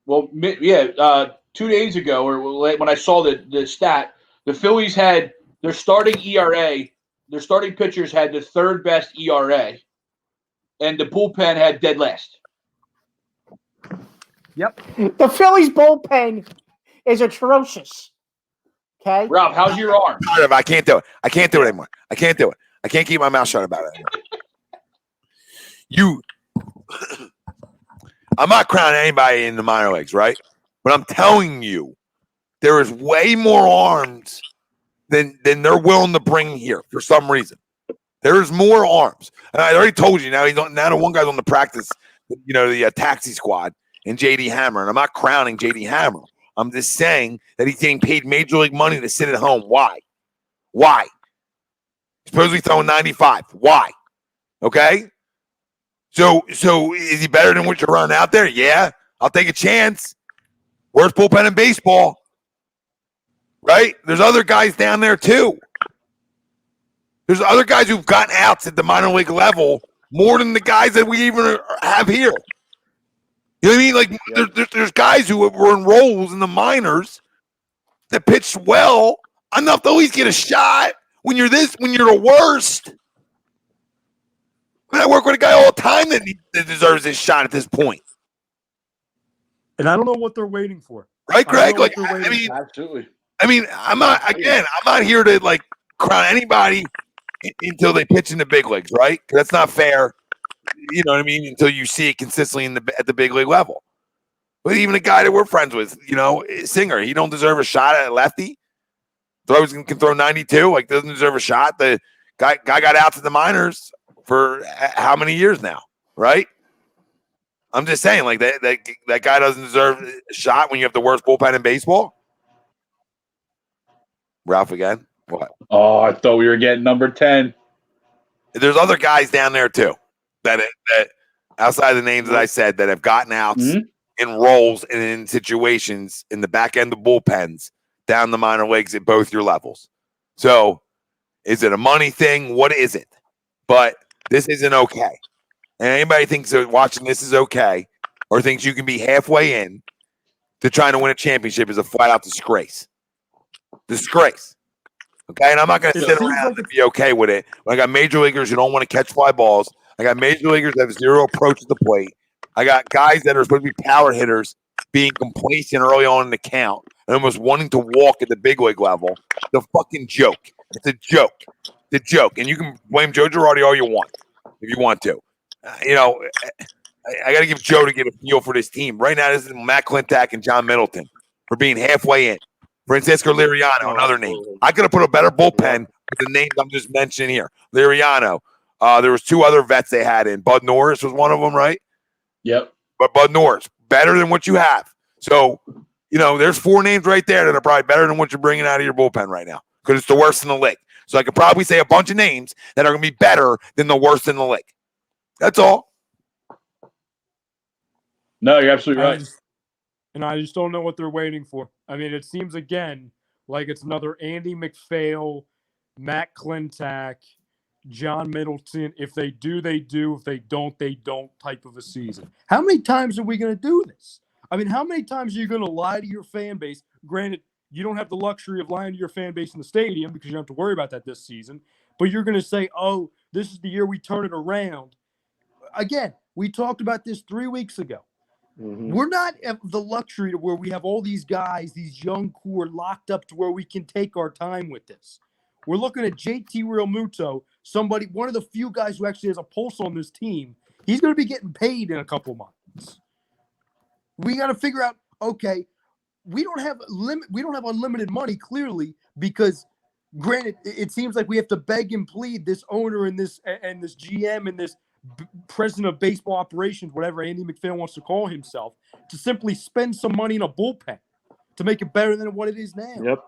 Well, yeah, 2 days ago, or when I saw the stat, the Phillies had their starting ERA, their starting pitchers had the third best ERA, and the bullpen had dead last. Yep. The Phillies bullpen is atrocious. Okay. Ralph, how's your arm? I can't do it. I can't do it anymore. I can't do it. I can't keep my mouth shut about it anymore. I'm not crowning anybody in the minor leagues, right? But I'm telling you, there is way more arms than they're willing to bring here for some reason. There's more arms. And I already told you, now the one guy's on the practice, the taxi squad, and JD Hammer. And I'm not crowning JD Hammer. I'm just saying that he's getting paid major league money to sit at home. Why? Supposedly throwing 95. Why? Okay? So is he better than what you're running out there? Yeah, I'll take a chance. Worst bullpen in baseball, right? There's other guys down there too. There's other guys who've gotten outs at the minor league level more than the guys that we even have here. You know what I mean? Like there's guys who were in roles in the minors that pitched well enough to at least get a shot. When you're the worst. I work with a guy all the time that deserves this shot at this point. And I don't know what they're waiting for. Right, Greg? Absolutely. I'm not here to like crown anybody until they pitch in the big leagues, right? That's not fair. You know what I mean? Until you see it consistently at the big league level. But even a guy that we're friends with, Singer, he don't deserve a shot at lefty. Can throw 92, like doesn't deserve a shot. The guy got out to the minors for how many years now, right? I'm just saying, like that guy doesn't deserve a shot when you have the worst bullpen in baseball. Ralph again. What? Oh, I thought we were getting number 10. There's other guys down there too that outside the names that I said that have gotten outs in roles and in situations in the back end of bullpens down the minor leagues at both your levels. So is it a money thing? What is it? But this isn't okay. And anybody thinks that watching this is okay or thinks you can be halfway in to trying to win a championship is a flat-out disgrace. Disgrace. Okay? And I'm not going to sit around and be okay with it. When I got major leaguers who don't want to catch fly balls. I got major leaguers that have zero approach to the plate. I got guys that are supposed to be power hitters being complacent early on in the count and almost wanting to walk at the big league level. It's a fucking joke. It's a joke. It's a joke. And you can blame Joe Girardi all you want if you want to. I got to give Joe to get a feel for this team. Right now, this is Matt Klentak and John Middleton for being halfway in. Francisco Liriano, another name. I could have put a better bullpen with the names I'm just mentioning here. Liriano. There was two other vets they had in. Bud Norris was one of them, right? Yep. But Bud Norris, better than what you have. So, there's four names right there that are probably better than what you're bringing out of your bullpen right now because it's the worst in the league. So I could probably say a bunch of names that are going to be better than the worst in the league. That's all. No, you're absolutely right. I just don't know what they're waiting for. I mean, it seems again like it's another Andy McPhail, Matt Klentak, John Middleton. If they do, they do. If they don't, they don't type of a season. How many times are we going to do this? I mean, how many times are you going to lie to your fan base? Granted, you don't have the luxury of lying to your fan base in the stadium because you don't have to worry about that this season. But you're going to say, oh, this is the year we turn it around. Again, we talked about this 3 weeks ago. We're not at the luxury to where we have all these guys, these young core locked up to where we can take our time with this. We're looking at JT Realmuto, one of the few guys who actually has a pulse on this team. He's going to be getting paid in a couple months. We got to figure out, okay, we don't have unlimited money, clearly, because granted, it seems like we have to beg and plead this owner and this GM and this president of baseball operations, whatever Andy McPhail wants to call himself, to simply spend some money in a bullpen to make it better than what it is now. Yep.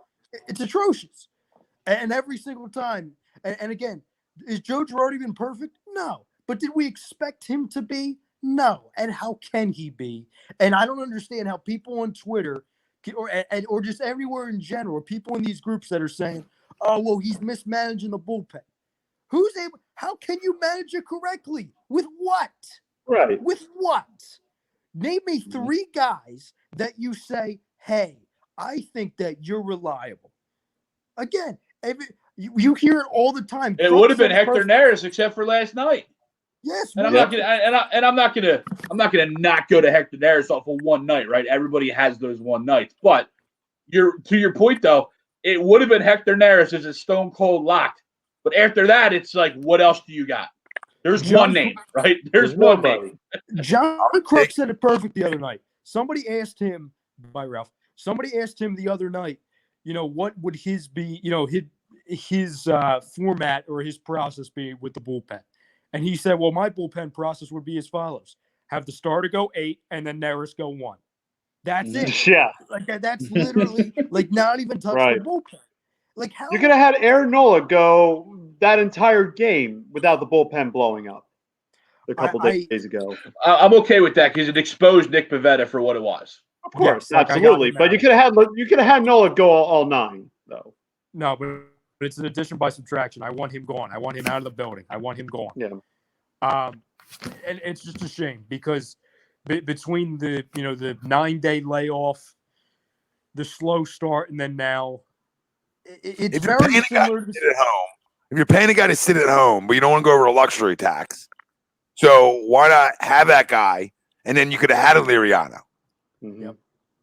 It's atrocious. And every single time. And again, is Joe Girardi been perfect? No. But did we expect him to be? No. And how can he be? And I don't understand how people on Twitter or just everywhere in general, people in these groups that are saying, oh, well, he's mismanaging the bullpen. How can you manage it correctly? With what? Right. With what? Name me three guys that you say, hey, I think that you're reliable. Again, you hear it all the time. It Crooks would have been said it Hector perfect. Neris, except for last night. Yes, And I'm not gonna not go to Hector Neris off of one night, right? Everybody has those one nights. But to your point though, it would have been Hector Neris as a stone cold lock. But after that, it's like, what else do you got? There's one name, right? There's one name. John Crook said it perfect the other night. Somebody asked him, by Ralph, somebody asked him the other night, what would his be, his format or his process be with the bullpen? And he said, well, my bullpen process would be as follows. Have the starter go 8 and then Neris go 1. That's it. Yeah. Like that's literally like not even touch Right. the bullpen. Like how You could have had Aaron Nola go that entire game without the bullpen blowing up a couple days ago. I'm okay with that because it exposed Nick Pivetta for what it was. Of course, like, absolutely. But you could have had Nola go all 9 though. No, but it's an addition by subtraction. I want him gone. I want him out of the building. I want him gone. Yeah. And it's just a shame because between the 9-day layoff, the slow start, and then now, it's very similar to sit at home. If you're paying a guy to sit at home, but you don't want to go over a luxury tax, so why not have that guy? And then you could have had a Liriano,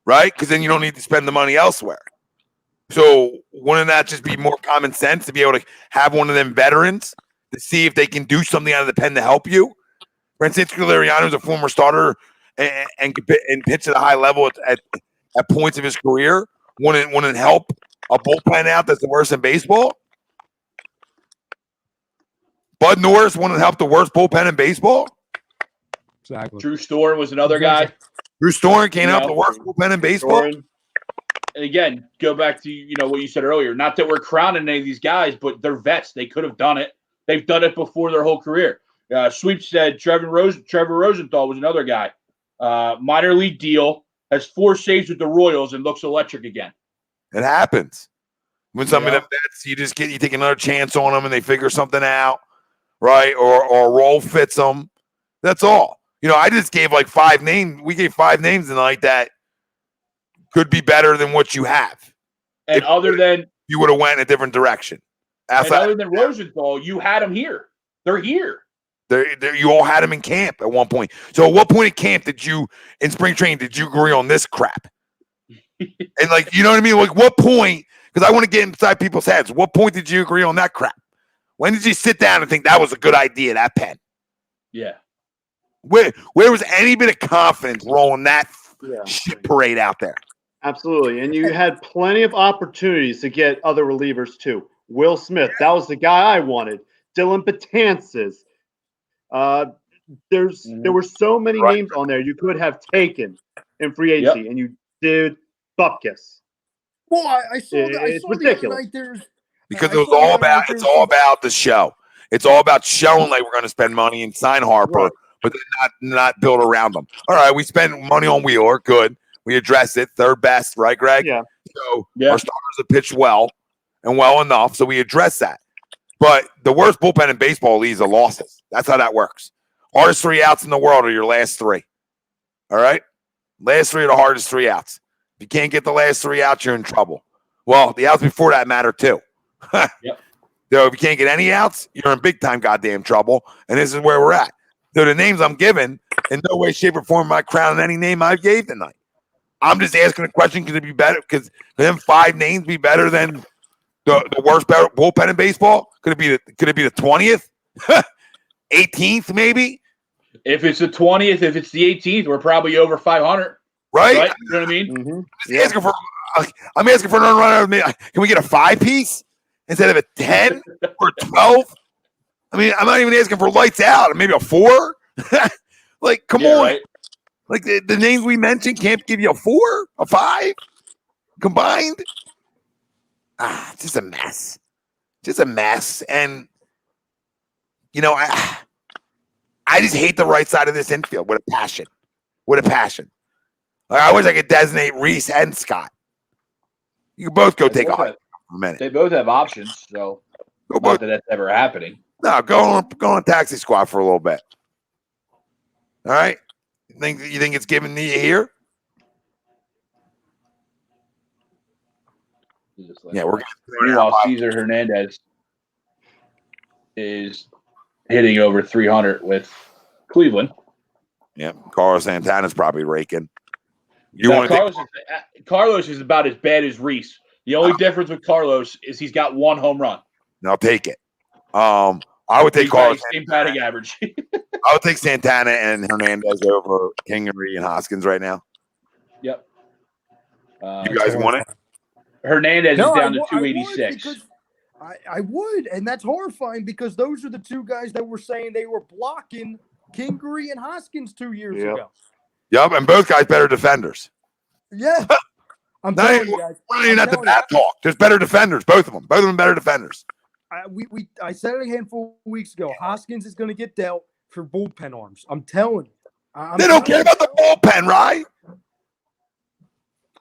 right? Because then you don't need to spend the money elsewhere. So wouldn't that just be more common sense to be able to have one of them veterans to see if they can do something out of the pen to help you? Francisco Liriano is a former starter and pitch at a high level at points of his career. Wouldn't help a bullpen out that's the worst in baseball? Bud Norris wouldn't help the worst bullpen in baseball? Exactly. Drew Storen was another guy. Drew Storen can't help the worst bullpen in baseball? And again, go back to what you said earlier. Not that we're crowning any of these guys, but they're vets. They could have done it. They've done it before their whole career. Sweep said Trevor Rosenthal was another guy. Minor league deal, has 4 saves with the Royals and looks electric again. It happens. When some of them vets, you take another chance on them and they figure something out, right? Or a role fits them. That's all. I just gave like 5 names. We gave 5 names tonight that could be better than what you have. And you would have went in a different direction. Other than Rosenthal, you had them here. They're here. You all had them in camp at one point. So at what point in camp in spring training, did you agree on this crap? And you know what I mean? Like what point, because I want to get inside people's heads. What point did you agree on that crap? When did you sit down and think that was a good idea, that pen? Yeah. Where was any bit of confidence rolling that shit parade out there? Absolutely. And you had plenty of opportunities to get other relievers too. Will Smith, that was the guy I wanted. Dylan Betances. There were so many names on there you could have taken in free agency, and you did Bupkis. Well, I saw that. It's ridiculous. Because it's all about the show. It's all about showing like we're going to spend money and sign Harper, but then not build around them. All right, we spent money on Wheeler. Good. We addressed it. Third best, right, Greg? Yeah. So our starters have pitched well and well enough, so we addressed that. But the worst bullpen in baseball leads the losses. That's how that works. Hardest 3 outs in the world are your last 3. All right? Last 3 are the hardest 3 outs. If you can't get the last 3 outs, you're in trouble. Well, the outs before that matter too. So if you can't get any outs, you're in big time goddamn trouble. And this is where we're at. So the names I'm giving, in no way, shape, or form am I crowning any name I gave tonight. I'm just asking a question, could it be better? Because for them 5 names be better than the worst bullpen in baseball? Could it be the 20th? 18th, maybe? If it's the 20th, if it's the 18th, we're probably over 500. Right? You know what I mean? Mm-hmm. I'm asking for another run. Can we get a 5-piece instead of a 10 or a 12? I mean, I'm not even asking for lights out. Maybe a 4? Come on. Right. Like the names we mentioned can't give you a 4, a 5 combined. Just a mess. Just a mess. And I just hate the right side of this infield with a passion. I wish I could designate Reese and Scott. You can both go take a hike for a minute. They both have options, so not that that's ever happening. No, go on taxi squad for a little bit. All right? You think it's giving me here? Yeah, we're Meanwhile, Cesar Hernandez is hitting over 300 with Cleveland. Yeah, Carlos Santana's probably raking. Carlos is about as bad as Reese. The only difference with Carlos is he's got 1 home run. I'll take it. I would take Carlos. Same batting average. I would take Santana and Hernandez over Kingery and Hoskins right now. Yep. You guys want it? Hernandez is down to 286. I would, and that's horrifying because those are the two guys that were saying they were blocking Kingery and Hoskins 2 years ago. Yep, and both guys better defenders. Yeah. I'm telling you guys. Not even at the bat talk. Just better defenders, both of them. Both of them better defenders. I said it a handful of weeks ago. Hoskins is going to get dealt for bullpen arms. I'm telling you. They don't care about the bullpen, right?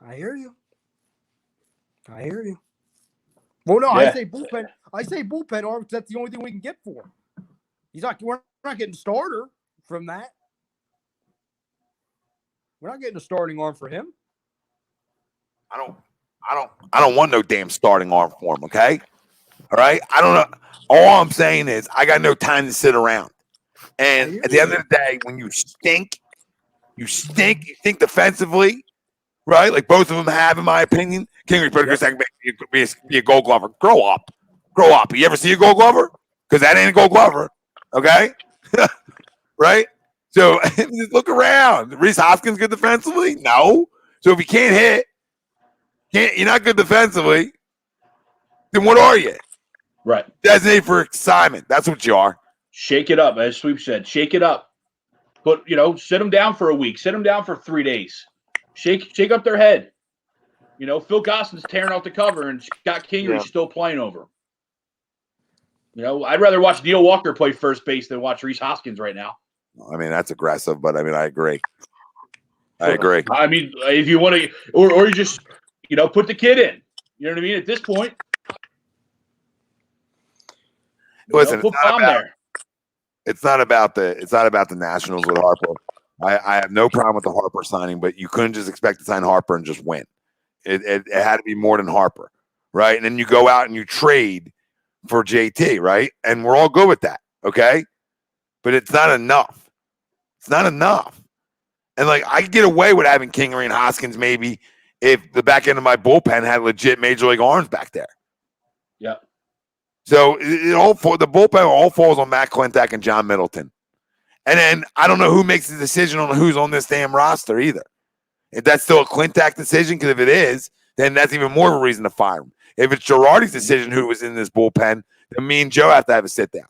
I hear you. Well, no, I say bullpen. I say bullpen arm because that's the only thing we can get for him. We're not getting a starter from that. We're not getting a starting arm for him. I don't want no damn starting arm for him, okay? All right? I don't know. All I'm saying is I got no time to sit around. And at the end of the day, when you stink defensively, right? Like both of them have, in my opinion. Kingery's better be a Gold Glover. Grow up. You ever see a Gold Glover? Because that ain't a Gold Glover, okay? Right? So just look around. Reese Hoskins good defensively? No. So if you can't hit, you're not good defensively, then what are you? Right. Designated for assignment. That's what you are. Shake it up, as Sweep said. Shake it up. But, sit them down for a week. Sit them down for 3 days. Shake up their head. Phil Goslin's tearing out the cover, and Scott Kingery's still playing over. I'd rather watch Neil Walker play first base than watch Reese Hoskins right now. I mean, that's aggressive, but I mean, I agree. I mean, if you want to, or you just, put the kid in. You know what I mean? At this point, listen, put Baum there. It's not about the Nationals with Harper. I have no problem with the Harper signing, but you couldn't just expect to sign Harper and just win. It had to be more than Harper, right? And then you go out and you trade for JT, right? And we're all good with that, okay? But it's not enough. It's not enough. And I could get away with having Kingery and Hoskins maybe if the back end of my bullpen had legit major league arms back there. Yeah. So the bullpen all falls on Matt Klentak and John Middleton. And then I don't know who makes the decision on who's on this damn roster either. If that's still a Klentak decision, because if it is, then that's even more of a reason to fire him. If it's Girardi's decision who was in this bullpen, then me and Joe have to have a sit down.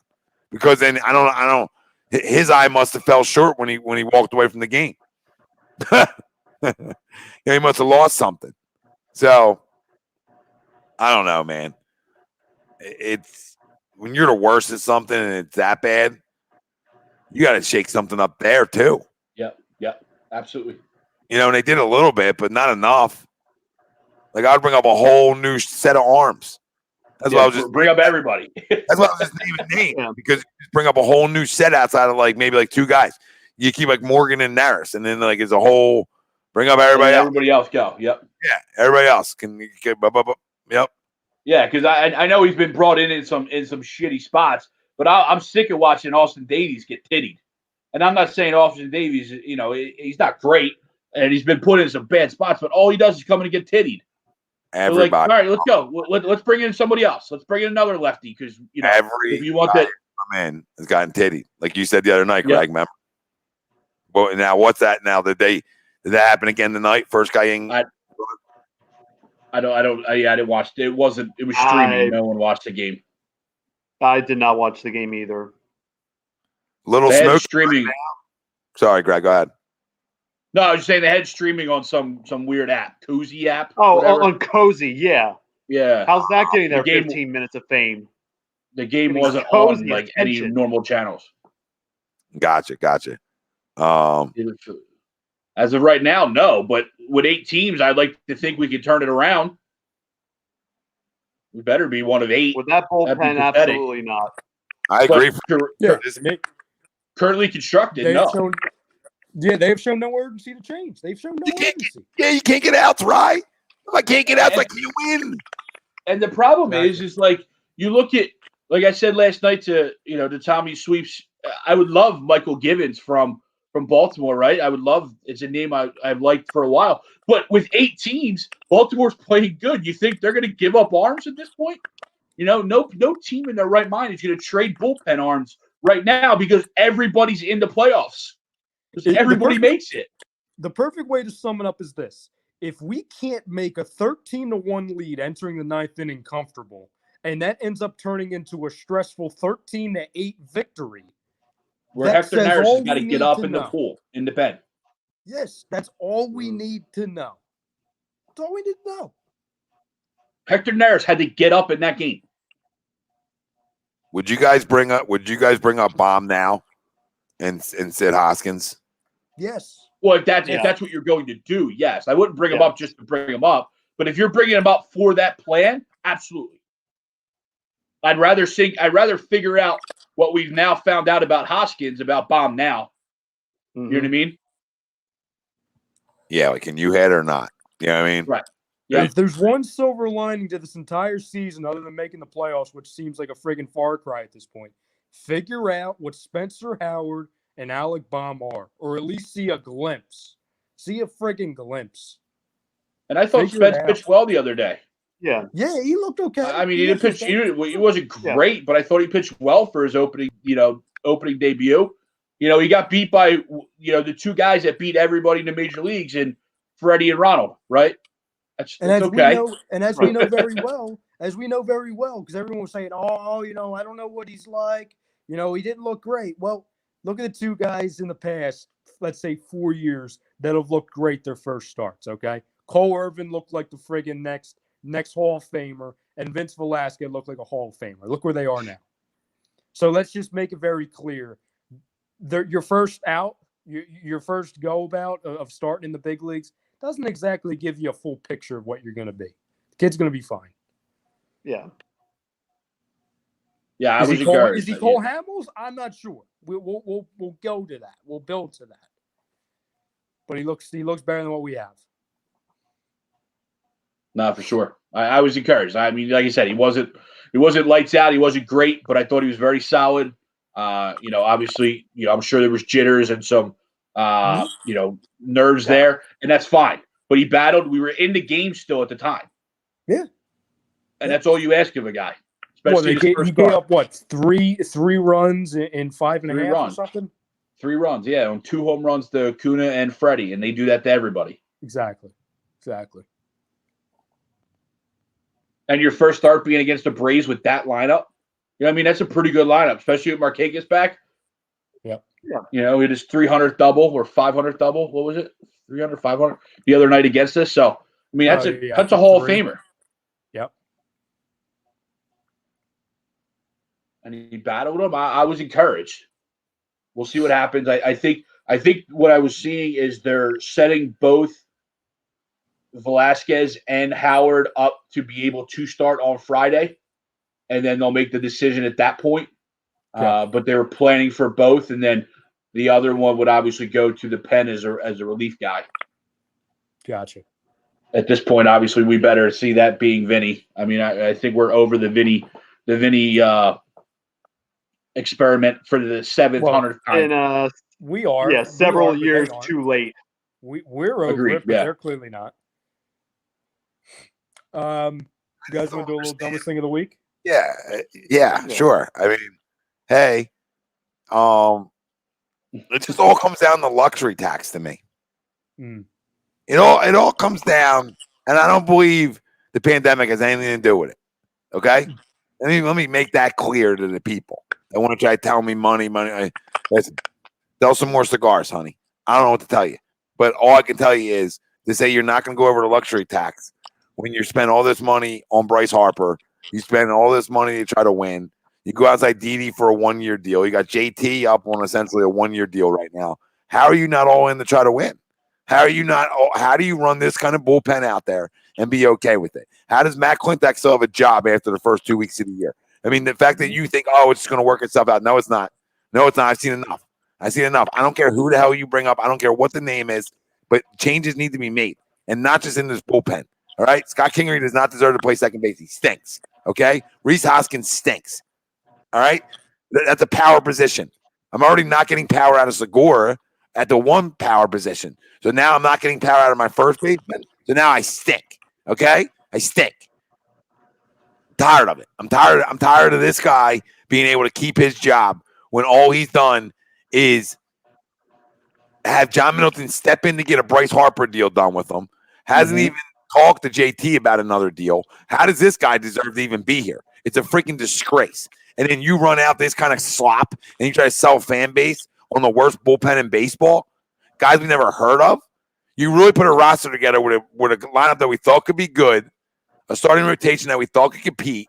Because then I don't his eye must have fell short when he walked away from the game. He must have lost something. So I don't know, man. It's when you're the worst at something and it's that bad, you got to shake something up there too. Yep, absolutely. And they did a little bit, but not enough. I'd bring up a whole new set of arms. That's why I was just bring up everybody. That's why I was just naming because you just bring up a whole new set outside of maybe 2 guys. You keep Morgan and Naris, and then it's a whole bring up everybody else. Everybody else go. Yep. Yeah, everybody else can get. Yep. Yeah, because I know he's been brought in some shitty spots, but I'm sick of watching Austin Davies get tittied. And I'm not saying Austin Davies, he's not great, and he's been put in some bad spots, but all he does is come in and get tittied. Everybody. So all right, let's go. Let's bring in somebody else. Let's bring in another lefty because if you want that, man has gotten tittied, like you said the other night, Greg. Remember? Well, now what's that? Now did that happen again tonight? First guy in. I didn't watch it. It was streaming. No one watched the game. I did not watch the game either. Little smoke streaming. Right. Sorry, Greg. Go ahead. No, I was just saying they had streaming on some weird app, Cozy app. Oh, whatever. On Cozy, yeah. Yeah. How's that getting their 15 minutes of fame? The game wasn't on any normal channels. Gotcha. As of right now, no. But with 8 teams, I'd like to think we could turn it around. We better be one of 8. With that bullpen, absolutely not. I agree. Currently constructed, no. They've shown no urgency to change. They've shown no urgency. You can't get outs, right? If I can't get outs, I can't win. And the problem is like you look at, like I said last night to Tommy Sweeps. I would love Michael Givens from Baltimore, right? I would love. It's a name I've liked for a while. But with 8 teams, Baltimore's playing good. You think they're going to give up arms at this point? No team in their right mind is going to trade bullpen arms right now because everybody's in the playoffs. Because everybody makes it. The perfect way to sum it up is this. If we can't make a 13-1 lead entering the 9th inning comfortable, and that ends up turning into a stressful 13-8 victory, where Hector Neris has got to get up in the pool, in the bed. Yes, that's all we need to know. That's all we need to know. Hector Neris had to get up in that game. Would you guys bring up Bomb now and Sid Hoskins? Yes. Well, if that's what you're going to do, yes. I wouldn't bring him up just to bring him up. But if you're bringing him up for that plan, absolutely. I'd rather figure out what we've now found out about Hoskins, about Bomb now. You know what I mean? Yeah, like, can you hit or not? You know what I mean? Right. Yeah. If there's one silver lining to this entire season other than making the playoffs, which seems like a friggin' far cry at this point, figure out what Spencer Howard and Alec Baum are, or at least see a glimpse. See a friggin' glimpse. And I thought Spence pitched well the other day. Yeah. Yeah, he looked okay. I mean, he didn't pitch. He wasn't great, but I thought he pitched well for his opening debut. He got beat by the 2 guys that beat everybody in the major leagues, and Freddie and Ronald, right? That's okay. We know very well, because everyone was saying, "Oh, I don't know what he's like. He didn't look great." Well, look at the 2 guys in the past, let's say 4 years, that have looked great their first starts. Okay, Cole Irvin looked like the friggin' next Hall of Famer, and Vince Velasquez looked like a Hall of Famer. Look where they are now. So let's just make it very clear. Your first out, your first go about of starting in the big leagues doesn't exactly give you a full picture of what you're going to be. The kid's going to be fine. Yeah. Yeah, I was encouraged. Is he Cole Hamels? I'm not sure. We'll go to that. We'll build to that. But he looks better than what we have. No, for sure. I was encouraged. I mean, like I said, he wasn't lights out. He wasn't great, but I thought he was very solid. Obviously, I'm sure there was jitters and some, nerves there, and that's fine. But he battled. We were in the game still at the time. Yeah. And that's all you ask of a guy. Especially he gave up what, three runs in 5.5 or something? 3 runs, yeah, on 2 home runs to Acuna and Freddie, and they do that to everybody. Exactly. And your first start being against the Braves with that lineup, that's a pretty good lineup, especially with Marquez back. Yep. Yeah. He had his 300th double or 500th double. What was it? 300, 500 the other night against us. So, that's a Hall of Famer. Yep. And he battled him. I was encouraged. We'll see what happens. I think what I was seeing is they're setting both Velasquez and Howard up to be able to start on Friday, and then they'll make the decision at that point. Yeah. But they were planning for both, and then the other one would obviously go to the pen as a relief guy. Gotcha. At this point, obviously, we better see that being Vinny. I mean, I think we're over the Vinny experiment for the 700th time. And we are. Yeah, several years too late. We're over it, but they're clearly not. You guys want to do a little dumbest thing of the week? Yeah, sure. I mean, hey, it just all comes down to luxury tax to me. It all comes down, and I don't believe the pandemic has anything to do with it. Okay, let me make that clear to the people. They want to try to tell me money. Listen, sell some more cigars, honey. I don't know what to tell you, but all I can tell you is to say you're not going to go over the luxury tax when you spend all this money on Bryce Harper. You spend all this money to try to win. You go outside Didi for a 1-year deal. You got JT up on essentially a 1-year deal right now. How are you not all in to try to win? How do you run this kind of bullpen out there and be okay with it? How does Matt Klintak still have a job after the first 2 weeks of the year? I mean, the fact that you think, it's going to work itself out. No, it's not. I've seen enough. I don't care who the hell you bring up. I don't care what the name is, but changes need to be made. And not just in this bullpen. All right, Scott Kingery does not deserve to play second base. He stinks. Okay, Reese Hoskins stinks. All right, that's a power position. I'm already not getting power out of Segura at the one power position. So now I'm not getting power out of my first baseman. So now I stink. Okay, I stink. Tired of it. I'm tired of this guy being able to keep his job when all he's done is have John Middleton step in to get a Bryce Harper deal done with him. Hasn't even talked to JT about another deal. How does this guy deserve to even be here? It's a freaking disgrace. And then you run out this kind of slop and you try to sell fan base on the worst bullpen in baseball, guys we never heard of. You really put a roster together with a lineup that we thought could be good, a starting rotation that we thought could compete,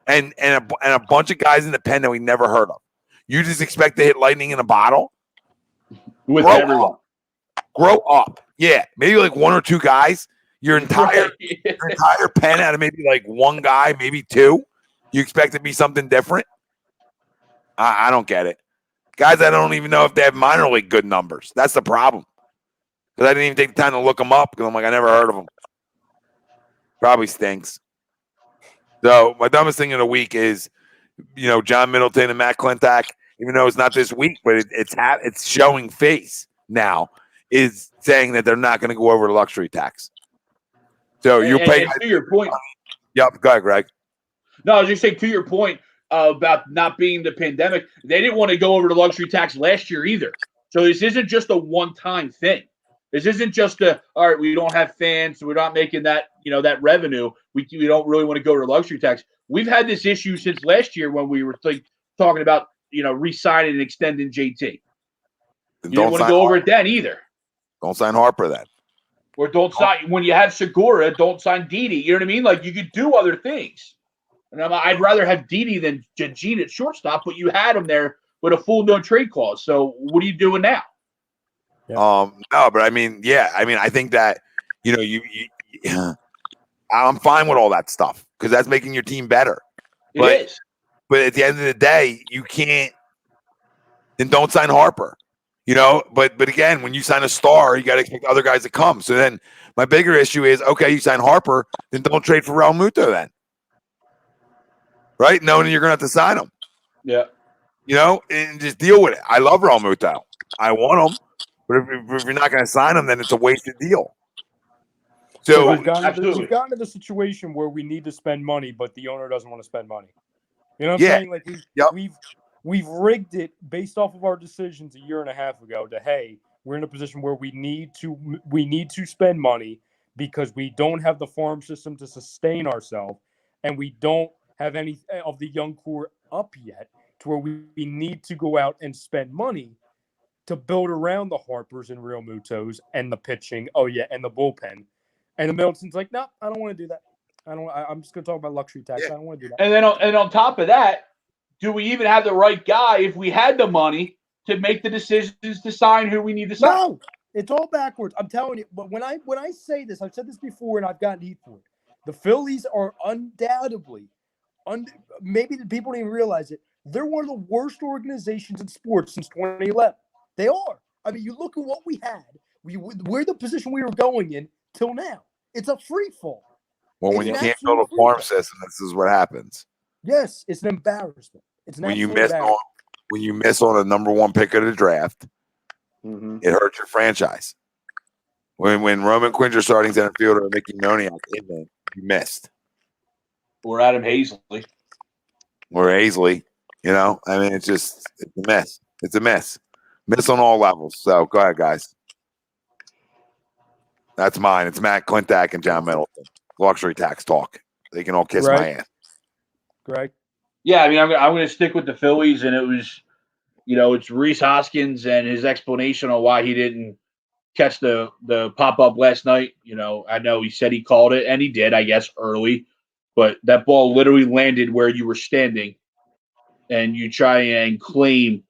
and a bunch of guys in the pen that we never heard of. You just expect to hit lightning in a bottle? With everyone. Grow up. Yeah, maybe like one or two guys. Your entire pen out of maybe like one guy, maybe two. You expect to be something different? I don't get it. Guys, I don't even know if they have minor league good numbers. That's the problem. Because I didn't even take the time to look them up because I'm like, I never heard of them. Probably stinks. So my dumbest thing of the week is, John Middleton and Matt Klentak, even though it's not this week, but it's showing face now, is saying that they're not going to go over the luxury tax. So you pay. To your point. Yep, go ahead, Greg. No, I was just saying to your point about not being the pandemic, they didn't want to go over the luxury tax last year either. So this isn't just a one-time thing. This isn't just all right, we don't have fans, so we're not making that, that revenue. We don't really want to go to the luxury tax. We've had this issue since last year when we were talking about, re-signing and extending JT. You didn't want to go over it then either. Don't sign Harper then. Or don't sign, when you have Segura, don't sign Didi. You know what I mean? Like, you could do other things. And I'd rather have Didi than Gene at shortstop, but you had him there with a full no trade clause. So what are you doing now? No, but I think that, I'm fine with all that stuff because that's making your team better. It is. But at the end of the day, you can't, then don't sign Harper. But again, when you sign a star, you got to expect other guys to come. So then my bigger issue is, okay, you sign Harper, then don't trade for Real Muto then. Right? Knowing you're going to have to sign him. Yeah. And just deal with it. I love Real Muto. I want him. But if you're not going to sign him, then it's a wasted deal. So we've gotten to the situation where we need to spend money, but the owner doesn't want to spend money. You know what I'm saying? Like we've rigged it based off of our decisions a year and a half ago to, hey, we're in a position where we need to spend money because we don't have the farm system to sustain ourselves, and we don't have any of the young core up yet to where we need to go out and spend money to build around the Harpers and Real Mutos and the pitching. Oh yeah, and the bullpen. And the Middleton's like, no, I don't want to do that. I'm just going to talk about luxury tax. I don't want to do that. And then on top of that, do we even have the right guy if we had the money to make the decisions to sign who we need to sign? No, it's all backwards. I'm telling you. But when I say this, I've said this before, and I've gotten heat for it. The Phillies are undoubtedly, maybe the people don't even realize it, they're one of the worst organizations in sports since 2011. They are. I mean, you look at what we had. We're the position we were going in till now. It's a free fall. Well, when you can't build a farm system, this is what happens. Yes, it's an embarrassment. It's when you miss on a number one pick of the draft, it hurts your franchise. When Roman Quinn's starting center fielder and Mickey Moniak in there, you missed. Or Adam Hazley. Or Hazley. It's a mess. It's a mess. Miss on all levels. So go ahead, guys. That's mine. It's Matt Klentak and John Middleton. Luxury tax talk. They can all kiss my ass. Greg? Yeah, I'm going to stick with the Phillies, and it was, it's Reese Hoskins and his explanation on why he didn't catch the pop-up last night. I know he said he called it, and he did, I guess, early. But that ball literally landed where you were standing, and you try and claim,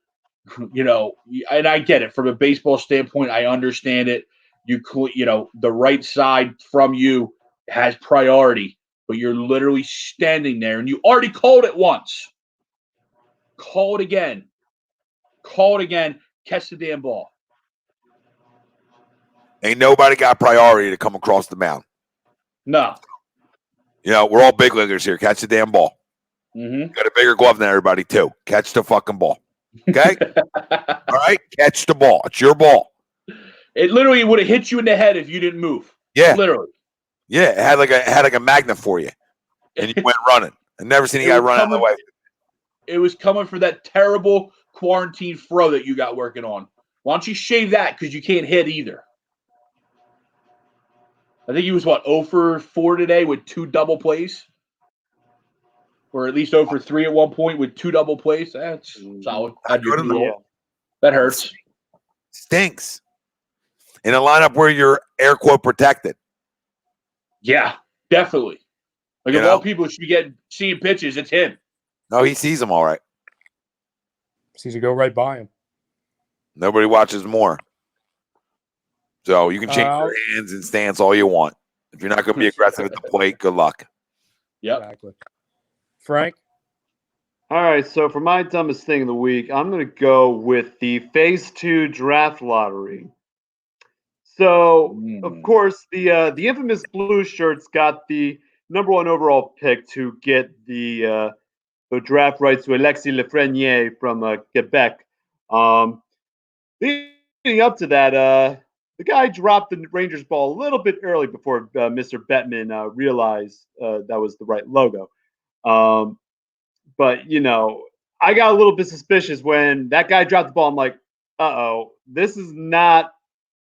and I get it. From a baseball standpoint, I understand it. The right side from you has priority, but you're literally standing there, and you already called it once. Call it again. Catch the damn ball. Ain't nobody got priority to come across the mound. No. You know, we're all big leaguers here. Catch the damn ball. Mm-hmm. Got a bigger glove than everybody, too. Catch the fucking ball. Okay? All right? Catch the ball. It's your ball. It literally would have hit you in the head if you didn't move. Yeah. Literally. Yeah, it had like a magnet for you. And you went running. I've never seen a guy run out of the way. It was coming for that terrible quarantine fro that you got working on. Why don't you shave that? Because you can't hit either. I think he was, 0 for 4 today with 2 double plays? Or at least 0 for 3 at one point with 2 double plays. That's solid. That hurts. Stinks. In a lineup where you're air quote protected. Yeah, definitely. Like, of all people should be seeing pitches, it's him. No, he sees them all right. Sees it go right by him. Nobody watches more. So you can change your hands and stance all you want. If you're not going to be aggressive at the plate, good luck. Yep. Exactly. Frank? All right, so for my dumbest thing of the week, I'm going to go with the Phase 2 draft lottery. So, of course, the infamous blue shirts got the #1 overall pick to get the draft rights to Alexis Lafreniere from Quebec. Leading up to that, the guy dropped the Rangers ball a little bit early before Mr. Bettman realized that was the right logo. But, you know, I got a little bit suspicious when that guy dropped the ball. I'm like, uh-oh, this is not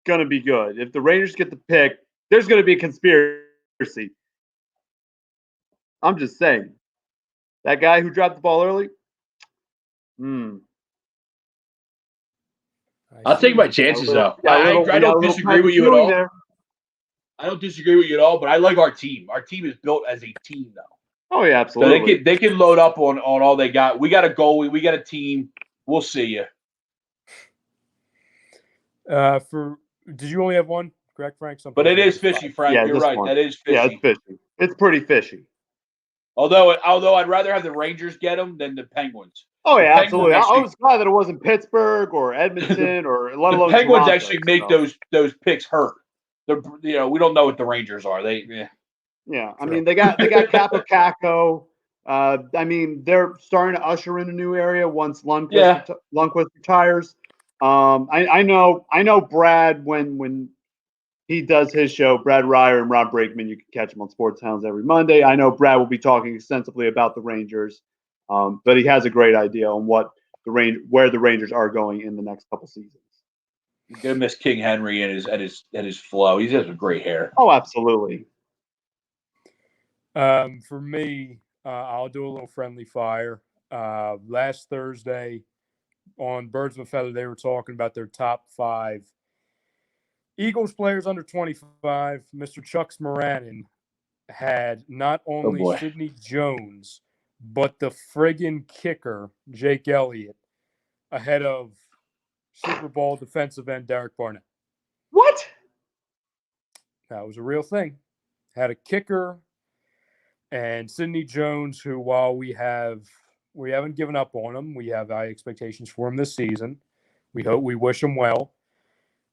going to be good. If the Rangers get the pick, there's going to be a conspiracy. I'm just saying. That guy who dropped the ball early? I'll take my chances, though. I don't disagree with you at all. I don't disagree with you at all, but I like our team. Our team is built as a team, though. Oh, yeah, absolutely. So they can load up on all they got. We got a goalie. We got a team. We'll see you. Did you only have one? Correct, Frank? But it is fishy, Frank. Yeah, you're right. One. That is fishy. Yeah, it's fishy. It's pretty fishy. Although I'd rather have the Rangers get them than the Penguins. Oh, yeah, absolutely. I was glad that it wasn't Pittsburgh or Edmonton or let alone the Penguins Toronto, actually make those picks hurt. We don't know what the Rangers are. Yeah, I mean, they got Capo Caco. I mean, they're starting to usher in a new area once Lundqvist retires. I know Brad when he does his show, Brad Ryer and Rob Brakeman. You can catch him on Sports Hounds every Monday. I know Brad will be talking extensively about the Rangers, but he has a great idea on where the Rangers are going in the next couple seasons. You're gonna miss King Henry and his flow. He has great hair. Oh, absolutely. For me, I'll do a little friendly fire. Last Thursday on Birds of a Feather, they were talking about their top 5 Eagles players under 25. Mr. Chuck Moranin had not only Sidney Jones, but the friggin' kicker, Jake Elliott, ahead of Super Bowl defensive end Derek Barnett. What? That was a real thing. Had a kicker and Sidney Jones, who while we haven't given up on him, we have high expectations for him this season. We wish him well.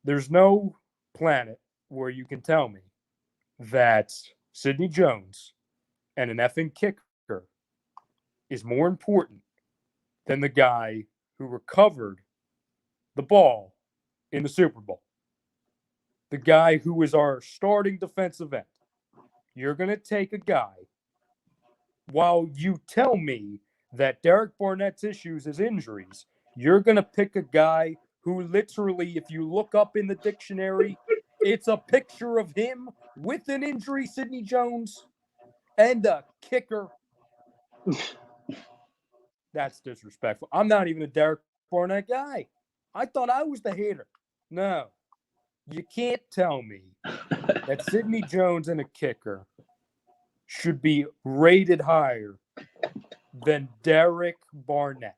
There's no planet where you can tell me that Sidney Jones and an effing kicker is more important than the guy who recovered the ball in the Super Bowl. The guy who is our starting defensive end. You're going to take a guy while you tell me that Derek Barnett's issues is injuries. You're going to pick a guy who literally, if you look up in the dictionary, it's a picture of him with an injury, Sidney Jones, and a kicker. That's disrespectful. I'm not even a Derek Barnett guy. I thought I was the hater. No. You can't tell me that Sidney Jones and a kicker should be rated higher than Derek Barnett.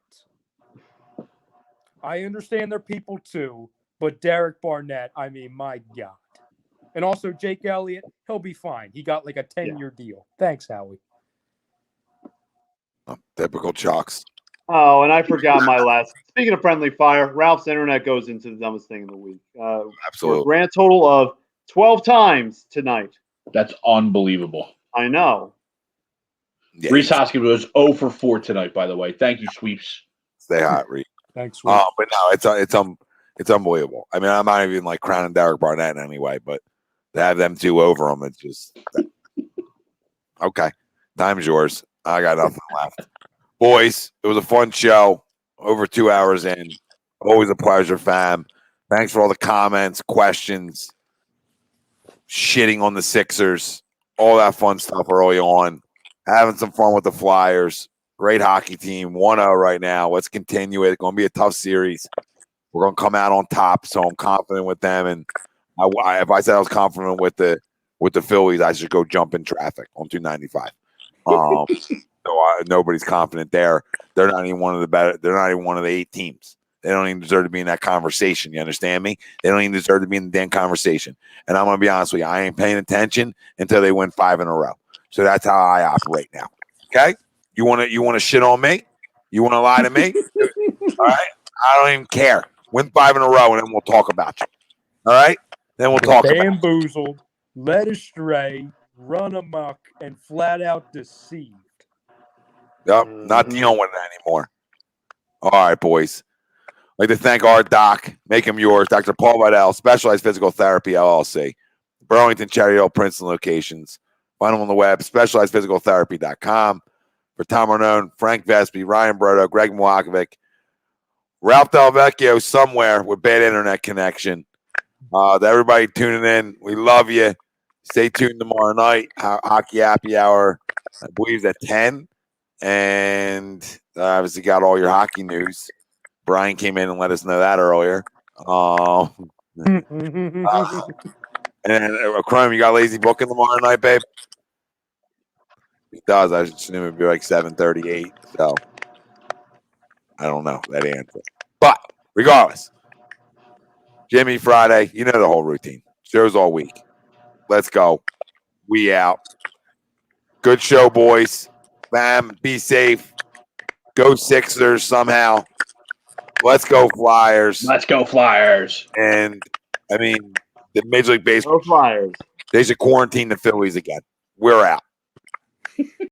I understand they're people too, but Derek Barnett, I mean, my God. And also Jake Elliott, he'll be fine. He got like a 10-year deal. Thanks, Howie. Oh, typical Chalks. Oh, and I forgot my last. Speaking of friendly fire, Ralph's internet goes into the dumbest thing in the week. Absolutely. For a grand total of 12 times tonight. That's unbelievable. I know. Yeah, Reese Hoskins was 0 for 4 tonight, by the way. Thank you, Sweeps. stay hot, Reed. Thanks. But no, it's unbelievable. I mean, I'm not even like crowning Derek Barnett in any way, but to have them two over him, it's just okay. Time's yours. I got nothing left. Boys, it was a fun show. Over 2 hours in. Always a pleasure, fam. Thanks for all the comments, questions, shitting on the Sixers, all that fun stuff early on. Having some fun with the Flyers. Great hockey team. 1-0 right now. Let's continue it. It's going to be a tough series. We're going to come out on top, so I'm confident with them. And if I said I was confident with the Phillies, I should go jump in traffic on 295. Nobody's confident there. They're not even one of the better. They're not even one of the 8 teams. They don't even deserve to be in that conversation. You understand me? They don't even deserve to be in the damn conversation. And I'm going to be honest with you. I ain't paying attention until they win 5 in a row. So that's how I operate now. Okay? You want to shit on me? You want to lie to me? All right? I don't even care. Win 5 in a row, and then we'll talk about you. All right? Then we'll talk about you. Bamboozled, led astray, run amok, and flat out deceived. Yep, not dealing with it anymore. All right, boys. I'd like to thank our doc, make him yours, Dr. Paul Vidal, Specialized Physical Therapy, LLC, Burlington, Cherry Hill, Princeton locations. Find them on the web, specializedphysicaltherapy.com. For Tom Arnone, Frank Vespi, Ryan Brodo, Greg Mwakovic, Ralph Del Vecchio somewhere with bad internet connection. To everybody tuning in, we love you. Stay tuned tomorrow night. Hockey Happy Hour, I believe, is at 10. And obviously got all your hockey news. Brian came in and let us know that earlier. And Chrome, you got lazy booking tomorrow night, babe? He does. I assume it'd be like 7:38. So I don't know that answer. But regardless, Jimmy Friday, you know the whole routine. Shows all week. Let's go. We out. Good show, boys. Bam. Be safe. Go Sixers somehow. Let's go Flyers. Let's go Flyers. And I mean, the Major League Baseball, Go Flyers. they should quarantine the Phillies again. We're out.